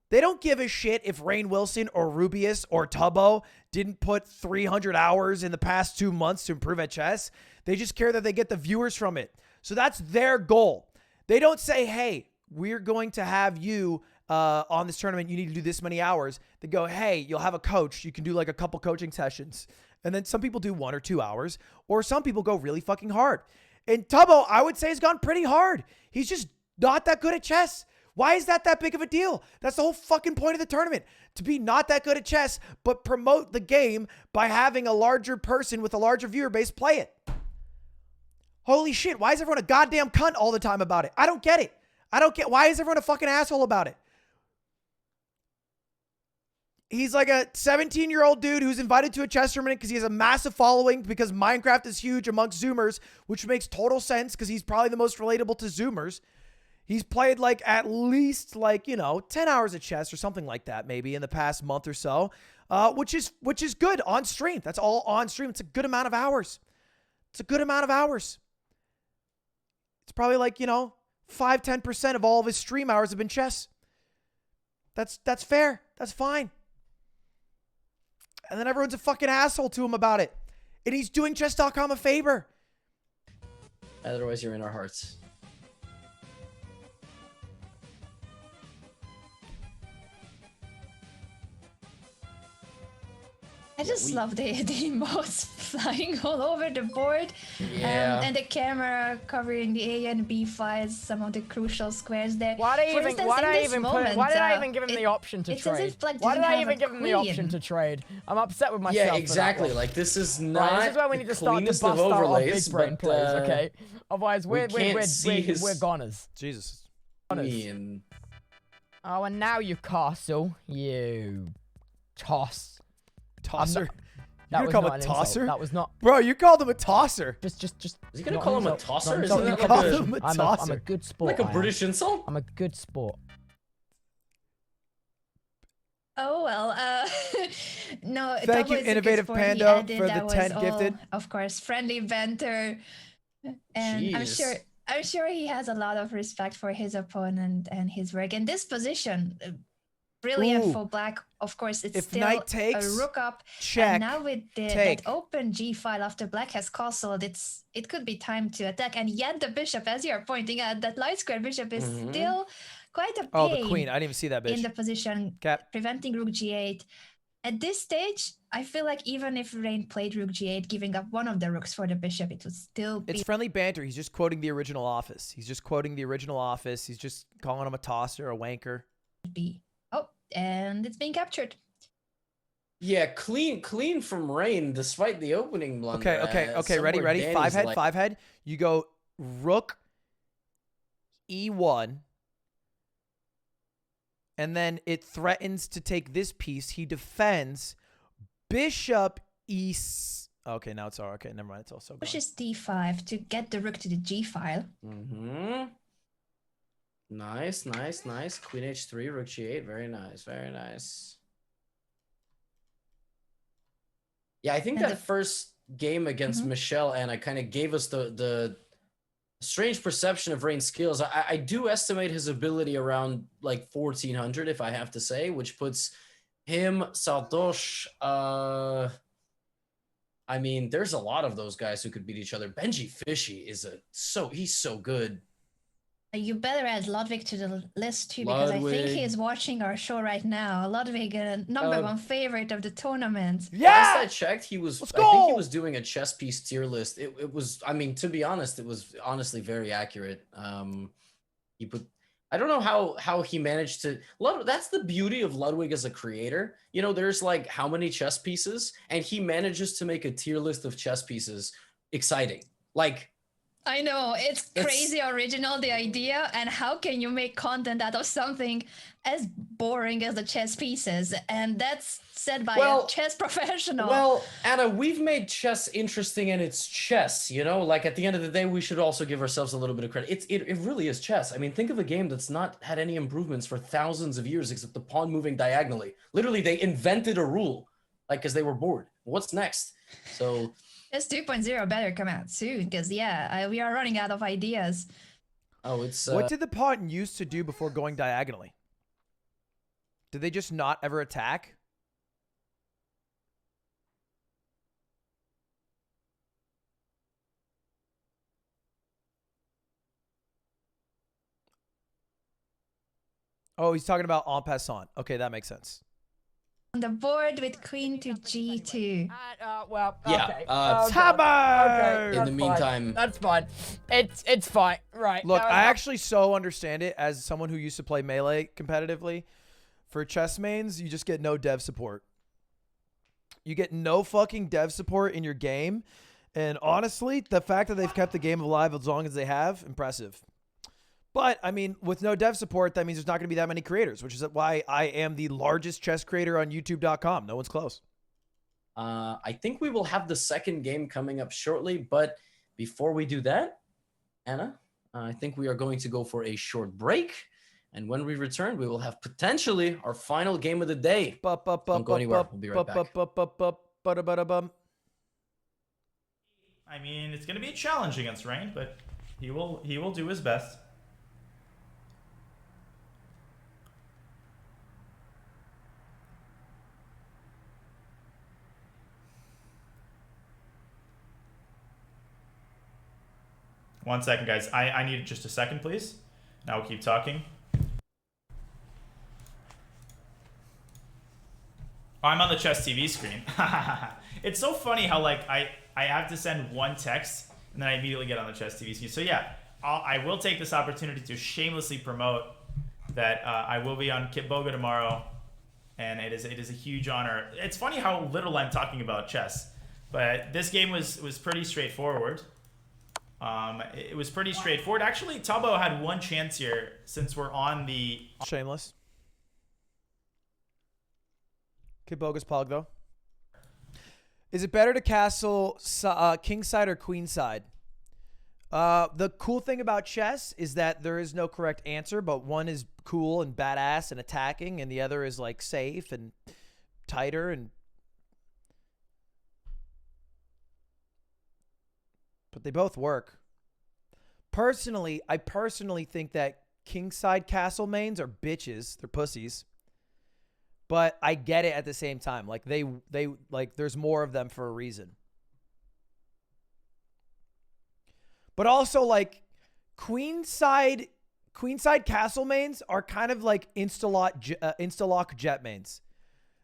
They don't give a shit if Rainn Wilson or Rubius or Tubbo didn't put 300 hours in the past 2 months to improve at chess. They just care that they get the viewers from it. So that's their goal. They don't say, hey, we're going to have you on this tournament. You need to do this many hours. They go, hey, you'll have a coach. You can do like a couple coaching sessions. And then some people do 1 or 2 hours, or some people go really fucking hard. And Tubbo, I would say, has gone pretty hard. He's just not that good at chess. Why is that big of a deal? That's the whole fucking point of the tournament. To be not that good at chess, but promote the game by having a larger person with a larger viewer base play it. Holy shit, why is everyone a goddamn cunt all the time about it? I don't get it. I don't get, why is everyone a fucking asshole about it? He's like a 17-year-old dude who's invited to a chess tournament because he has a massive following because Minecraft is huge amongst Zoomers, which makes total sense because he's probably the most relatable to Zoomers. He's played like at least 10 hours of chess or something like that maybe in the past month or so, which is good on stream. That's all on stream. It's a good amount of hours. It's a good amount of hours. It's probably 5-10% of all of his stream hours have been chess. That's fair. That's fine. And then everyone's a fucking asshole to him about it. And he's doing chess.com a favor. Otherwise, you're in our hearts. I just love the emotes flying all over the board. Yeah. And the camera covering the A and B files, some of the crucial squares there. Why did I even give him the option to trade? Why did I even give him the option to trade? I'm upset with myself. Yeah, exactly. Like, this is not this is where we need to start to bust out our big brain plays, okay? Otherwise, we're goners. Jesus. Oh, and now you castle. You toss. Tosser? You're gonna call him a tosser? That was not. Bro, you called him a tosser. Just. Is he gonna call him a tosser? Isn't that like I'm a good sport. Like a British insult? I'm a good sport. Oh well, no. Thank you, Innovative Panda, for the 10 gifted. Of course, friendly banter, and Jeez. I'm sure he has a lot of respect for his opponent and his work. And this position, brilliant for black. Of course, it's still knight takes, a rook up. check, and now with that open g file after black has castled, it could be time to attack. And yet the bishop, as you're pointing out, that light square bishop is still quite a pain. Oh, the queen. I didn't even see that bitch. In the position, preventing rook g8. At this stage, I feel like even if Rainn played rook g8, giving up one of the rooks for the bishop, it would still be... It's friendly banter. He's just quoting the original Office. He's just calling him a tosser, a wanker. Oh, and it's being captured. Yeah, clean from Rainn, despite the opening blunder. Okay. Ready. Five head. You go rook e1. And then it threatens to take this piece. He defends bishop e. Okay, now it's all okay. Never mind. It's also gone. Pushes d5 to get the rook to the g file. Nice. Queen h3, rook g8. Very nice. Yeah, I think that first game against Michelle Anna kind of gave us the strange perception of Rainn's skills. I do estimate his ability around like 1400, if I have to say, which puts him, Sardosh, I mean, there's a lot of those guys who could beat each other. Benji Fishy is he's so good. You better add Ludwig to the list too, because I think he's watching our show right now. Ludwig, number one favorite of the tournament. Yeah! Last I checked, I think he was doing a chess piece tier list. It was, I mean, to be honest, it was honestly very accurate. He put, I don't know how he managed to, that's the beauty of Ludwig as a creator. You know, there's like how many chess pieces, and he manages to make a tier list of chess pieces exciting. Like, I know, it's crazy original, the idea, and how can you make content out of something as boring as the chess pieces? And that's said by a chess professional. Well, Anna, we've made chess interesting and it's chess, you know? Like, at the end of the day, we should also give ourselves a little bit of credit. It really is chess. I mean, think of a game that's not had any improvements for thousands of years except the pawn moving diagonally. Literally, they invented a rule, like, because they were bored. What's next? So... Chess 2.0 better come out soon, because we are running out of ideas. Oh, it's... What did the pawn used to do before going diagonally? Did they just not ever attack? Oh, he's talking about en passant. Okay, that makes sense. On the board with queen to g2. Well, yeah, okay. Okay, in the meantime, that's fine. It's fine. Right. Look, I actually so understand it as someone who used to play Melee competitively. For chess mains, you just get no dev support. You get no fucking dev support in your game. And honestly, the fact that they've kept the game alive as long as they have, impressive. But, I mean, with no dev support, that means there's not going to be that many creators, which is why I am the largest chess creator on YouTube.com. No one's close. I think we will have the second game coming up shortly, but before we do that, Anna, I think we are going to go for a short break. And when we return, we will have potentially our final game of the day. Don't go anywhere. We'll be right back. I mean, it's going to be a challenge against Rain, but he will do his best. One second, guys. I need just a second, please. Now we'll keep talking. Oh, I'm on the Chess TV screen. It's so funny how, like, I have to send one text, and then I immediately get on the Chess TV screen. So, yeah, I will take this opportunity to shamelessly promote that I will be on Kit Boga tomorrow, and it is a huge honor. It's funny how little I'm talking about chess, but this game was pretty straightforward. It was pretty straightforward. Actually, Tubbo had one chance here since we're on the... Shameless. Kid Bogus Pog, though. Is it better to castle kingside or queenside? The cool thing about chess is that there is no correct answer, but one is cool and badass and attacking, and the other is, like, safe and tighter and... But they both work. Personally, I think that kingside castle mains are bitches. They're pussies. But I get it at the same time. Like they like there's more of them for a reason. But also like queenside castle mains are kind of like instalock jet mains.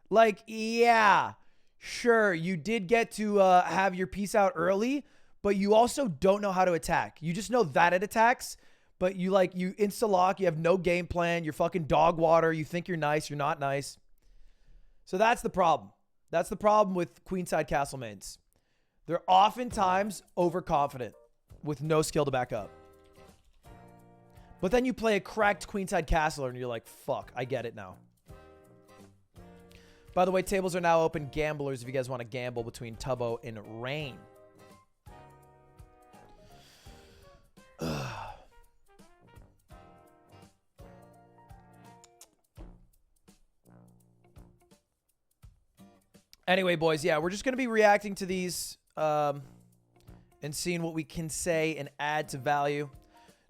Like, yeah, sure, you did get to have your piece out early, but you also don't know how to attack. You just know that it attacks, but you insta-lock, you have no game plan, you're fucking dog water, you think you're nice, you're not nice. So that's the problem. That's the problem with queenside castle mains. They're oftentimes overconfident with no skill to back up. But then you play a cracked queenside castler and you're like, fuck, I get it now. By the way, tables are now open. Gamblers, if you guys want to gamble between Tubbo and Rain. Anyway, boys, yeah, we're just going to be reacting to these and seeing what we can say and add to value.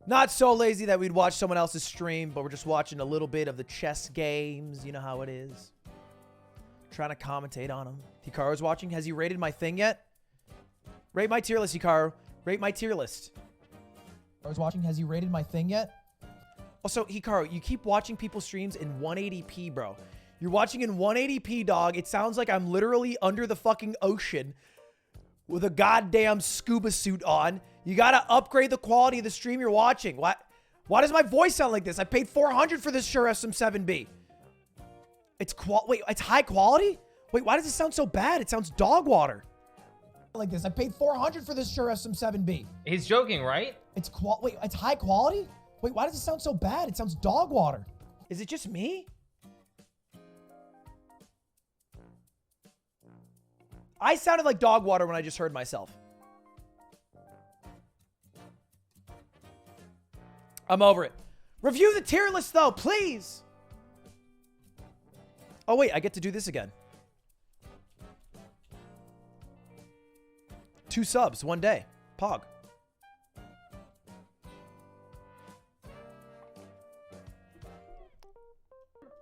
Not so lazy that we'd watch someone else's stream, but we're just watching a little bit of the chess games. You know how it is. Trying to commentate on them. Hikaru's watching. Has he rated my thing yet? Rate my tier list, Hikaru. Rate my tier list. Hikaru's watching. Has he rated my thing yet? Also, Hikaru, you keep watching people's streams in 180p, bro. You're watching in 180p, dog. It sounds like I'm literally under the fucking ocean with a goddamn scuba suit on. You gotta upgrade the quality of the stream you're watching. Why does my voice sound like this? I paid $400 for this Shure SM7B. Wait, it's high quality? Wait, why does it sound so bad? It sounds dog water. like this. I paid $400 for this Shure SM7B. He's joking, right? Wait, it's high quality? Wait, why does it sound so bad? It sounds dog water. Is it just me? I sounded like dog water when I just heard myself. I'm over it. Review the tier list, though, please. Oh, wait, I get to do this again. 2 subs, 1 day. Pog.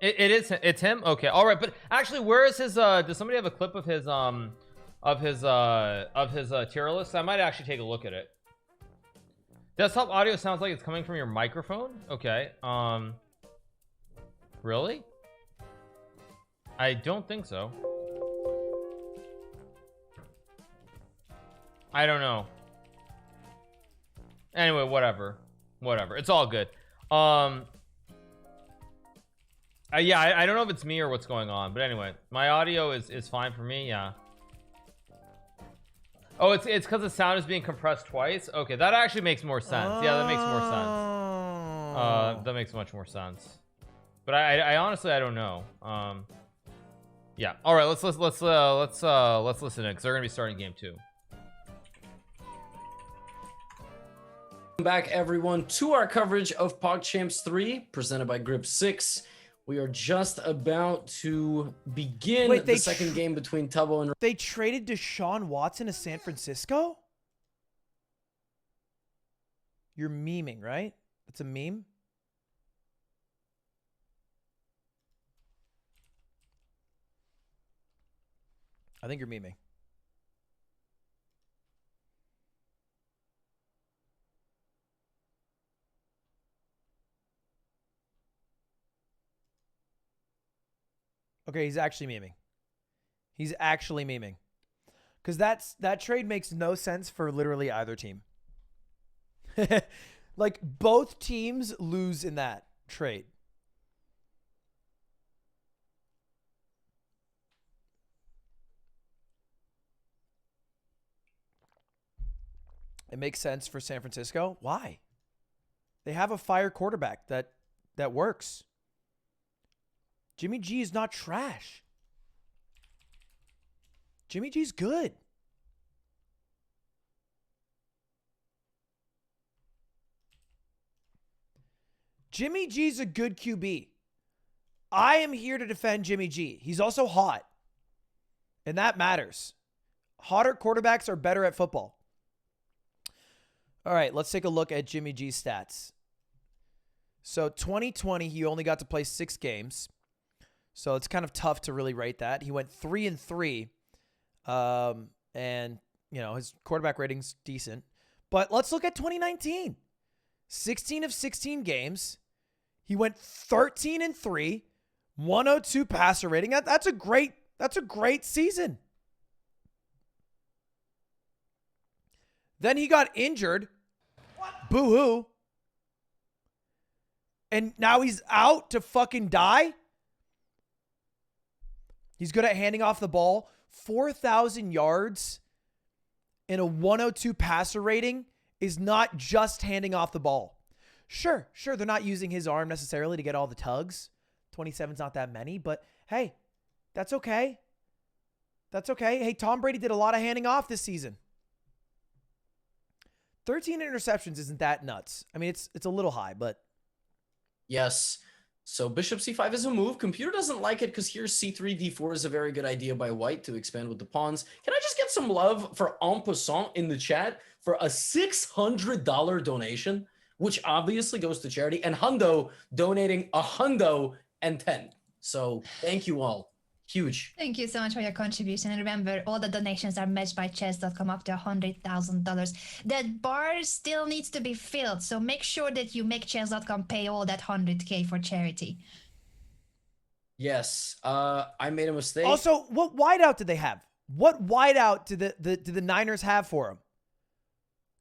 It's him? Okay, all right. But actually, where is his, does somebody have a clip of his tier list? I might actually take a look at it. Desktop audio sounds like it's coming from your microphone. Okay. Really? I don't think so. I don't know. Anyway, whatever. It's all good. Yeah, I don't know if it's me or what's going on, but anyway, my audio is fine for me. Yeah. Oh, it's because the sound is being compressed twice. Okay, that actually makes more sense. Yeah, that makes more sense. That makes much more sense. But I honestly I don't know. Yeah. All right, let's listen in because they're gonna be starting game 2. Welcome back, everyone, to our coverage of Pogchamps3 presented by Grip 6. We are just about to begin the second game between Tubbo and... They traded Deshaun Watson to San Francisco? You're memeing, right? That's a meme? I think you're memeing. Okay, he's actually memeing. He's actually memeing. Because that trade makes no sense for literally either team. Like, both teams lose in that trade. It makes sense for San Francisco. Why? They have a fire quarterback that works. Jimmy G is not trash. Jimmy G's good. Jimmy G's a good QB. I am here to defend Jimmy G. He's also hot. And that matters. Hotter quarterbacks are better at football. All right, let's take a look at Jimmy G's stats. So 2020, he only got to play 6 games. So it's kind of tough to really rate that. He went 3-3. And, you know, his quarterback rating's decent. But let's look at 2019. 16 of 16 games. He went 13-3. 102 passer rating. That's a great season. Then he got injured. Boo-hoo. And now he's out to fucking die. He's good at handing off the ball. 4,000 yards and a 102 passer rating is not just handing off the ball. Sure, they're not using his arm necessarily to get all the tugs. 27's not that many, but hey, that's okay. That's okay. Hey, Tom Brady did a lot of handing off this season. 13 interceptions isn't that nuts. I mean, it's a little high, but... Yes. So bishop c5 is a move. Computer doesn't like it because here c3 d4 is a very good idea by white to expand with the pawns. Can I just get some love for en passant in the chat for a $600 donation, which obviously goes to charity, and Hundo donating $110. So thank you all. Huge. Thank you so much for your contribution. And remember, all the donations are matched by chess.com up to $100,000. That bar still needs to be filled. So make sure that you make chess.com pay all that $100K for charity. Yes. I made a mistake. Also, what wideout did they have? What wideout did the Niners have for him?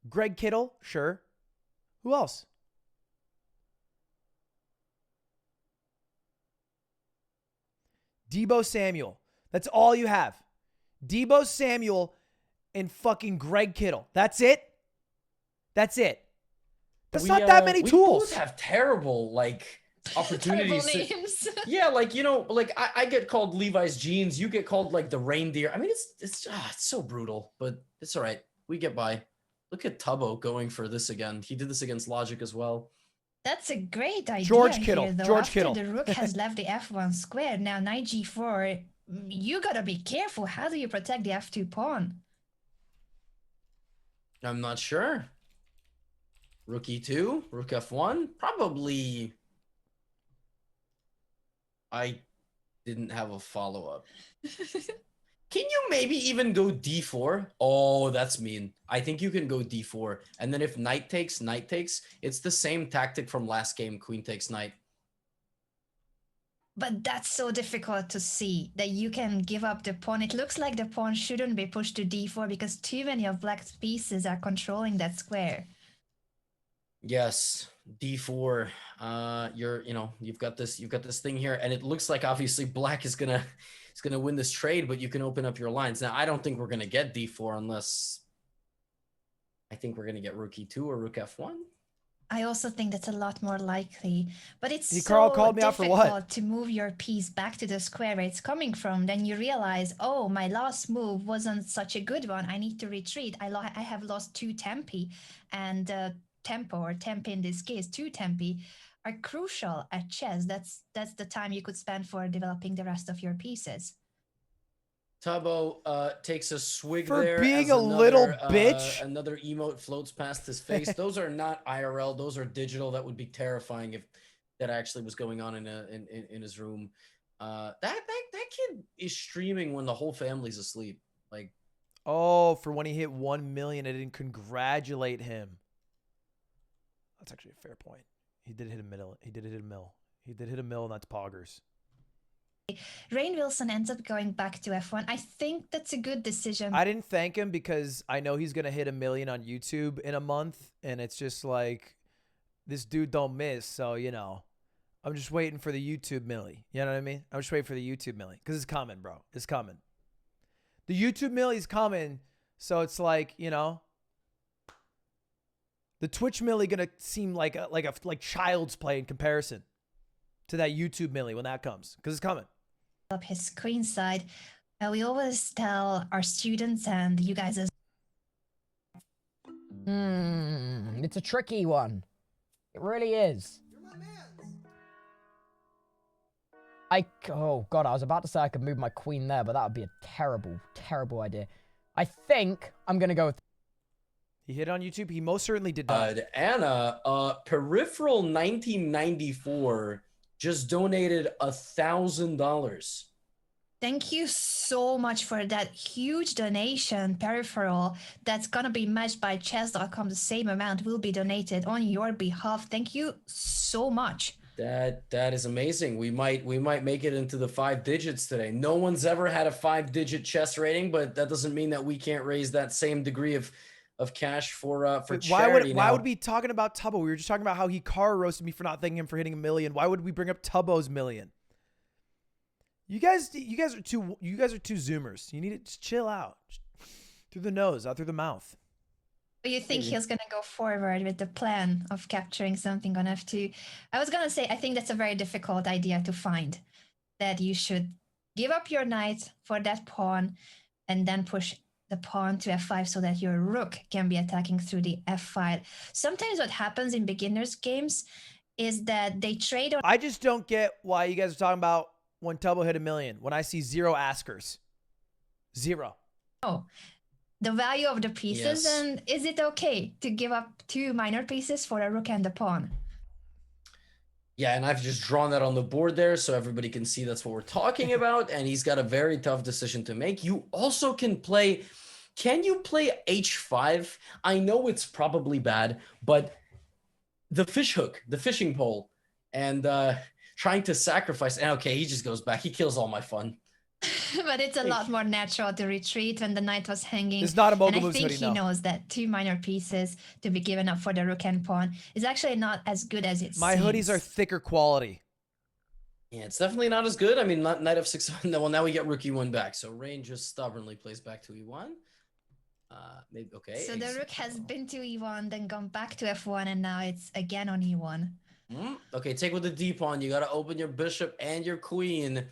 Greg Kittle? Sure. Who else? Deebo Samuel. That's all you have. Deebo Samuel and fucking Greg Kittle. That's it. That's it. That's not that many tools. We both have terrible like opportunities. Terrible names. Yeah, like you know, like I get called Levi's jeans. You get called like the reindeer. I mean, it's so brutal, but it's all right. We get by. Look at Tubbo going for this again. He did this against Logic as well. That's a great idea. George Kittle. Here, though. George After Kittle. The rook has left the f1 square. Now knight g4. You gotta be careful. How do you protect the f2 pawn? I'm not sure. Rook e2, rook f1, probably. I didn't have a follow-up. Can you maybe even go d4? Oh, that's mean. I think you can go d4. And then if knight takes, it's the same tactic from last game, queen takes knight. But that's so difficult to see that you can give up the pawn. It looks like the pawn shouldn't be pushed to d4 because too many of black's pieces are controlling that square. Yes, d4. You've got this thing here, and it looks like obviously black is gonna win this trade, but you can open up your lines. Now, I don't think we're gonna get d4 unless I think we're gonna get rook e2 or rook f1. I also think that's a lot more likely, but it's Carl called me out for what? difficult to move your piece back to the square where it's coming from. Then you realize, oh, my last move wasn't such a good one. I need to retreat. I have lost 2 tempi, and tempo or tempi in this case, 2 tempi are crucial at chess. That's the time you could spend for developing the rest of your pieces. Tubbo takes a swig for there. Being a little bitch. Another emote floats past his face. Those are not IRL. Those are digital. That would be terrifying if that actually was going on in his room. That kid is streaming when the whole family's asleep. Like, oh, for when he hit 1 million, I didn't congratulate him. That's actually a fair point. He did hit a mill. He did hit a mill, and that's poggers. Rainn Wilson ends up going back to f1. I think that's a good decision. I didn't thank him because I know he's going to hit 1 million on YouTube in a month. And it's just like, this dude don't miss. So, you know, I'm just waiting for the YouTube milli. You know what I mean? I'm just waiting for the YouTube milli. Because it's coming, bro. It's coming. The YouTube milli's coming. So it's like, you know, the Twitch milli going to seem like child's play in comparison to that YouTube milli when that comes. Because it's coming. Up his queen side. We always tell our students and you guys as it's a tricky one. It really is. Oh god, I was about to say I could move my queen there, but that would be a terrible, terrible idea. I think I'm gonna go with. He hit on YouTube. He most certainly did not. Anna, Peripheral 1994 just donated $1,000. Thank you so much for that huge donation, Peripheral. That's gonna be matched by chess.com. The same amount will be donated on your behalf. Thank you so much. That is amazing. We might make it into the 5 digits today. No one's ever had a 5-digit chess rating, but that doesn't mean that we can't raise that same degree of cash for charity. Why would we be talking about Tubbo? We were just talking about how he car roasted me for not thanking him for hitting 1 million. Why would we bring up Tubbo's 1 million? You guys are too zoomers. You need to just chill out. Just through the nose, out through the mouth. You think he's going to go forward with the plan of capturing something on f2? I was going to say, I think that's a very difficult idea to find. That you should give up your knight for that pawn and then push the pawn to f5 so that your rook can be attacking through the f file. Sometimes what happens in beginners games is that they trade on. I just don't get why you guys are talking about when Tubbo hit 1 million when I see 0 askers. 0. Oh, the value of the pieces. Yes. And is it okay to give up 2 minor pieces for a rook and a pawn? Yeah, and I've just drawn that on the board there so everybody can see that's what we're talking about. And he's got a very tough decision to make. You also can play. Can you play h5? I know it's probably bad, but the fish hook, the fishing pole, and trying to sacrifice. And okay, he just goes back. He kills all my fun. But it's a lot more natural to retreat when the knight was hanging. It's not a mogul moves. And I think he knows that 2 minor pieces to be given up for the rook and pawn is actually not as good as it seems. My hoodies are thicker quality. Yeah, it's definitely not as good. I mean, knight f6. Well, now we get rook e1 back. So Rainn just stubbornly plays back to e1. Maybe okay. So the rook has been to e1, then gone back to f1, and now it's again on e1. Okay, take with the d pawn. You got to open your bishop and your queen,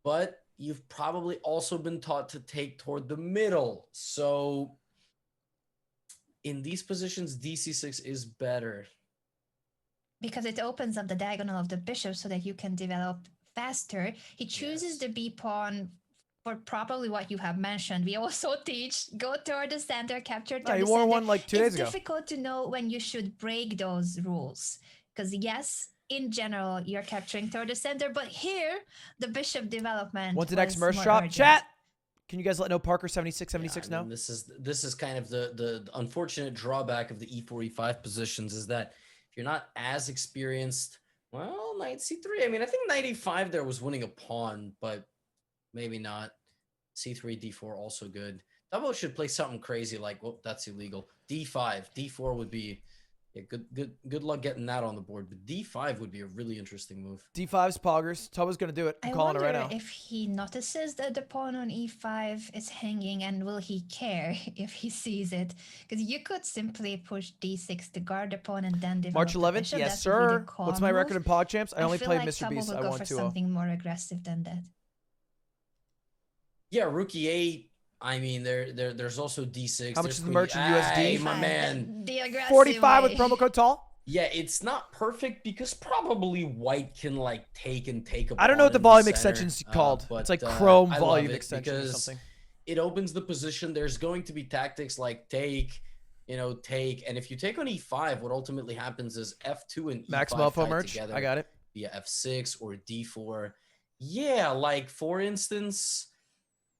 but you've probably also been taught to take toward the middle. So in these positions, dc6 is better. Because it opens up the diagonal of the bishop so that you can develop faster. He chooses the b pawn for probably what you have mentioned. We also teach go toward the center, capture toward the he wore center. one like 2 days ago. It's difficult to know when you should break those rules. Because yes, in general, you're capturing toward the center, but here, the bishop development What's the next merge more drop? urgent. Chat! Can you guys let know Parker 76 I mean, now? this is kind of the unfortunate drawback of the e4, e5 positions is that if you're not as experienced, well, knight c3. I mean, I think knight e5 there was winning a pawn, but maybe not. c3, d4 also good. Double should play something crazy like, well, that's illegal. d5, d4 would be good luck getting that on the board. But d5 would be a really interesting move. D5's poggers. Tubbo's gonna do it. I'm calling it right now. If he notices that the pawn on e5 is hanging, and will he care if he sees it? Because you could simply push d6 to guard the pawn and then develop March the 11th? bishop. Yes, That's a really sir. calm What's my record in move. Pogchamps? I only feel played like Mr. Tubbo Beast. will I go won for 2-0. something more aggressive than that. Yeah, rook e8. I mean, there's also d6. How much there's is the merch in USD? Hey, my man. The aggressive 45 way. with promo code TALL. Yeah, it's not perfect because probably white can like take a I don't know what the volume extension's called. It's like Chrome I volume love it extension or because something. it opens the position. There's going to be tactics like take, take, and if you take on e5, what ultimately happens is f2 and Max e5 Malfo tied merch. together I got it. via f6 or d4. Yeah, like for instance,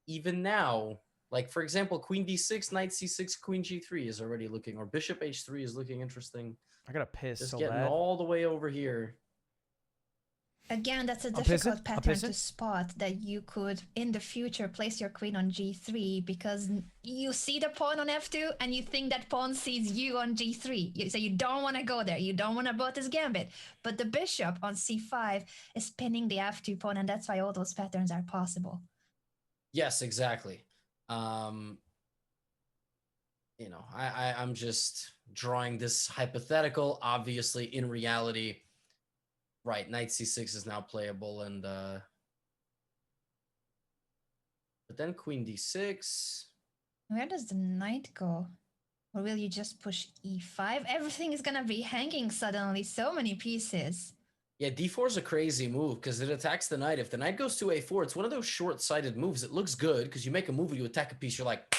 even now, like for example, queen d6, knight c6, queen g3 is already looking, or bishop h3 is looking interesting. I gotta piss Just so getting bad. all the way over here. Again, that's a I'm difficult pissing. I'm pattern pissing. to spot, that you could, in the future, place your queen on g3 because you see the pawn on f2 and you think that pawn sees you on g3. So you don't want to go there. You don't want to bot this gambit. But the bishop on c5 is pinning the f2 pawn, and that's why all those patterns are possible. Yes, exactly. I'm just drawing this hypothetical. Obviously, in reality, right, knight c6 is now playable, and but then queen d6. Where does the knight go? Or will you just push e5? Everything is gonna be hanging suddenly. So many pieces. Yeah, d4 is a crazy move because it attacks the knight. If the knight goes to a4, it's one of those short-sighted moves. It looks good because you make a move and you attack a piece. You're like,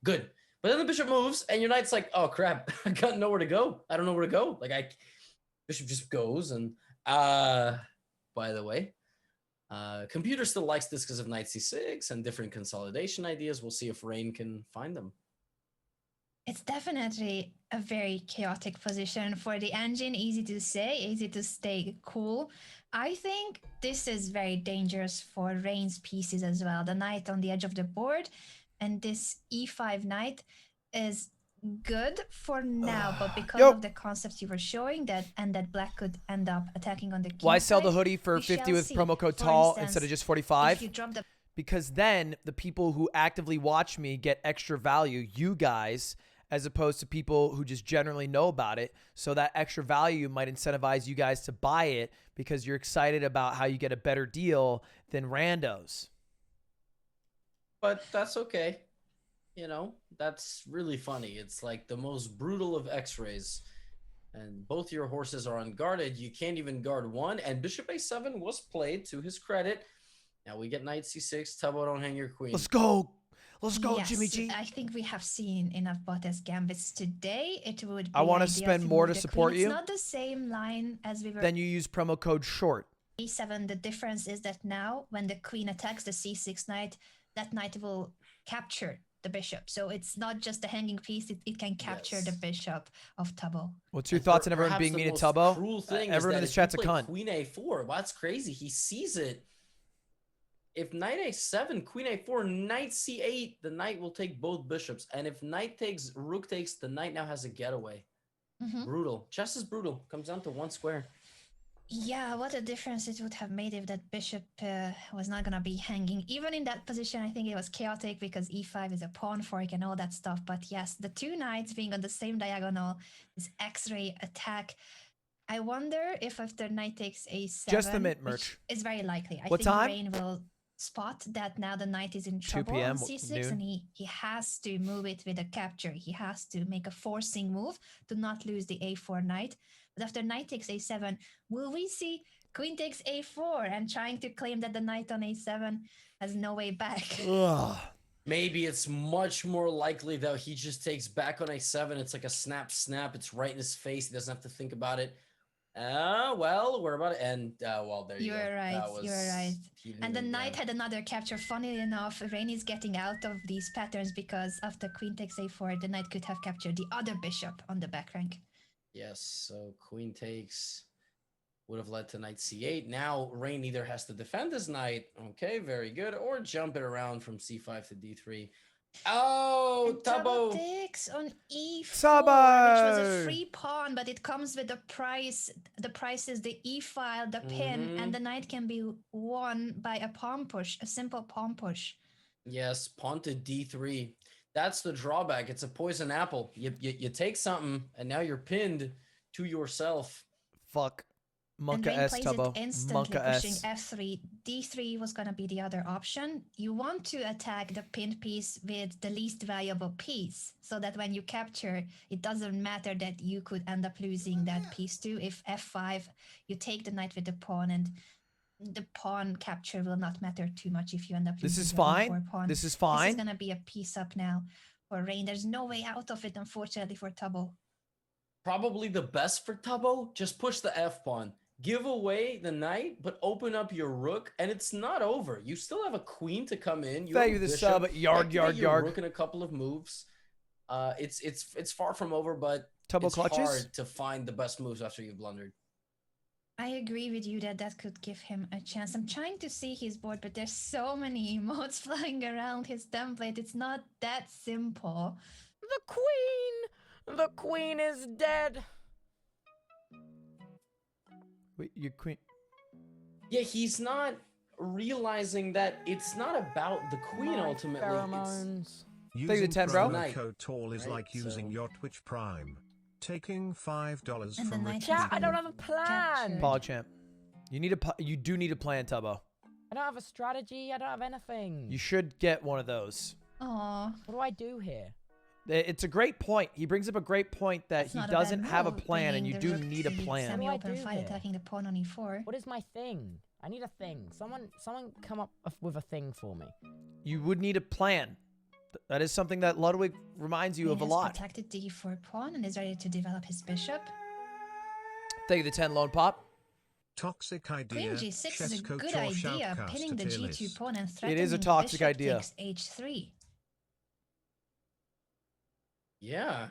good. But then the bishop moves and your knight's like, oh crap, I got nowhere to go. I don't know where to go. Like bishop just goes. And by the way, computer still likes this because of knight c6 and different consolidation ideas. We'll see if Rain can find them. It's definitely a very chaotic position for the engine. Easy to say, easy to stay cool. I think this is very dangerous for Rain's pieces as well. The knight on the edge of the board, and this e5 knight is good for now, but because of the concepts you were showing, that black could end up attacking on the king Why sell the side, hoodie for we 50 shall with see. promo code For TALL instance, instead of just if 45? you drop the Because then the people who actively watch me get extra value, you guys, as opposed to people who just generally know about it. So that extra value might incentivize you guys to buy it because you're excited about how you get a better deal than randos. But that's okay. That's really funny. It's like the most brutal of x-rays. And both your horses are unguarded. You can't even guard one. And bishop a7 was played to his credit. Now we get knight c6. Tubbo, don't hang your queen. Let's go. Let's go, yes, Jimmy G. I think we have seen enough Bottas gambits today. It would be I want to ideal spend more move to the support queen. you. It's not the same line as we were. Then you use promo code SHORT. e7, the difference is that now when the queen attacks the c6 knight, that knight will capture the bishop. So it's not just a hanging piece, it can capture the bishop of Tubbo. What's your thoughts on everyone being mean to Tubbo? Cruel thing Everyone in is this that chat's if a you play cunt. Queen a4. Well, that's crazy. He sees it. If knight a7, queen a4, knight c8, the knight will take both bishops. And if knight takes, rook takes, the knight now has a getaway. Brutal. Chess is brutal. Comes down to one square. Yeah, what a difference it would have made if that bishop was not gonna be hanging. Even in that position, I think it was chaotic because e5 is a pawn fork and all that stuff. But yes, the two knights being on the same diagonal, this X-ray attack. I wonder if after knight takes a7, Just the mid merch. It's very likely. I What think time? Rain will spot that now the knight is in 2 trouble p.m. on c6, noon. and he has to move it with a capture. He has to make a forcing move to not lose the a4 knight. But after knight takes a7, will we see queen takes a4 and trying to claim that the knight on a7 has no way back? Ugh. Maybe it's much more likely that he just takes back on a7. It's like a snap. It's right in his face. He doesn't have to think about it. Well, we're about to end. Well, there you go. You're right. You're right. And the knight yeah. had another capture. Funnily enough, Rain is getting out of these patterns because after queen takes a4, the knight could have captured the other bishop on the back rank. Yes, so queen takes would have led to knight c8. Now Rain either has to defend his knight, okay, very good, or jump it around from c5 to d3. Oh, Double Tubbo takes on e4, Tubbo! which was a free pawn, but it comes with a price. The price is the e-file, the pin, and the knight can be won by a pawn push, a simple pawn push. Yes, pawn to d3. That's the drawback. It's a poison apple. You take something, and now you're pinned to yourself. Fuck. And Monka Rain S, plays Tubbo. it instantly, Monka pushing S. f3. d3 was going to be the other option. You want to attack the pinned piece with the least valuable piece, so that when you capture, it doesn't matter that you could end up losing that piece too. If f5, you take the knight with the pawn, and the pawn capture will not matter too much if you end up losing This is your fine. e4 pawn. This is This fine. is going to be a piece up now for Rain. There's no way out of it, unfortunately, for Tubbo. Probably the best for Tubbo, just push the f-pawn. Give away the knight, but open up your rook, and it's not over. You still have a queen to come in. Thank you, the sub. Yard. Rook in a couple of moves. It's far from over, but Tubbo it's clutches? hard to find the best moves after you've blundered. I agree with you that that could give him a chance. I'm trying to see his board, but there's so many emotes flying around his template. It's not that simple. The queen is dead. Wait, your queen. Yeah, he's not realizing that it's not about the queen ultimately. Pheromones. Using the 10, bro. promo code TALL is like using your Twitch Prime. Taking $5 And the from knight Rich. Chat, I don't have a plan. Pogchamp. You do need a plan, Tubbo. I don't have a strategy. I don't have anything. You should get one of those. Aww. What do I do here? It's a great point. He brings up a great point that That's he not doesn't bad have a move, plan, and bringing you the do rook need a to plan. Semi-open What do I do fight, here? attacking the pawn on e4. What is my thing? I need a thing. Someone come up with a thing for me. You would need a plan. That is something that Ludwig reminds you Rain of a has lot. protected the e4 pawn and is ready to develop his bishop. Thank you, the 10 lone pop. Toxic idea. Queen g6 is a Chesko good Tor idea, Shoutcast pinning the to g2 Tillis. pawn and threatening It is a toxic bishop idea. takes h3. Yeah,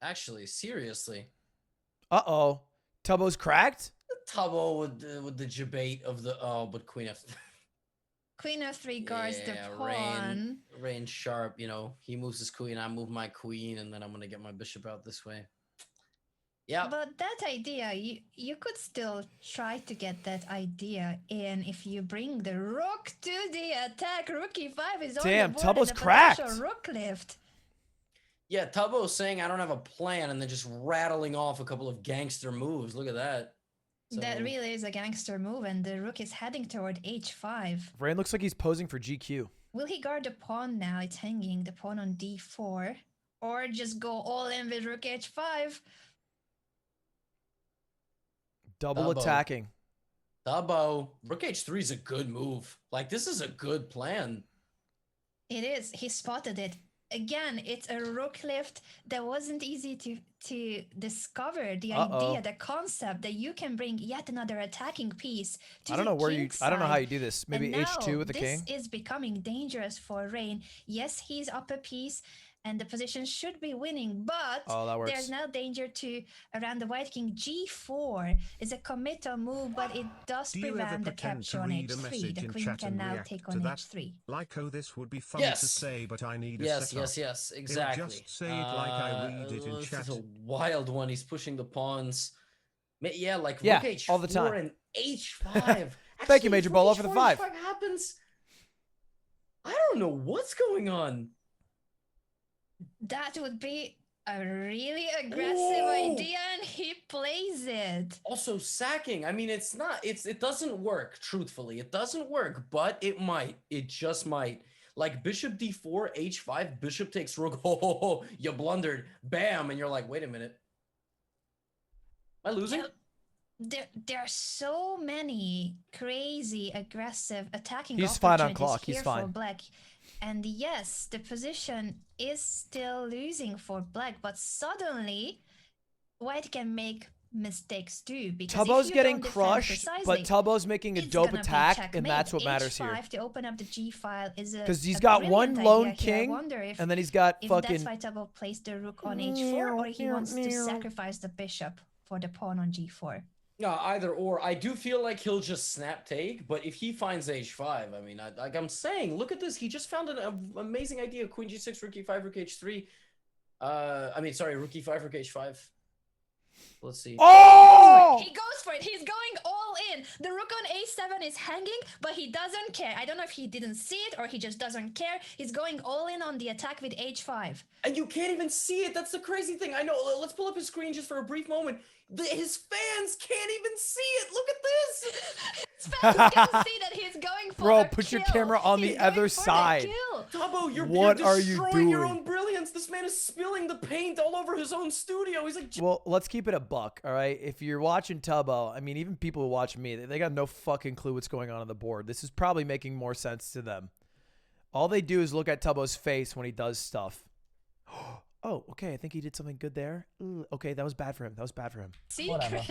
actually, seriously. Uh-oh. Tubbo's cracked? Tubbo with the debate of the but queen f. Queen f3 guards the pawn. Rain sharp, you know, he moves his queen, I move my queen, and then I'm gonna get my bishop out this way. Yeah. But that idea, you could still try to get that idea in if you bring the rook to the attack. Rook e5 is Damn, on the board Tubbo's and a cracked. potential rook lift. Yeah, Tubbo's saying I don't have a plan, and then just rattling off a couple of gangster moves. Look at that. That really is a gangster move, and the rook is heading toward h5. Rain looks like he's posing for GQ. Will he guard the pawn now? It's hanging the pawn on d4. Or just go all in with rook h5. Double Tubbo. attacking. Tubbo. Rook h3 is a good move. Like, this is a good plan. It is. He spotted it. Again, it's a rook lift that wasn't easy to discover. The idea, the concept that you can bring yet another attacking piece to I don't know the where king you. I don't know how side. you do this. Maybe And H2 now with the king. This is becoming dangerous for Rain. Yes, he's up a piece, and the position should be winning, but that works. there's now danger to around the white king. G4 is a committal move, but it does Do you ever prevent the pretend to capture on read a h3. message The in queen chat can and now react take to on that? h3. Like, oh, this would be fun Yes. to say, but I need a Yes, setup. yes, He'll exactly. just say it like I read it in This chat. is a wild one. He's pushing the pawns. Yeah, like Yeah, rook h4 all the time. and h5. Thank you, Major Bolo, for the 5. H5 happens. I don't know what's going on. That would be a really aggressive idea, and he plays it. Also, sacking. I mean, it doesn't work, truthfully. It doesn't work, but it might. It just might. Like bishop d4, h5, bishop takes rook. Oh, you blundered. Bam. And you're like, wait a minute. Am I losing? There are so many crazy, aggressive attacking He's fine on opportunities clock. He's here fine. for Black. And yes, the position is still losing for Black, but suddenly White can make mistakes too. Because Tubbo's if you getting don't defend crushed, precisely, but Tubbo's making a it's dope gonna be attack, and checkmate. that's what matters here. H5 to open up the G file is a Because he's a got one brilliant lone idea here. I king, wonder and then he's got if fucking... that's why Tubbo plays the rook on h4, or he wants to sacrifice the bishop for the pawn on g4. No, either or. I do feel like he'll just snap take, but if he finds h5, I mean, like I'm saying, look at this. He just found an amazing idea. Queen g6, rook e5, rook h3. I mean, sorry, rook e5, rook h5. Let's see. Oh! He goes for it. He's going all in. The rook on a7 is hanging, but he doesn't care. I don't know if he didn't see it or he just doesn't care. He's going all in on the attack with h5. And you can't even see it. That's the crazy thing. I know. Let's pull up his screen just for a brief moment. His fans can't even see it. Look at this. His fans can see that he's going for Bro, a put your kill. camera on He's the going other for the side. kill. Tubbo, you're What are you destroying your doing? own brilliance. This man is spilling the paint all over his own studio. He's like, Well, let's keep it a buck, all right? If you're watching Tubbo, I mean, even people who watch me, they got no fucking clue what's going on the board. This is probably making more sense to them. All they do is look at Tubbo's face when he does stuff. Oh, okay, I think he did something good there. Ooh, okay, that was bad for him. That was bad for him. Secret.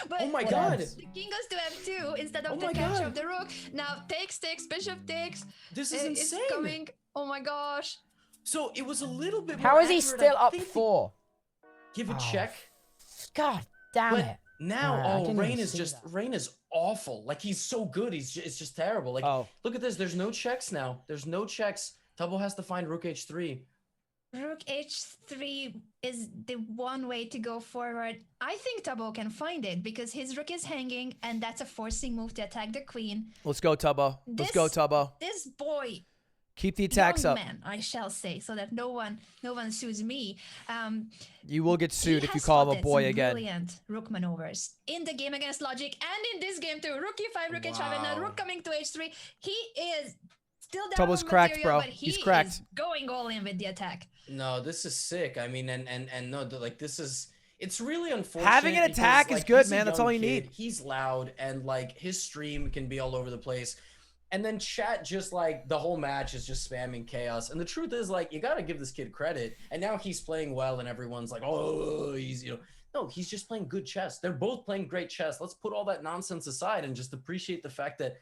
But oh my god. the king goes to f2 instead of Oh the my capture God. of the rook. Now takes, bishop takes. This is insane. It's coming. Oh my gosh. So it was a little bit How more is he accurate, still I up think. 4? Give a Oh, check. God damn But it. now, Alright, I didn't Rain even is see just that. Rain is awful. Like he's so good, it's just terrible. Like look at this. There's no checks now. There's no checks. Tubbo has to find rook h3. Rook h3 is the one way to go forward. I think Tubbo can find it because his rook is hanging, and that's a forcing move to attack the queen. Let's go, Tubbo. Let's go, Tubbo. This boy, Keep the attacks young up. man, I shall say, so that no one sues me. You will get sued He if you has call him a spotted boy some again. Brilliant rook maneuvers in the game against Logic, and in this game too. Rook e5, rook h5, and now rook coming to h3. He is still down Tubbo's on cracked, material, bro. but He's he cracked. is going all in with the attack. No, this is sick. I mean, and no, like this is. It's really unfortunate. Having an because, attack is like, good, he's a man. That's young all you kid. need. He's loud, and like his stream can be all over the place. And then chat just like the whole match is just spamming chaos. And the truth is, like, you gotta give this kid credit. And now he's playing well, and everyone's like, oh, he's no, he's just playing good chess. They're both playing great chess. Let's put all that nonsense aside and just appreciate the fact that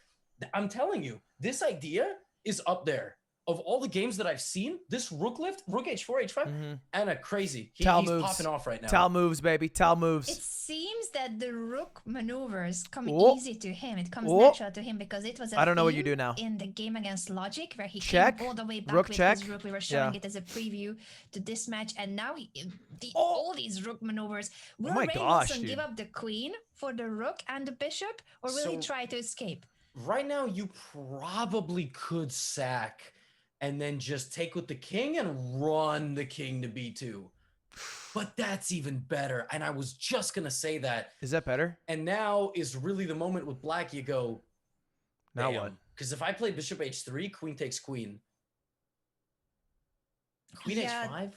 I'm telling you, this idea is up there. Of all the games that I've seen, this rook lift, rook h4, h5, and a crazy. He's moves. popping off right now. Tal moves, baby. Tal moves. It seems that the rook maneuvers come Oh. easy to him. It comes Oh. natural to him because it was a I don't know what you theme do now. in the game against Logic where he Check. came all the way back Rook with check. his rook. We were showing Yeah. it as a preview to this match, and now all these rook maneuvers. Will my Ray gosh, Wilson dude. give up the queen for the rook and the bishop, or will he So- try to escape? Right now, you probably could sack and then just take with the king and run the king to b2. But that's even better. And I was just going to say that. Is that better? And now is really the moment with black you go, Now what? Because if I play bishop h3, queen takes queen. Queen Yeah, h5?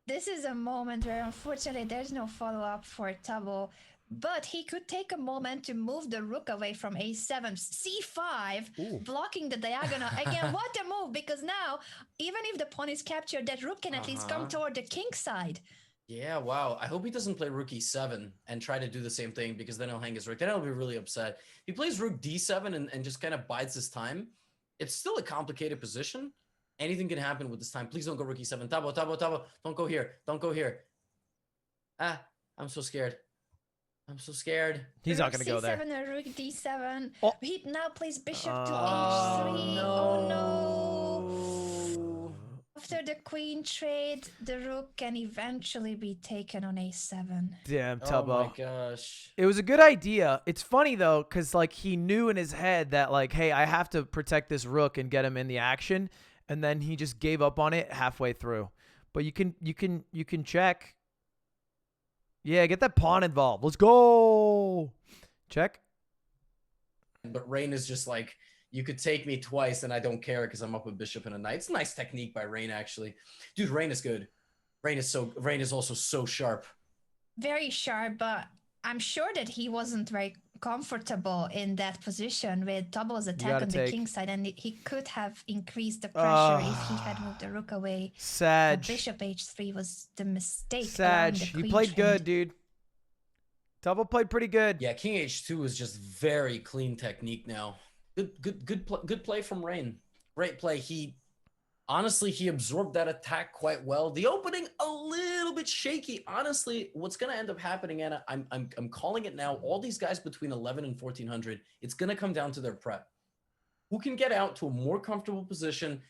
This is a moment where unfortunately there's no follow-up for Tubbo, but he could take a moment to move the rook away from a7, c5, blocking the diagonal. Again, what a move, because now, even if the pawn is captured, that rook can at least come toward the king side. Yeah, wow. I hope he doesn't play rook e7 and try to do the same thing, because then he'll hang his rook. Then I'll be really upset. If he plays rook d7 and just kind of bides his time, it's still a complicated position. Anything can happen with this time. Please don't go rook e7. Tubbo, Tubbo, Tubbo. Don't go here. Don't go here. Ah, I'm so scared. I'm so scared. He's not going to go there. C7 or rook d7. Oh. He now plays bishop to h3. Oh no. After the queen trade, the rook can eventually be taken on a7. Damn, Oh Tubbo. my gosh. It was a good idea. It's funny though, because like he knew in his head that like, hey, I have to protect this rook and get him in the action, and then he just gave up on it halfway through. But you can check. Yeah, get that pawn involved. Let's go. Check. But Rain is just like, you could take me twice and I don't care because I'm up a bishop and a knight. It's a nice technique by Rain, actually. Dude, Rain is good. Rain is also so sharp. Very sharp, but I'm sure that he wasn't very comfortable in that position with Tubbo's attack on the king side, and he could have increased the pressure if he had moved the rook away. Sag. But bishop h3 was the mistake. Sag. He played good, dude. Tubbo played pretty good. Yeah, king h2 is just very clean technique now. Good play from Rain. Great play. Honestly, he absorbed that attack quite well. The opening a little bit shaky. Honestly, what's going to end up happening, Anna, I'm calling it now. All these guys between 11 and 1400, it's going to come down to their prep. Who can get out to a more comfortable position,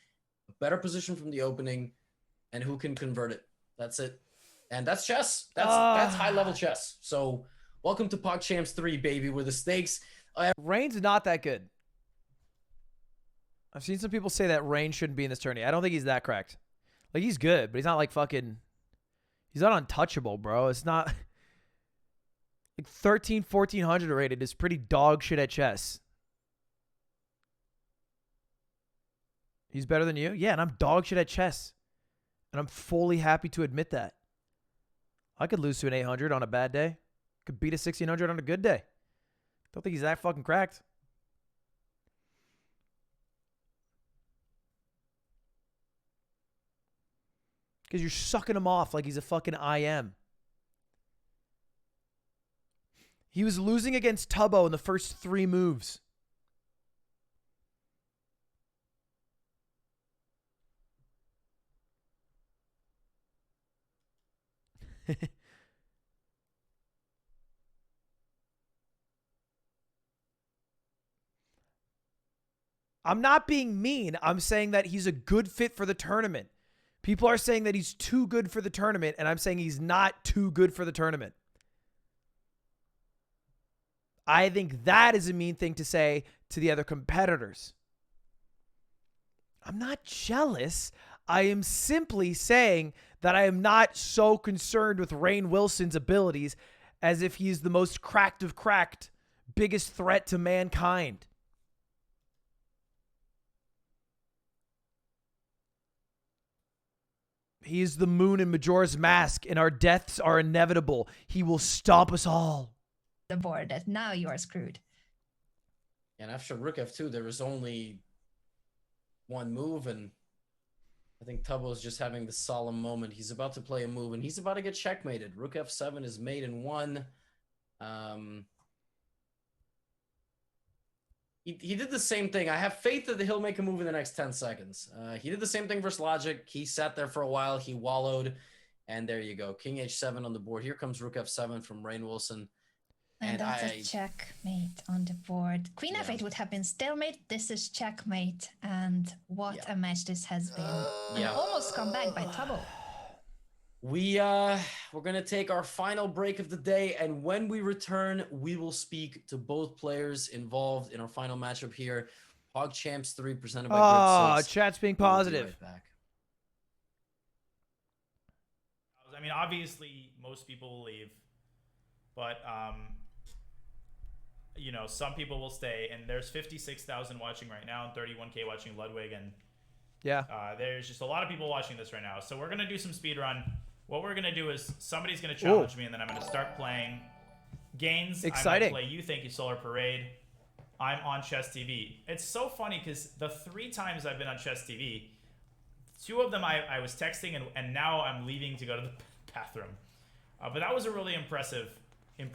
a better position from the opening, and who can convert it. That's it. And that's chess. That's high level chess. So welcome to Pogchamps3, baby, where the stakes. Rain's not that good. I've seen some people say that Rain shouldn't be in this tourney. I don't think he's that cracked. Like, he's good, but he's not like fucking... He's not untouchable, bro. It's not... Like 1400 rated is pretty dog shit at chess. He's better than you? Yeah, and I'm dog shit at chess. And I'm fully happy to admit that. I could lose to an 800 on a bad day. Could beat a 1600 on a good day. Don't think he's that fucking cracked. Because you're sucking him off like he's a fucking IM. He was losing against Tubbo in the first 3 moves. I'm not being mean. I'm saying that he's a good fit for the tournament. People are saying that he's too good for the tournament, and I'm saying he's not too good for the tournament. I think that is a mean thing to say to the other competitors. I'm not jealous. I am simply saying that I am not so concerned with Rainn Wilson's abilities as if he's the most cracked of cracked, biggest threat to mankind. He is the moon in Majora's Mask, and our deaths are inevitable. He will stop us all. The board that now you are screwed. And after Rook F2, there was only one move, and I think Tubbo's just having the solemn moment. He's about to play a move, and he's about to get checkmated. Rook F7 is mate in 1. He did the same thing. I have faith that he'll make a move in the next 10 seconds. He did the same thing versus Logic. He sat there for a while. He wallowed. And there you go. King H7 on the board. Here comes Rook F7 from Rainn Wilson. And that's a checkmate on the board. Queen F8 would have been stalemate. This is checkmate. And what a match this has been. And almost come back by Tubbo. We're gonna take our final break of the day, and when we return, we will speak to both players involved in our final matchup here. Pogchamps3 presented by Grip 6. Chat's being positive. We'll be right back. I mean, obviously, most people will leave, but you know, some people will stay. And there's 56,000 watching right now, and 31K watching Ludwig, and there's just a lot of people watching this right now. So we're gonna do some speed run. What we're going to do is somebody's going to challenge me, and then I'm going to start playing games. Exciting. I'm going to play you, Thank You, Solar Parade. I'm on Chess TV. It's so funny because the 3 times I've been on Chess TV, 2 of them I was texting, and now I'm leaving to go to the bathroom. But that was a really impressive game.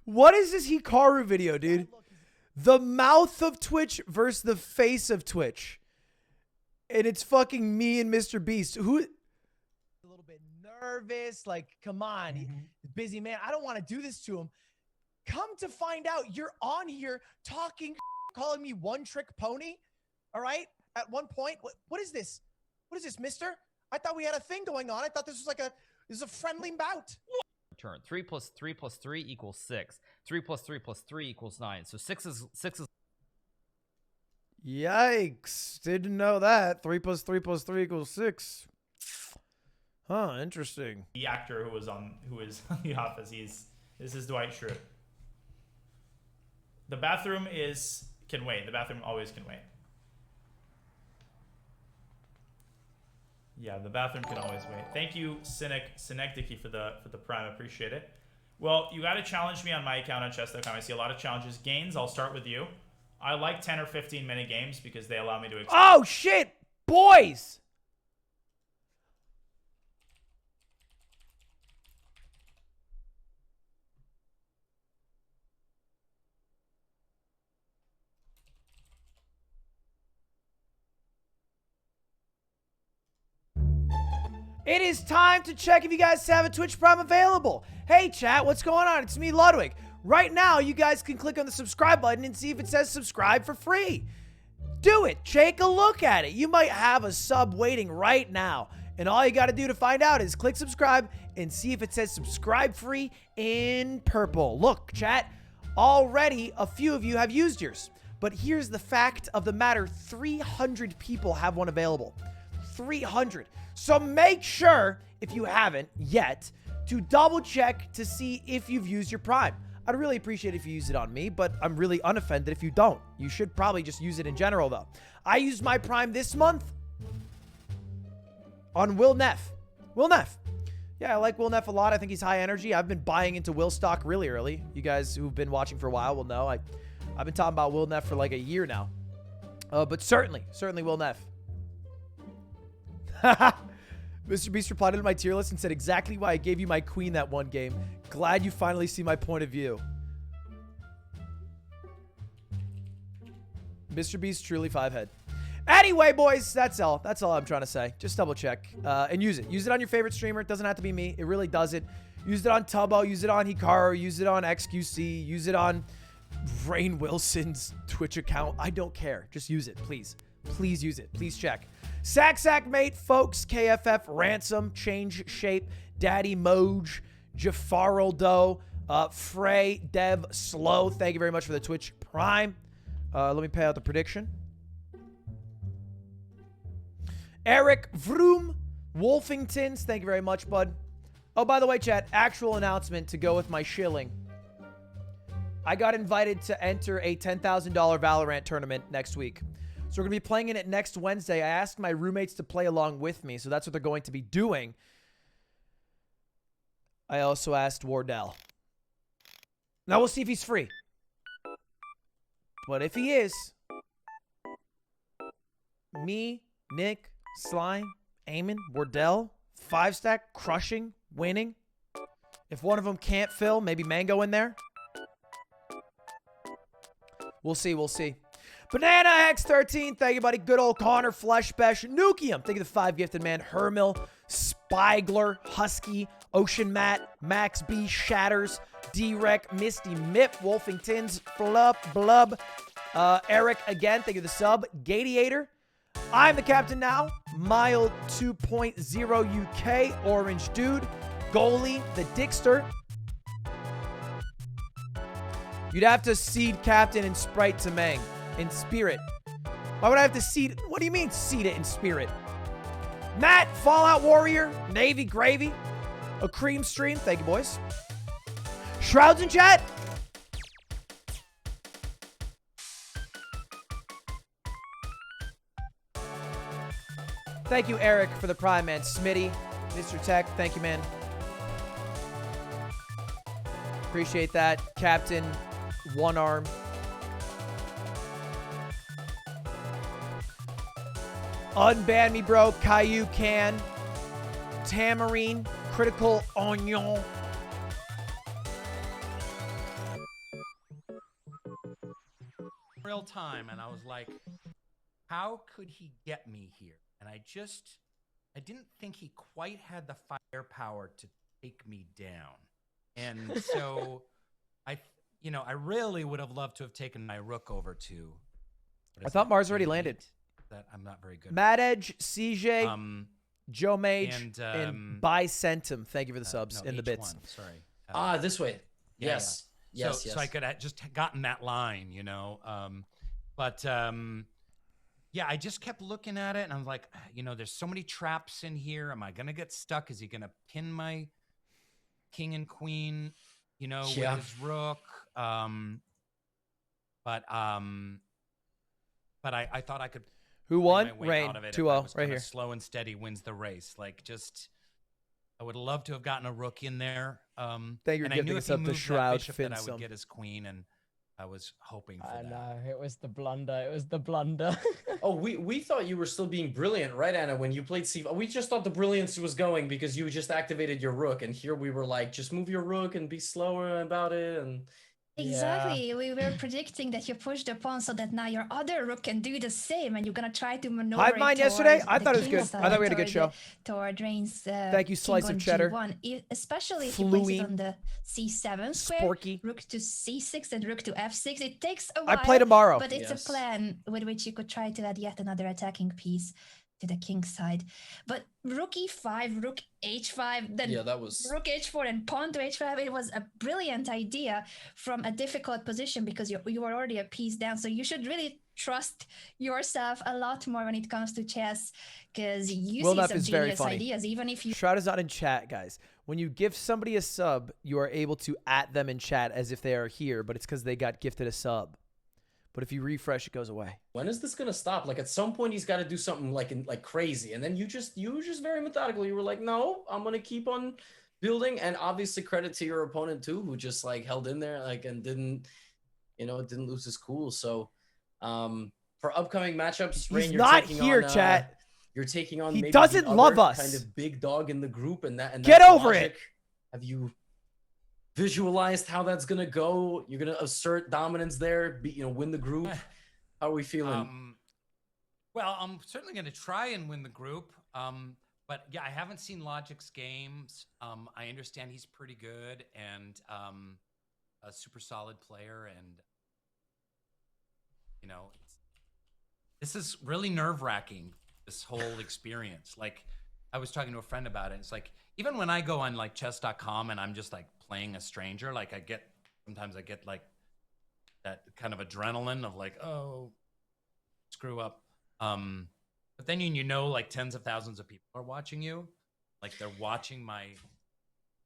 What is this Hikaru video, dude? The mouth of Twitch versus the face of Twitch. And it's fucking me and Mr. Beast. Who... nervous, like, come on, he's a busy man. I don't want to do this to him. Come to find out, you're on here talking, calling me one trick pony. All right, at one point, what is this? What is this, mister? I thought we had a thing going on. I thought this was a friendly bout. Turn 3 + 3 + 3 = 6. 3 + 3 + 3 = 9. So 6 is. Yikes! Didn't know that. 3 + 3 + 3 = 6. Huh? Interesting. The actor who is on The Office. This is Dwight Schrute. The bathroom can wait. The bathroom always can wait. Yeah, the bathroom can always wait. Thank you, Synecdoche, for the prime. Appreciate it. Well, you got to challenge me on my account on chess.com. I see a lot of challenges. Gains, I'll start with you. I like 10 or 15 minute games because they allow me to. Oh shit, boys! It is time to check if you guys have a Twitch Prime available. Hey chat, what's going on? It's me, Ludwig. Right now, you guys can click on the subscribe button and see if it says subscribe for free. Do it. Take a look at it. You might have a sub waiting right now. And all you got to do to find out is click subscribe and see if it says subscribe free in purple. Look, chat, already a few of you have used yours. But here's the fact of the matter. 300 people have one available. 300. So make sure, if you haven't yet, to double check to see if you've used your Prime. I'd really appreciate it if you use it on me, but I'm really unoffended if you don't. You should probably just use it in general, though. I used my Prime this month on Will Neff. Will Neff. Yeah, I like Will Neff a lot. I think he's high energy. I've been buying into Will stock really early. You guys who've been watching for a while will know. I've been talking about Will Neff for like a year now. But certainly Will Neff. Mr. Beast replied to my tier list and said exactly why I gave you my queen that one game. Glad you finally see my point of view. Mr. Beast truly 5-head. Anyway, boys, that's all. That's all I'm trying to say. Just double check and use it. Use it on your favorite streamer. It doesn't have to be me. It really doesn't. Use it on Tubbo. Use it on Hikaru. Use it on XQC. Use it on Rainn Wilson's Twitch account. I don't care. Just use it, please. Please use it. Please check. Sack Mate, folks, KFF, Ransom, Change Shape, Daddy Moj, Jafaraldo, Frey, Dev, Slow. Thank you very much for the Twitch Prime. Let me pay out the prediction. Eric Vroom, Wolfingtons. Thank you very much, bud. Oh, by the way, chat, actual announcement to go with my shilling. I got invited to enter a $10,000 Valorant tournament next week. So we're going to be playing in it next Wednesday. I asked my roommates to play along with me, so that's what they're going to be doing. I also asked Wardell. Now we'll see if he's free. But if he is, me, Nick, Slime, Eamon, Wardell, 5-stack, crushing, winning. If one of them can't fill, maybe Mango in there. We'll see, we'll see. Banana X13, thank you, buddy. Good old Connor, Fleshbesh, Nukium, thank you, the 5 gifted man. Hermil, Spigler, Husky, Ocean Matt, Max B, Shatters, D-Rec, Misty, Mip, Wolfingtons, Blub, Eric again, thank you, the sub. Gadiator, I'm the captain now. Mile 2.0 UK, Orange Dude, Goalie, the Dickster. You'd have to seed captain and Sprite to Mang. In spirit. Why would I have to seed? What do you mean seed it in spirit? Matt, Fallout Warrior, Navy Gravy, a cream stream. Thank you, boys. Shrouds in chat. Thank you, Eric, for the prime, man. Smitty, Mr. Tech, thank you, man. Appreciate that. Captain, One Arm. Unban me, bro. Caillou Can. Tamarine. Critical Onion. Real time, and I was like, how could he get me here? And I didn't think he quite had the firepower to take me down. And so I really would have loved to have taken my rook over to. I thought Mars already landed. that I'm not very good. Mad Edge, CJ, Joe Mage, and Bicentum. Thank you for the subs no, and the bits. Sorry. This way. Yeah, Yes. Yeah. Yes. So I could have just gotten that line, yeah, I just kept looking at it and I'm like, there's so many traps in here. Am I gonna get stuck? Is he gonna pin my king and queen, with his rook? But I thought I could. Who won? my way Rain. out of it if 2-0, I was right gonna here. Slow and steady wins the race. I would love to have gotten a rook in there. Thank you for and I giving knew us if he up the moved Shroud that bishop that I would Finsum. get his queen, and I was hoping for I that. know, it was the blunder. It was the blunder. Oh, we thought you were still being brilliant, right, Anna? When you played C5, we just thought the brilliance was going because you just activated your rook, and here we were like, just move your rook and be slower about it, and. Exactly. We were predicting that you push the pawn so that now your other rook can do the same, and you're gonna try to maneuver. Hive mind yesterday? I the thought it was king good. side, I thought we had a good show. Toward Rain's Thank you, Slice king of on Cheddar. G1, especially if you place it Fluing. on the C7 square, Sporky. rook to C6 and rook to F6. It takes a while. I play tomorrow. But it's a plan with which you could try to add yet another attacking piece to the king side. But rook E5, rook H5, then that was rook H4 and pawn to H5. It was a brilliant idea from a difficult position because you were already a piece down. So you should really trust yourself a lot more when it comes to chess because you see some genius ideas, even if you... Shroud is not in chat, guys. When you gift somebody a sub, you are able to @ them in chat as if they are here, but it's because they got gifted a sub. But if you refresh, it goes away. When is this gonna stop? Like at some point, he's got to do something like crazy, and then you just very methodical. You were like, no, I'm gonna keep on building, and obviously credit to your opponent too, who just like held in there and didn't lose his cool. So, for upcoming matchups, Rain, you're not taking here, on, chat. You're taking on. He maybe doesn't the love other us. Kind of big dog in the group, and Get that's over logic. it. Have you visualized how that's gonna go? You're gonna assert dominance there, win the group. How are we feeling? Well, I'm certainly going to try and win the group. But yeah, I haven't seen Logic's games. I understand he's pretty good and a super solid player. And, this is really nerve-wracking, this whole experience. Like, I was talking to a friend about it. It's like, even when I go on like chess.com and I'm just like playing a stranger, like sometimes I get like that kind of adrenaline of like, oh, screw up. But then like tens of thousands of people are watching you, like they're watching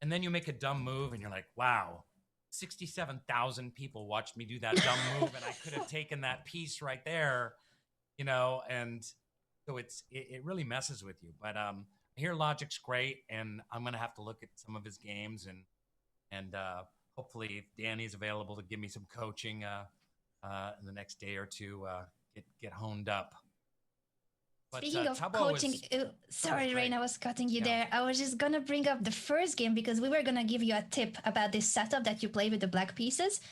and then you make a dumb move and you're like, wow, 67,000 people watched me do that dumb move and I could have taken that piece right there, and so it really messes with you. But I hear Logic's great, and I'm gonna have to look at some of his games and hopefully if Danny's available to give me some coaching in the next day or two, get honed up. But, Speaking of Tubbo coaching, sorry, Rain, I was cutting you there. I was just gonna bring up the first game because we were gonna give you a tip about this setup that you play with the black pieces.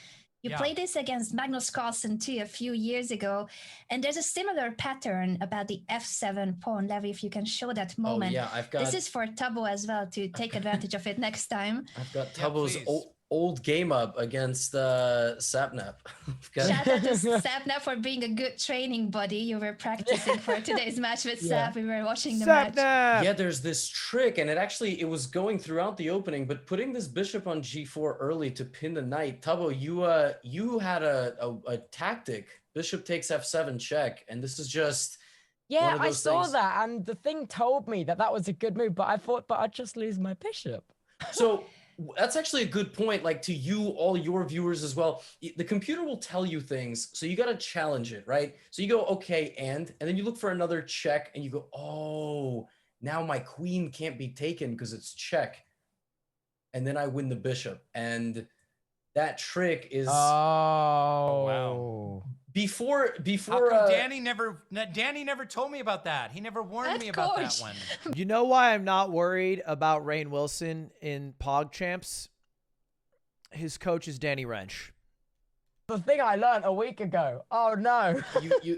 You played this against Magnus Carlsen too a few years ago, and there's a similar pattern about the F7 pawn. Levy, if you can show that moment. Oh, yeah, This is for Tubbo as well to take advantage of it next time. I've got Tubbo's old game up against Sapnap. Shout out to Sapnap for being a good training buddy. You were practicing for today's match with Sap. We were watching the match. Yeah, there's this trick, and it was going throughout the opening, but putting this bishop on g4 early to pin the knight. Tubbo, you had a tactic. Bishop takes f7 check, and this is just yeah, I saw that, and the thing told me that was a good move, but I thought, I'd just lose my bishop. So that's actually a good point, like to you, all your viewers as well. The computer will tell you things, so you got to challenge it, right? So you go, okay, and then you look for another check, and you go, oh, now my queen can't be taken because it's check. And then I win the bishop. And that trick is... Oh, wow. Before how come Danny never told me about that? He never warned me about that one. You know why I'm not worried about Rainn Wilson in Pogchamps? His coach is Danny Wrench. The thing I learned a week ago. Oh no.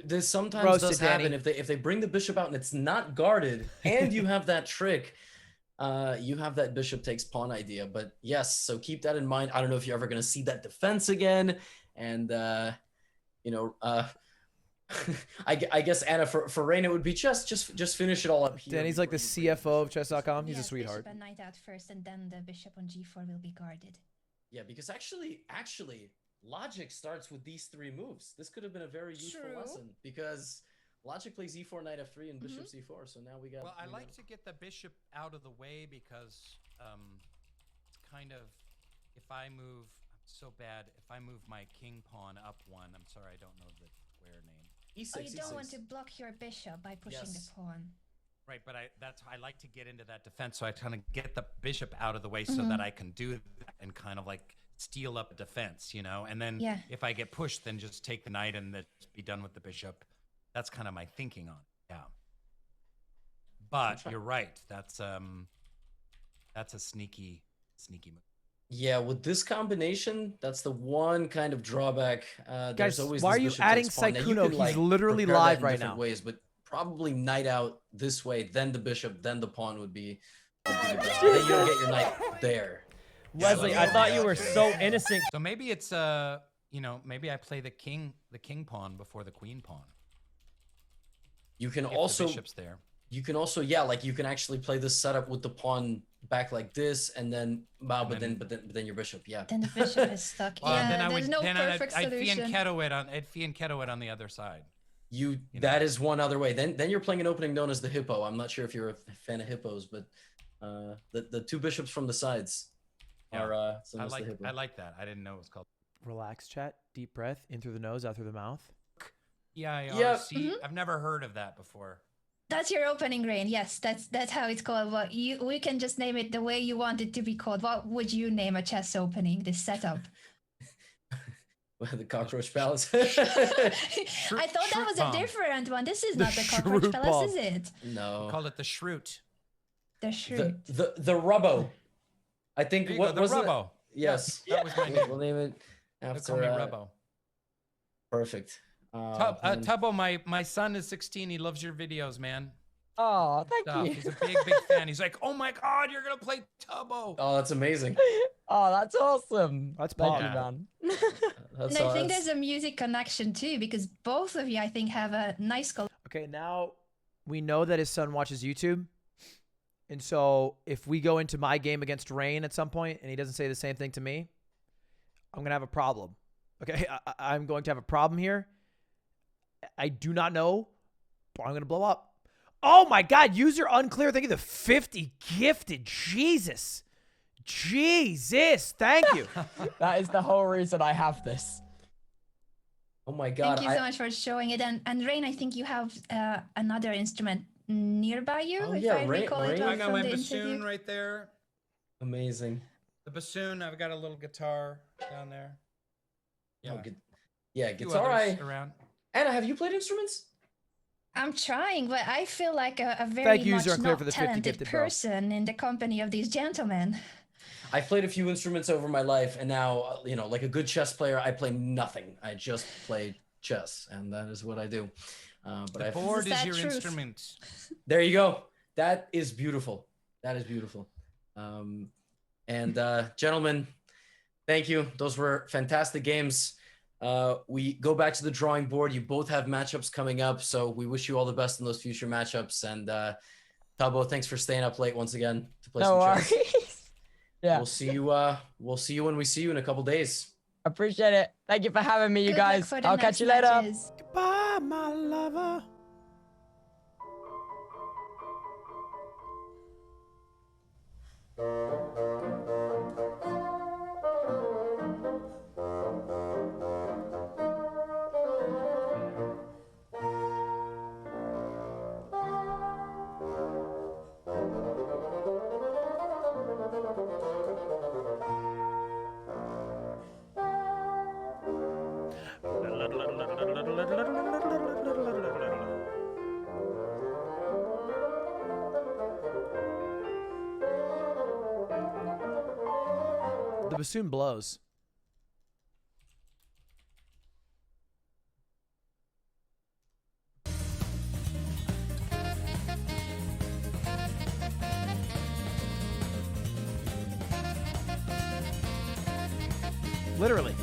This sometimes does happen if they bring the bishop out and it's not guarded, and you have that trick. You have that bishop takes pawn idea. But yes, so keep that in mind. I don't know if you're ever going to see that defense again, and I guess Anna, for Rain, it would be just finish it all up here. Danny's like the CFO of chess.com. He's a Yes, sweetheart. Bishop and knight out first, and then the bishop on g4 will be guarded. Yeah, because actually, logic starts with these 3 moves. This could have been a very useful lesson because logic plays e4, knight f3, and bishop c4. So now we got. Well, I like to get the bishop out of the way because it's kind of if I move. I'm so bad. If I move my king pawn up 1, I'm sorry, I don't know the square name. E6, you don't want to block your bishop by pushing the pawn. Right, but I like to get into that defense, so I kind of get the bishop out of the way so that I can do that and kind of like steal up a defense, you know. And then if I get pushed, then just take the knight and then be done with the bishop. That's kind of my thinking on it. Yeah. But you're right. That's a sneaky move. Yeah, with this combination, that's the one kind of drawback. Guys, there's always why this are you bishop adding takes pawn. Now, you Saikuno? can, He's literally prepare that live in right different now. ways, but probably knight out this way, then the bishop, then the pawn would be the best. Then you don't get your knight there. Wesley, I thought you were so innocent. So maybe it's maybe I play the king pawn before the queen pawn. You can If also the bishop's there. You can also like you can actually play this setup with the pawn back like this, and then but then your bishop, Then the bishop is stuck. There's no perfect I'd solution. I'd fianchetto it on the other side. That is one other way. Then you're playing an opening known as the hippo. I'm not sure if you're a fan of hippos, but the 2 bishops from the sides are I like that. I didn't know it was called. Relax, chat. Deep breath in through the nose, out through the mouth. Yeah. I've never heard of that before. That's your opening, Rain. Yes, that's how it's called. Well, we can just name it the way you want it to be called. What would you name a chess opening? This setup. The Cockroach Palace. I thought that was a different one. This is not the Cockroach Palace, is it? No. Call it the Shroot. The Shroot. The Rubbo. I think what was Rubbo? Yes. That was my name. We'll name it after. Call me Rubbo. Perfect. Tubbo, my son is 16. He loves your videos, man. Oh, thank you. He's a big fan. He's like, oh my God, you're gonna play Tubbo. Oh, that's amazing. Oh, that's awesome. That's thank you, man. And I think there's a music connection too, because both of you, I think, have a nice. Okay, now we know that his son watches YouTube. And so if we go into my game against Rain at some point and he doesn't say the same thing to me, I'm going to have a problem. Okay, I'm going to have a problem here. I do not know, but I'm going to blow up. Oh my God, user unclear. Thank you. The 50 gifted. Jesus. Thank you. That is the whole reason I have this. Oh my God. Thank you so much for showing it. And Rain, I think you have another instrument nearby you. Oh, if yeah, I recall it well I got from my the bassoon interview. right there. Amazing. The bassoon. I've got a little guitar down there. Yeah. A few Guitar. others around. Anna, have you played instruments? I'm trying, but I feel like a very much User Unclear, not for the 50 talented gifted, bro. person in the company of these gentlemen. I've played a few instruments over my life, and now, like a good chess player, I play nothing. I just play chess, and that is what I do. But The board is your instrument. There you go. That is beautiful. That is beautiful. And gentlemen, thank you. Those were fantastic games. We go back to the drawing board. You both have matchups coming up, so we wish you all the best in those future matchups. And Tubbo, thanks for staying up late once again to play some chess. Yeah. We'll see you. We'll see you when we see you in a couple days. Appreciate it. Thank you for having me, you Good luck guys. for the I'll next catch you later. matches. Goodbye, my lover. The bassoon blows. Literally.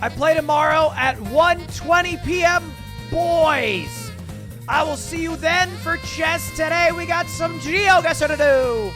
I play tomorrow at 1:20 p.m. Boys, I will see you then for chess. Today we got some GeoGuessr to do.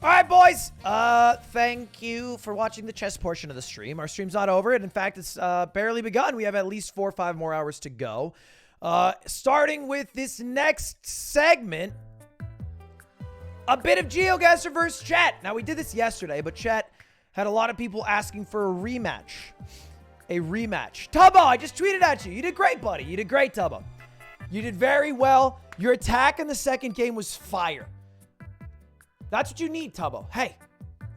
All right, boys. Thank you for watching the chess portion of the stream. Our stream's not over, and in fact, it's barely begun. We have at least 4 or 5 more hours to go. Starting with this next segment, a bit of GeoGuessr versus chat. Now, we did this yesterday, but chat had a lot of people asking for a rematch. A rematch. Tubbo, I just tweeted at you. You did great, buddy. You did great, Tubbo. You did very well. Your attack in the second game was fire. That's what you need, Tubbo. Hey,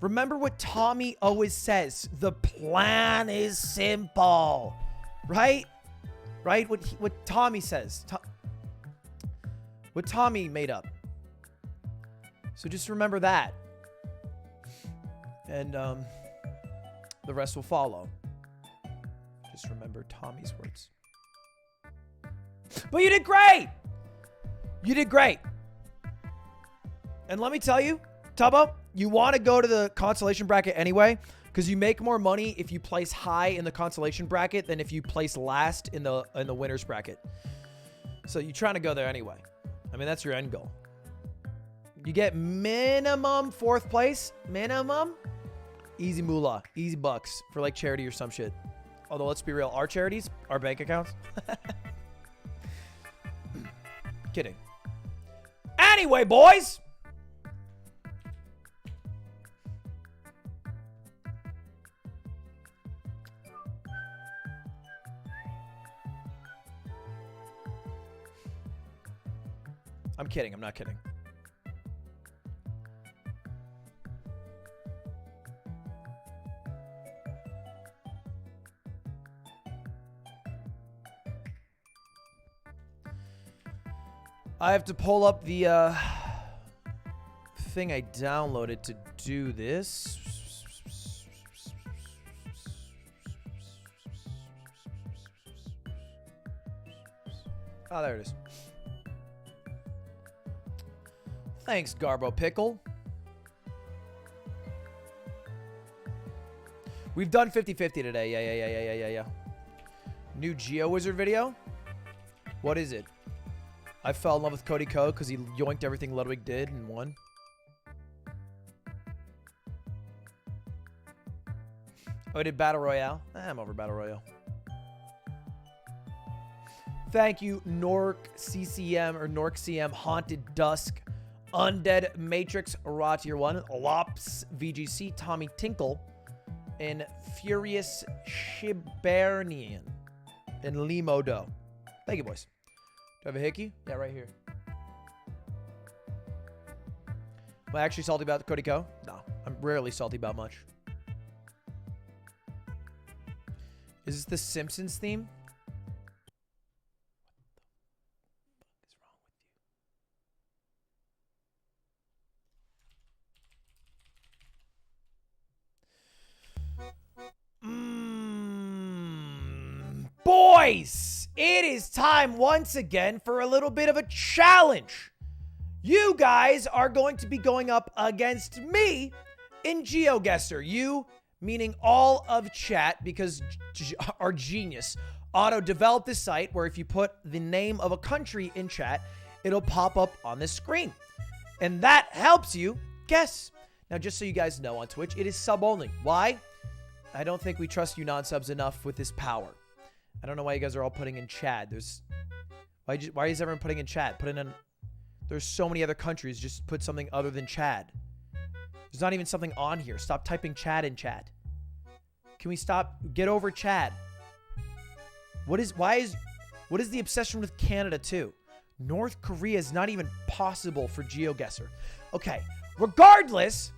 remember what Tommy always says. The plan is simple. Right? Right? What Tommy says. What Tommy made up. So just remember that. And the rest will follow. Just remember Tommy's words. But you did great! You did great. And let me tell you, Tubbo, you want to go to the consolation bracket anyway, because you make more money if you place high in the consolation bracket than if you place last in the winners bracket. So you're trying to go there anyway. I mean, that's your end goal. You get minimum 4th place. Minimum. Easy moolah. Easy bucks for like charity or some shit. Although, let's be real. Our charities, our bank accounts. Kidding. Anyway, boys. I'm kidding. I'm not kidding. I have to pull up the thing I downloaded to do this. Oh, there it is. Thanks, Garbo Pickle. We've done 50-50 today. Yeah. New GeoWizard video? What is it? I fell in love with Cody Ko because he yoinked everything Ludwig did and won. Oh, I did Battle Royale? I'm over Battle Royale. Thank you, Nork CCM or Nork CM, Haunted Dusk, Undead Matrix, Raw Tier 1, Lops, VGC, Tommy Tinkle, and Furious Shibernian, and Limodo. Thank you, boys. Do I have a hickey? Yeah, right here. Am I actually salty about Cody Ko? No, I'm rarely salty about much. Is this the Simpsons theme? Boys, it is time once again for a little bit of a challenge. You guys are going to be going up against me in GeoGuessr. You, meaning all of chat, because our genius auto-developed this site where if you put the name of a country in chat, it'll pop up on the screen. And that helps you guess. Now, just so you guys know, on Twitch, it is sub only. Why? I don't think we trust you non-subs enough with this power. I don't know why you guys are all putting in Chad. Why is everyone putting in Chad? There's so many other countries. Just put something other than Chad. There's not even something on here. Stop typing Chad in chat. Can we stop? Get over Chad. What is the obsession with Canada too? North Korea is not even possible for GeoGuessr. Okay, regardless,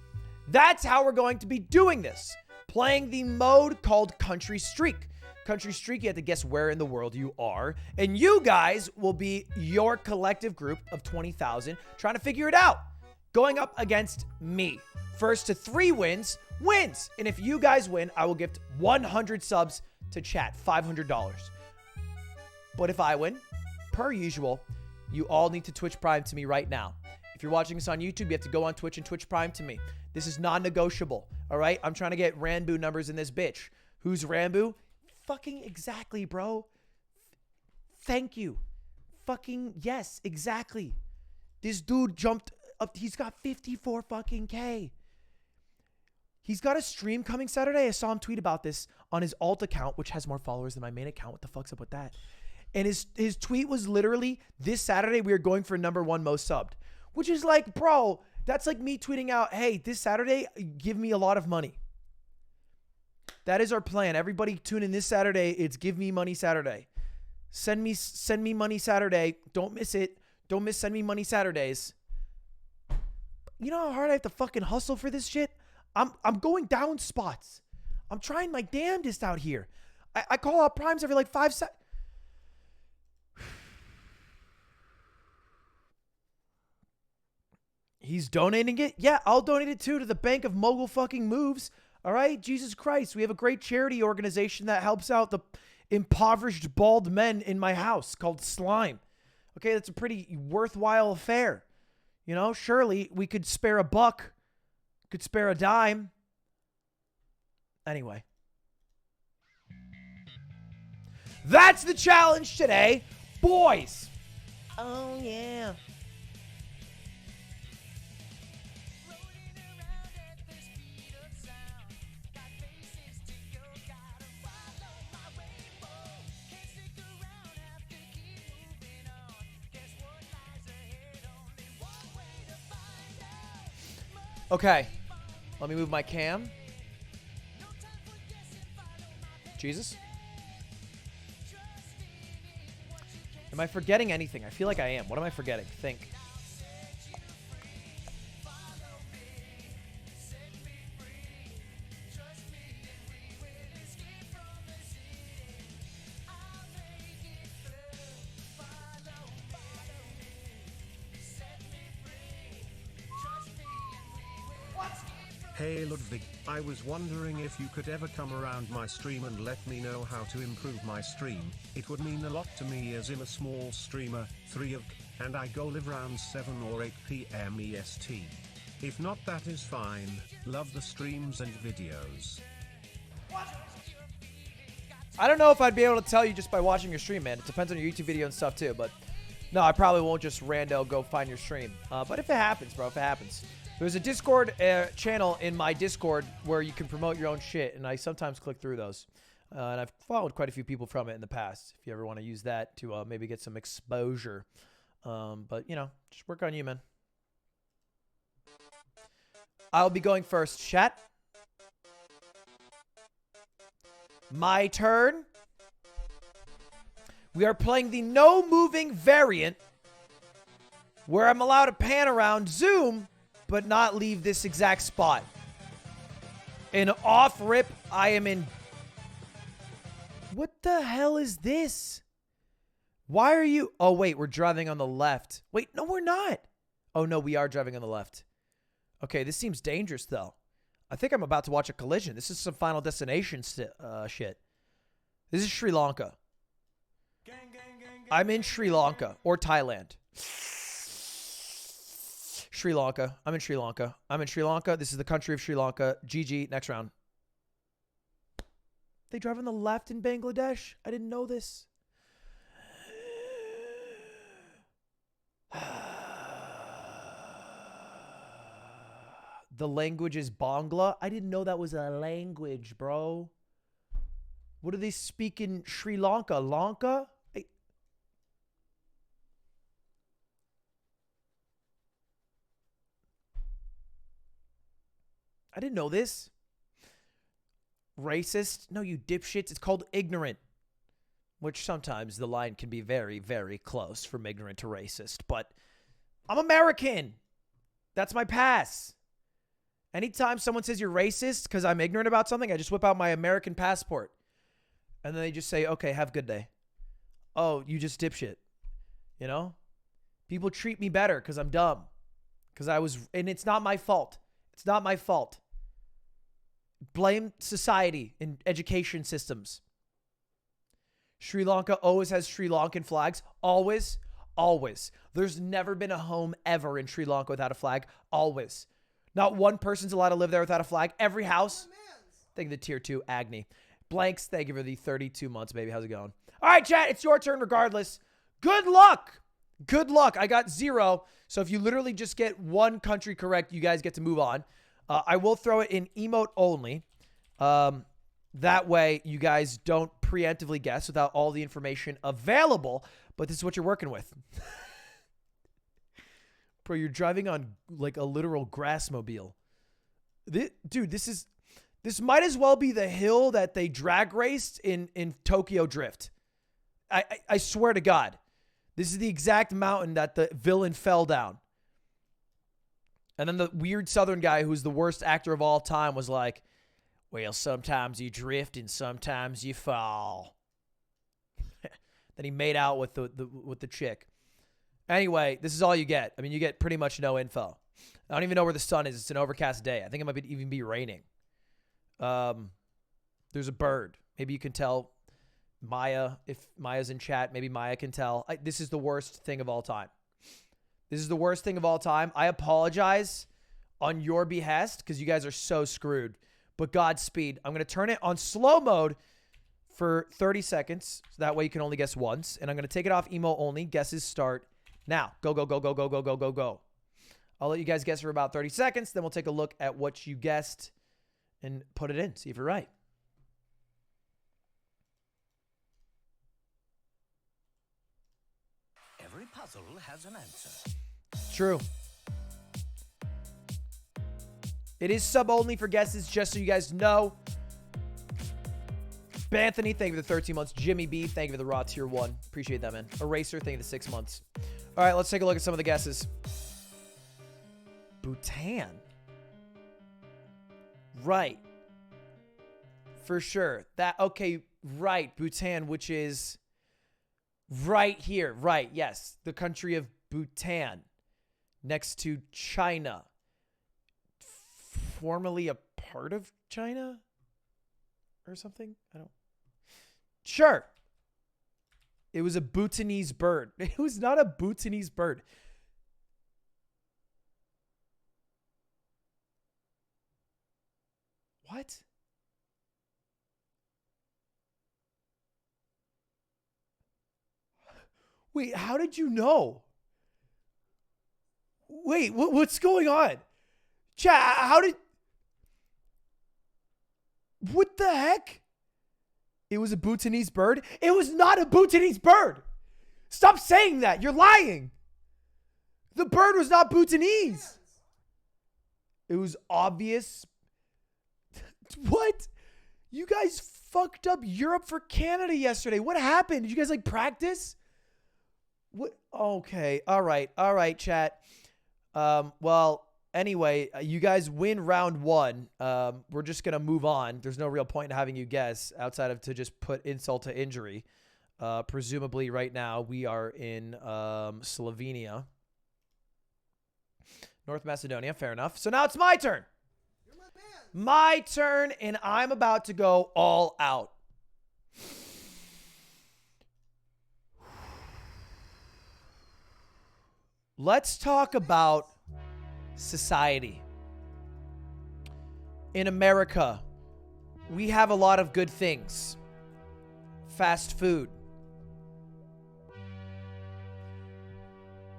that's how we're going to be doing this. Playing the mode called Country Streak. Country Streak, you have to guess where in the world you are. And you guys will be your collective group of 20,000 trying to figure it out. Going up against me. First to 3 wins. And if you guys win, I will gift 100 subs to chat. $500. But if I win, per usual, you all need to Twitch Prime to me right now. If you're watching this on YouTube, you have to go on Twitch and Twitch Prime to me. This is non-negotiable, all right? I'm trying to get Ranboo numbers in this bitch. Who's Ranboo? Fucking exactly, bro. Thank you. Fucking yes, exactly. This dude jumped up. He's got 54 fucking K. He's got a stream coming Saturday. I saw him tweet about this on his alt account, which has more followers than my main account. What the fuck's up with that? And his tweet was literally, this Saturday we are going for #1 most subbed. Which is like, bro, that's like me tweeting out, hey, this Saturday, give me a lot of money. That is our plan. Everybody tune in this Saturday. It's Give Me Money Saturday. Send me money Saturday. Don't miss it. Don't miss Send Me Money Saturdays. You know how hard I have to fucking hustle for this shit? I'm going down spots. I'm trying my damnedest out here. I call out primes every like 5 seconds. He's donating it? Yeah, I'll donate it too to the Bank of Mogul fucking Moves. All right? Jesus Christ. We have a great charity organization that helps out the impoverished bald men in my house called Slime. Okay, that's a pretty worthwhile affair. You know, surely we could spare a buck. Could spare a dime. Anyway. That's the challenge today, boys. Oh, yeah. Okay, let me move my cam. Jesus. Am I forgetting anything? I feel like I am. What am I forgetting? Think. Hey Ludwig, I was wondering if you could ever come around my stream and let me know how to improve my stream. It would mean a lot to me as I'm a small streamer, 3 of, and I go live around 7 or 8 PM EST. If not, that is fine. Love the streams and videos. I don't know if I'd be able to tell you just by watching your stream, man. It depends on your YouTube video and stuff too, but no, I probably won't just rando go find your stream. But if it happens, bro, if it happens. There's a Discord channel in my Discord where you can promote your own shit, and I sometimes click through those. And I've followed quite a few people from it in the past, if you ever want to use that to maybe get some exposure. But, you know, just work on you, man. I'll be going first. Chat. My turn. We are playing the no moving variant where I'm allowed to pan around, zoom, but not leave this exact spot. An off rip, I am in. What the hell is this? Why are you? Oh, wait, we're driving on the left. Wait, no, we're not. Oh, no, we are driving on the left. Okay, this seems dangerous, though. I think I'm about to watch a collision. This is some Final Destination shit. This is Sri Lanka. I'm in Sri Lanka or Thailand. Sri Lanka. I'm in Sri Lanka. I'm in Sri Lanka. This is the country of Sri Lanka. GG. Next round. They drive on the left in Bangladesh? I didn't know this. The language is Bangla. I didn't know that was a language, bro. What do they speak in Sri Lanka? Lanka? I didn't know this. Racist? No, you dipshits. It's called ignorant. Which sometimes the line can be very, very close from ignorant to racist. But I'm American. That's my pass. Anytime someone says you're racist because I'm ignorant about something, I just whip out my American passport. And then they just say, okay, have a good day. Oh, you just dipshit. You know? People treat me better because I'm dumb. And it's not my fault. It's not my fault. Blame society and education systems. Sri Lanka always has Sri Lankan flags. Always. Always. There's never been a home ever in Sri Lanka without a flag. Always. Not one person's allowed to live there without a flag. Every house. Thank you, the tier 2 Agni. Blanks, thank you for the 32 months, baby. How's it going? All right, chat, it's your turn regardless. Good luck. Good luck. I got 0. So if you literally just get one country correct, you guys get to move on. I will throw it in emote only. That way you guys don't preemptively guess without all the information available. But this is what you're working with. Bro, you're driving on like a literal grassmobile. Dude, this might as well be the hill that they drag raced in Tokyo Drift. I swear to God. This is the exact mountain that the villain fell down. And then the weird Southern guy who's the worst actor of all time was like, well, sometimes you drift and sometimes you fall. Then he made out with the chick. Anyway, this is all you get. I mean, you get pretty much no info. I don't even know where the sun is. It's an overcast day. I think it might even be raining. There's a bird. Maybe you can tell Maya. If Maya's in chat, maybe Maya can tell. This is the worst thing of all time. This is the worst thing of all time. I apologize on your behest because you guys are so screwed. But Godspeed. I'm going to turn it on slow mode for 30 seconds. So that way you can only guess once. And I'm going to take it off emo only. Guesses start now. Go, go, go, go, go, go, go, go, go. I'll let you guys guess for about 30 seconds. Then we'll take a look at what you guessed and put it in. See if you're right. Every puzzle has an answer. True. It is sub only for guesses, just so you guys know. Banthony, thank you for the 13 months. Jimmy B, thank you for the raw tier 1. Appreciate that, man. Eraser, thank you for the 6 months. All right, let's take a look at some of the guesses. Bhutan. Right. For sure. Okay, right. Bhutan, which is right here. Right, yes. The country of Bhutan. Next to China. Formerly a part of China? Or something? I don't... Sure. It was a Bhutanese bird. It was not a Bhutanese bird. What? Wait, how did you know? Wait, what's going on? Chat, how did... What the heck? It was a Bhutanese bird? It was not a Bhutanese bird! Stop saying that! You're lying! The bird was not Bhutanese! It was obvious. What? You guys fucked up Europe for Canada yesterday. What happened? Did you guys like practice? What? Okay. All right, chat. Well, anyway, you guys win round 1. We're just going to move on. There's no real point in having you guess outside of to just put insult to injury. Presumably right now we are in Slovenia. North Macedonia. Fair enough. So now it's my turn. My turn, and I'm about to go all out. Let's talk about society. In America, we have a lot of good things. Fast food.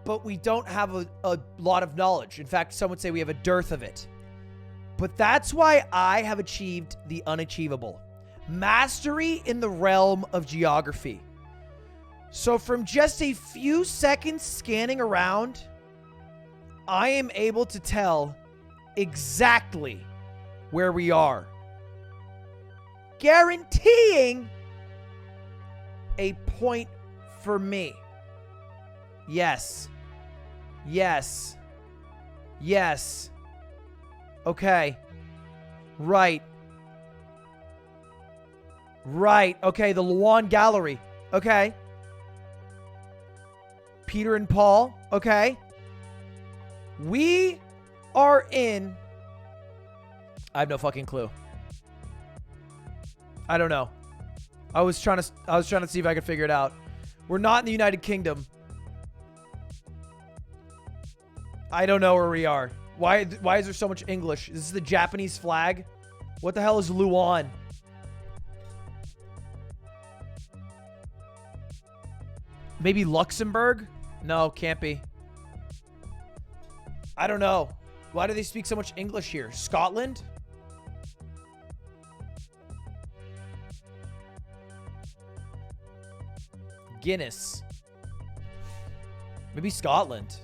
But we don't have a lot of knowledge. In fact, some would say we have a dearth of it. But that's why I have achieved the unachievable. Mastery in the realm of geography. So from just a few seconds scanning around, I am able to tell exactly where we are. Guaranteeing a point for me. Yes. Yes. Yes. Okay. Right. Right. Okay, the Luan Gallery. Okay. Peter and Paul. Okay. We are in... I have no fucking clue. I don't know. I was trying to see if I could figure it out. We're not in the United Kingdom. I don't know where we are. Why is there so much English? This is the Japanese flag? What the hell is Luan? Maybe Luxembourg? No, can't be. I don't know. Why do they speak so much English here? Scotland? Guinness. Maybe Scotland.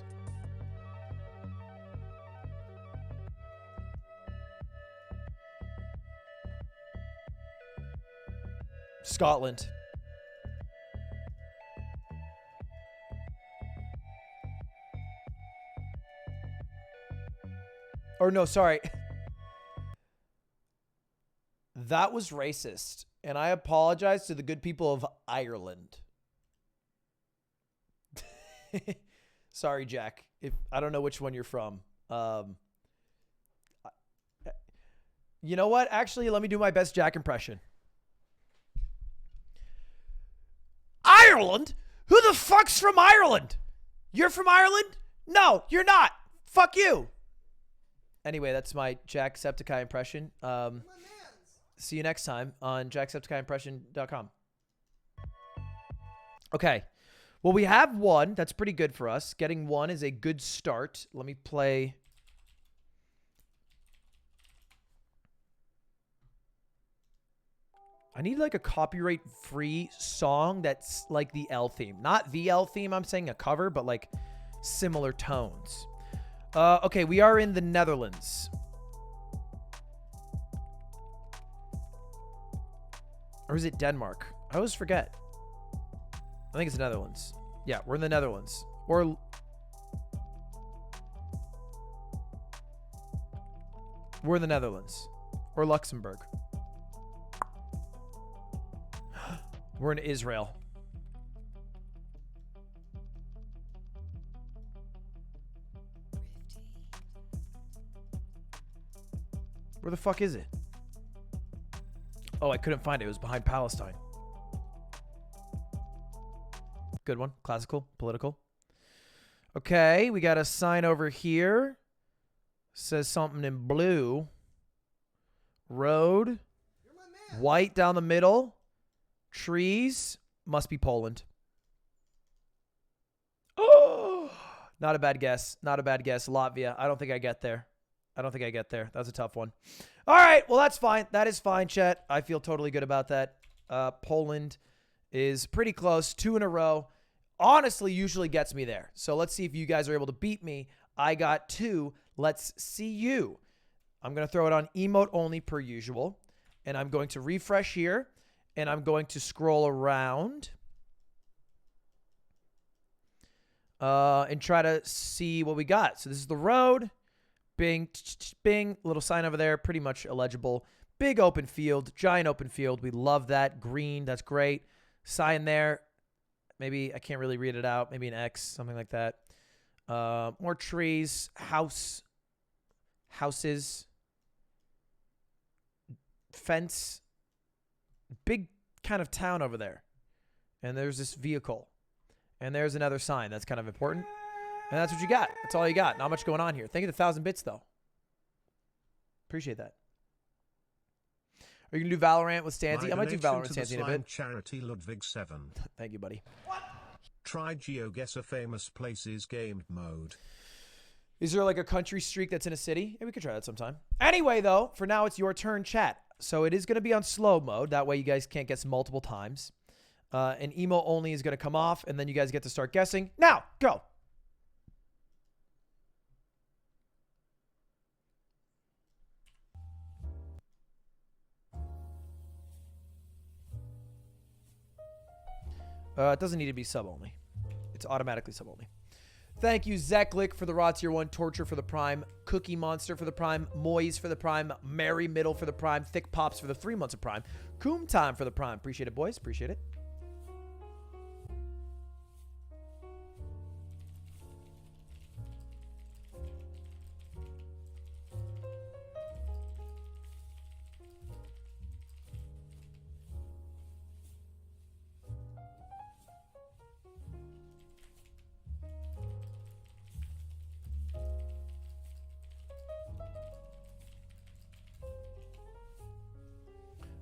Scotland. Or no, sorry. That was racist. And I apologize to the good people of Ireland. Sorry, Jack. If I don't know which one you're from. You know what? Actually, let me do my best Jack impression. Ireland? Who the fuck's from Ireland? You're from Ireland? No, you're not. Fuck you. Anyway, that's my Jacksepticeye impression. See you next time on jacksepticeyeimpression.com. Okay. Well, we have one. That's pretty good for us. Getting one is a good start. Let me play. I need like a copyright-free song that's like the L theme. Not the L theme, I'm saying a cover, but like similar tones. Okay, we are in the Netherlands. Or is it Denmark? I always forget. I think it's the Netherlands. Yeah, we're in the Netherlands. Or... we're in the Netherlands. Or Luxembourg. We're in Israel. Where the fuck is it? Oh, I couldn't find it. It was behind Palestine. Good one. Classical. Political. Okay, we got a sign over here. Says something in blue. Road. White down the middle. Trees. Must be Poland. Oh! Not a bad guess. Not a bad guess. Latvia. I don't think I get there. I don't think I get there. That's a tough one. All right. Well, that's fine. That is fine, chat. I feel totally good about that. Poland is pretty close. 2 in a row. Honestly, usually gets me there. So let's see if you guys are able to beat me. I got 2. Let's see you. I'm going to throw it on emote only per usual. And I'm going to refresh here. And I'm going to scroll around. And try to see what we got. So this is the road. Bing, bing, little sign over there, pretty much illegible. Big open field, giant open field. We love that. Green, that's great. Sign there. Maybe, I can't really read it out. Maybe an X, something like that. More trees, houses, fence. Big kind of town over there. And there's this vehicle. And there's another sign. That's kind of important. And that's what you got. That's all you got. Not much going on here. Thank you for the 1,000 bits, though. Appreciate that. Are you going to do Valorant with Stanzy? I might do Valorant with Stanzy in a bit. Charity Ludwig 7. Thank you, buddy. What? Try GeoGuessr famous places game mode. Is there like a country streak that's in a city? Yeah, we could try that sometime. Anyway, though, for now, it's your turn, chat. So it is going to be on slow mode. That way you guys can't guess multiple times. And emo only is going to come off, and then you guys get to start guessing. Now, go. It doesn't need to be sub only. It's automatically sub only. Thank you, Zeklik, for the Raw Tier 1, Torture for the Prime, Cookie Monster for the Prime, Moise for the Prime, Mary Middle for the Prime, Thick Pops for the 3 months of Prime, Coom Time for the Prime. Appreciate it, boys. Appreciate it.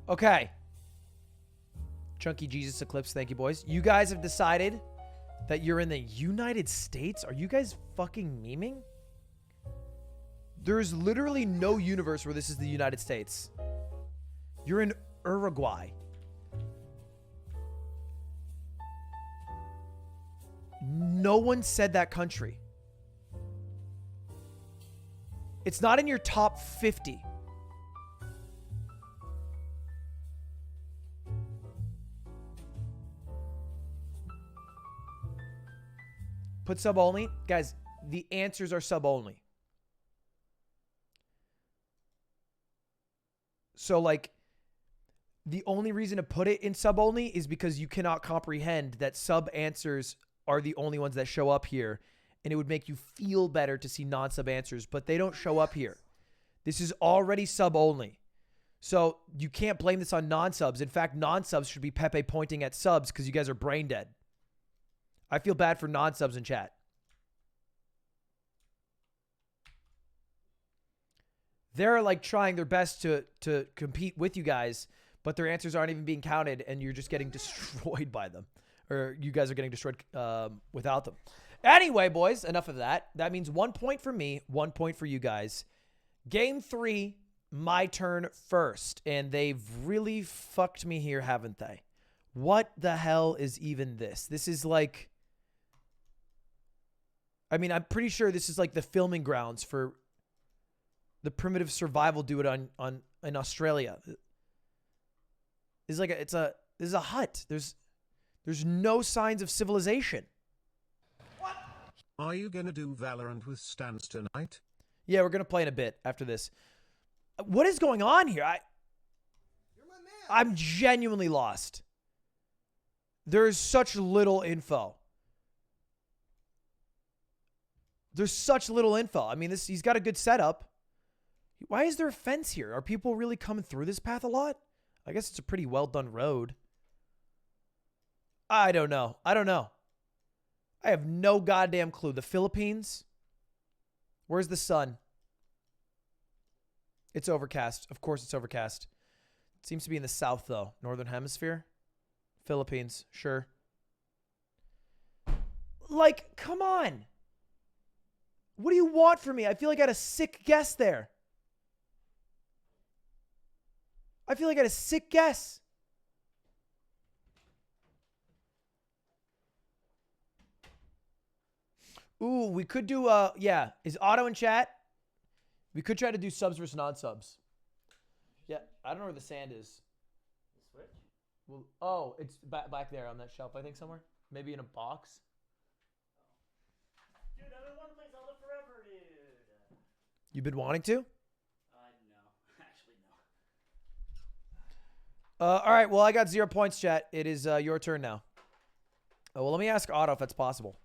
Okay. Chunky Jesus Eclipse, thank you, boys. You guys have decided that you're in the United States? Are you guys fucking memeing? There's literally no universe where this is the United States. You're in Uruguay. No one said that country. It's not in your top 50. Put sub only. Guys, the answers are sub only. So, like, the only reason to put it in sub only is because you cannot comprehend that sub answers are the only ones that show up here. And it would make you feel better to see non-sub answers, but they don't show up here. This is already sub only. So you can't blame this on non-subs. In fact, non-subs should be Pepe pointing at subs because you guys are brain dead. I feel bad for non-subs in chat. They're like trying their best to compete with you guys, but their answers aren't even being counted, and you're just getting destroyed by them. Or you guys are getting destroyed without them. Anyway, boys, enough of that. That means 1 point for me, 1 point for you guys. Game 3, my turn first. And they've really fucked me here, haven't they? What the hell is even this? This is like... I mean, I'm pretty sure this is like the filming grounds for the primitive survival dude in Australia. It's like this is a hut. There's no signs of civilization. What? Are you gonna do Valorant with Stans tonight? Yeah, we're gonna play in a bit after this. What is going on here? I'm genuinely lost. There's such little info. There's such little info. I mean, he's got a good setup. Why is there a fence here? Are people really coming through this path a lot? I guess it's a pretty well done road. I don't know. I don't know. I have no goddamn clue. The Philippines? Where's the sun? It's overcast. Of course it's overcast. It seems to be in the south, though. Northern Hemisphere? Philippines. Sure. Like, come on. What do you want from me? I feel like I had a sick guess there. I feel like I had a sick guess. Ooh, we could do, yeah. Is Otto in chat? We could try to do subs versus non-subs. Yeah, I don't know where the sand is. The switch? Well, oh, it's back there on that shelf, I think, somewhere. Maybe in a box. Dude, I've been wanting to play Zelda forever, dude. You've been wanting to? No. Actually, no. All right, well, I got 0 points, chat. It is your turn now. Oh, well, let me ask Otto if that's possible.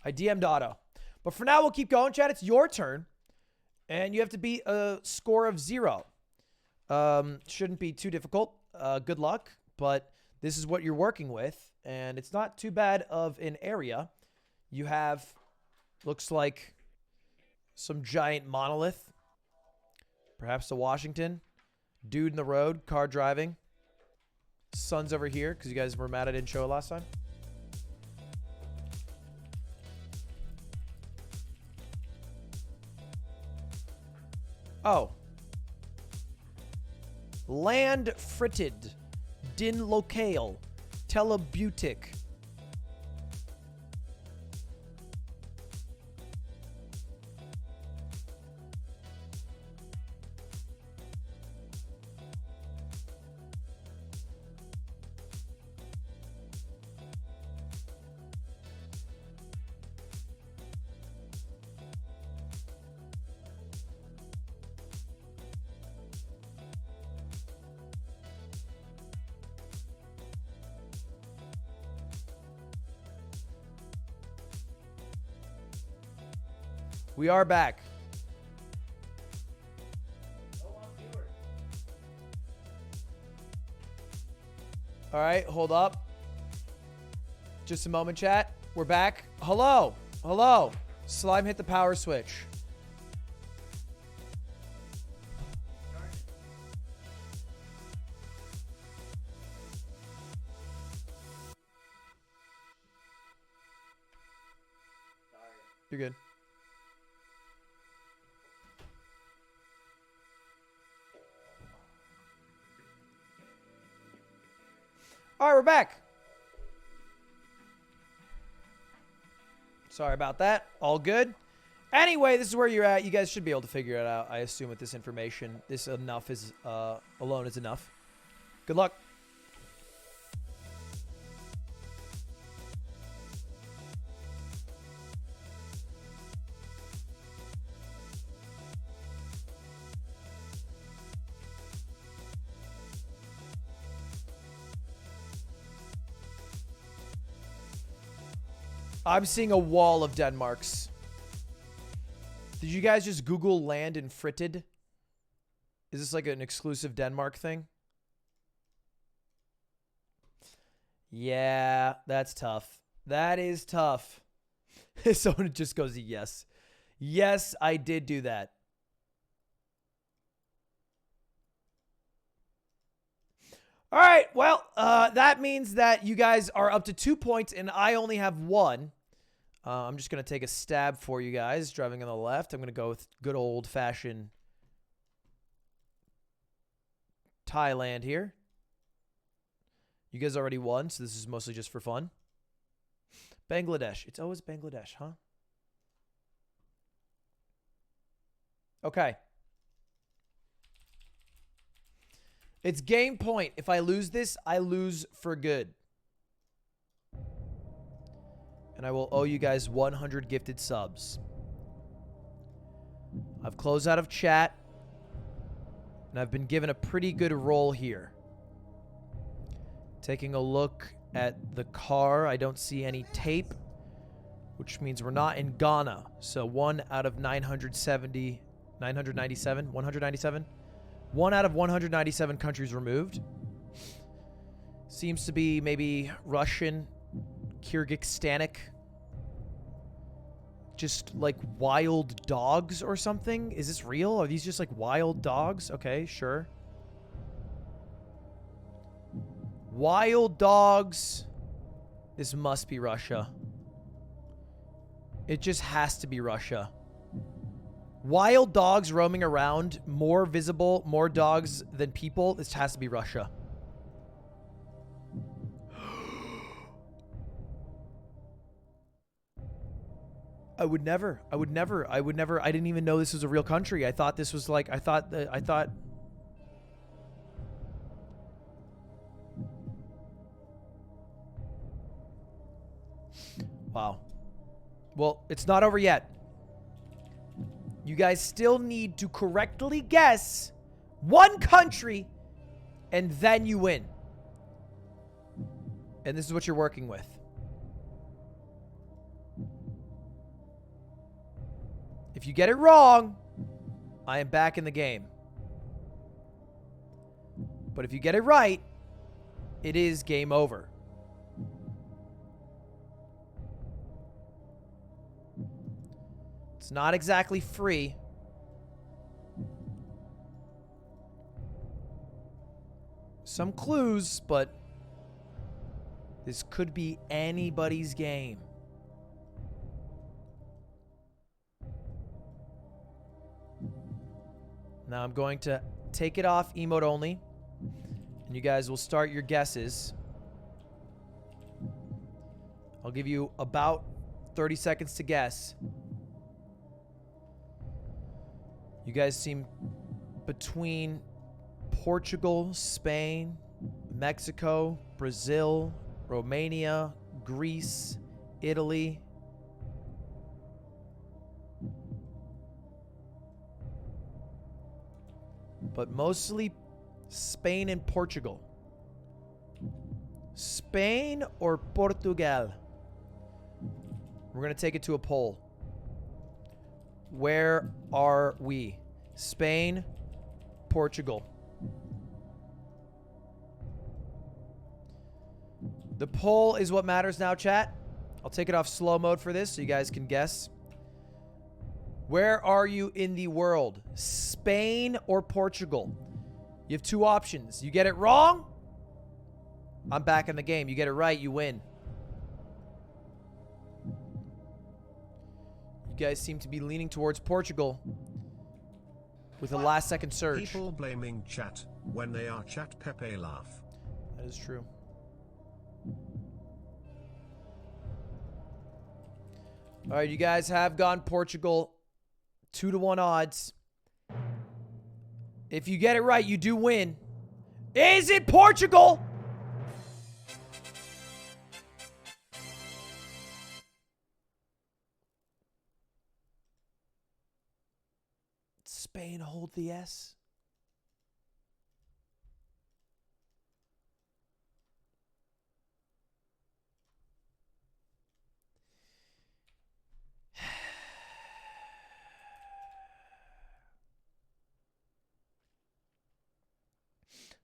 I DM'd Otto. But for now, we'll keep going, chat. It's your turn. And you have to beat a score of 0. Shouldn't be too difficult. Good luck. But this is what you're working with. And it's not too bad of an area. You have, looks like, some giant monolith. Perhaps a Washington. Dude in the road, car driving. sun's over here because you guys were mad I didn't show it last time. Oh. Land fritted. Din locale. Telebutic. We are back. All right, hold up. Just a moment, chat. We're back. Hello. Hello. Slime hit the power switch. You're good. All right, we're back. Sorry about that. All good. Anyway, this is where you're at. You guys should be able to figure it out. I assume with this information, this enough is alone is enough. Good luck. I'm seeing a wall of Denmarks. Did you guys just Google land and fritted? Is this like an exclusive Denmark thing? Yeah, that's tough. That is tough. Someone just goes, yes. Yes, I did do that. All right, well, that means that you guys are up to 2 points, and I only have 1. I'm just going to take a stab for you guys, driving on the left. I'm going to go with good old-fashioned Thailand here. You guys already won, so this is mostly just for fun. Bangladesh. It's always Bangladesh, huh? Okay. It's game point. If I lose this, I lose for good. And I will owe you guys 100 gifted subs. I've closed out of chat. And I've been given a pretty good roll here. Taking a look at the car, I don't see any tape, which means we're not in Ghana. So 1 out of 997. 1 out of 197 countries removed. Seems to be maybe Russian, Kyrgyzstanic. Just like wild dogs or something? Is this real? Are these just like wild dogs? Okay, sure. Wild dogs. This must be Russia. It just has to be Russia. Wild dogs roaming around, more visible, more dogs than people. This has to be Russia. I would never. I didn't even know this was a real country. I thought this was like, Wow. Well, it's not over yet. You guys still need to correctly guess 1 country, and then you win. And this is what you're working with. If you get it wrong, I am back in the game. But if you get it right, it is game over. It's not exactly free. Some clues, but This could be anybody's game. Now I'm going to take it off emote only. And you guys will start your guesses. I'll give you about 30 seconds to guess. You guys seem between Portugal, Spain, Mexico, Brazil, Romania, Greece, Italy. But mostly Spain and Portugal. Spain or Portugal? We're going to take it to a poll. Where are we? Spain, Portugal. The poll is what matters now, chat. I'll take it off slow mode for this so you guys can guess. Where are you in the world? Spain or Portugal? You have two options. You get it wrong, I'm back in the game. You get it right, you win. You guys seem to be leaning towards Portugal with a last second surge. People blaming chat when they are chat Pepe laugh. That is true. All right, you guys have gone Portugal. 2-to-1 odds. If you get it right, you do win. Is it Portugal? Spain hold the S.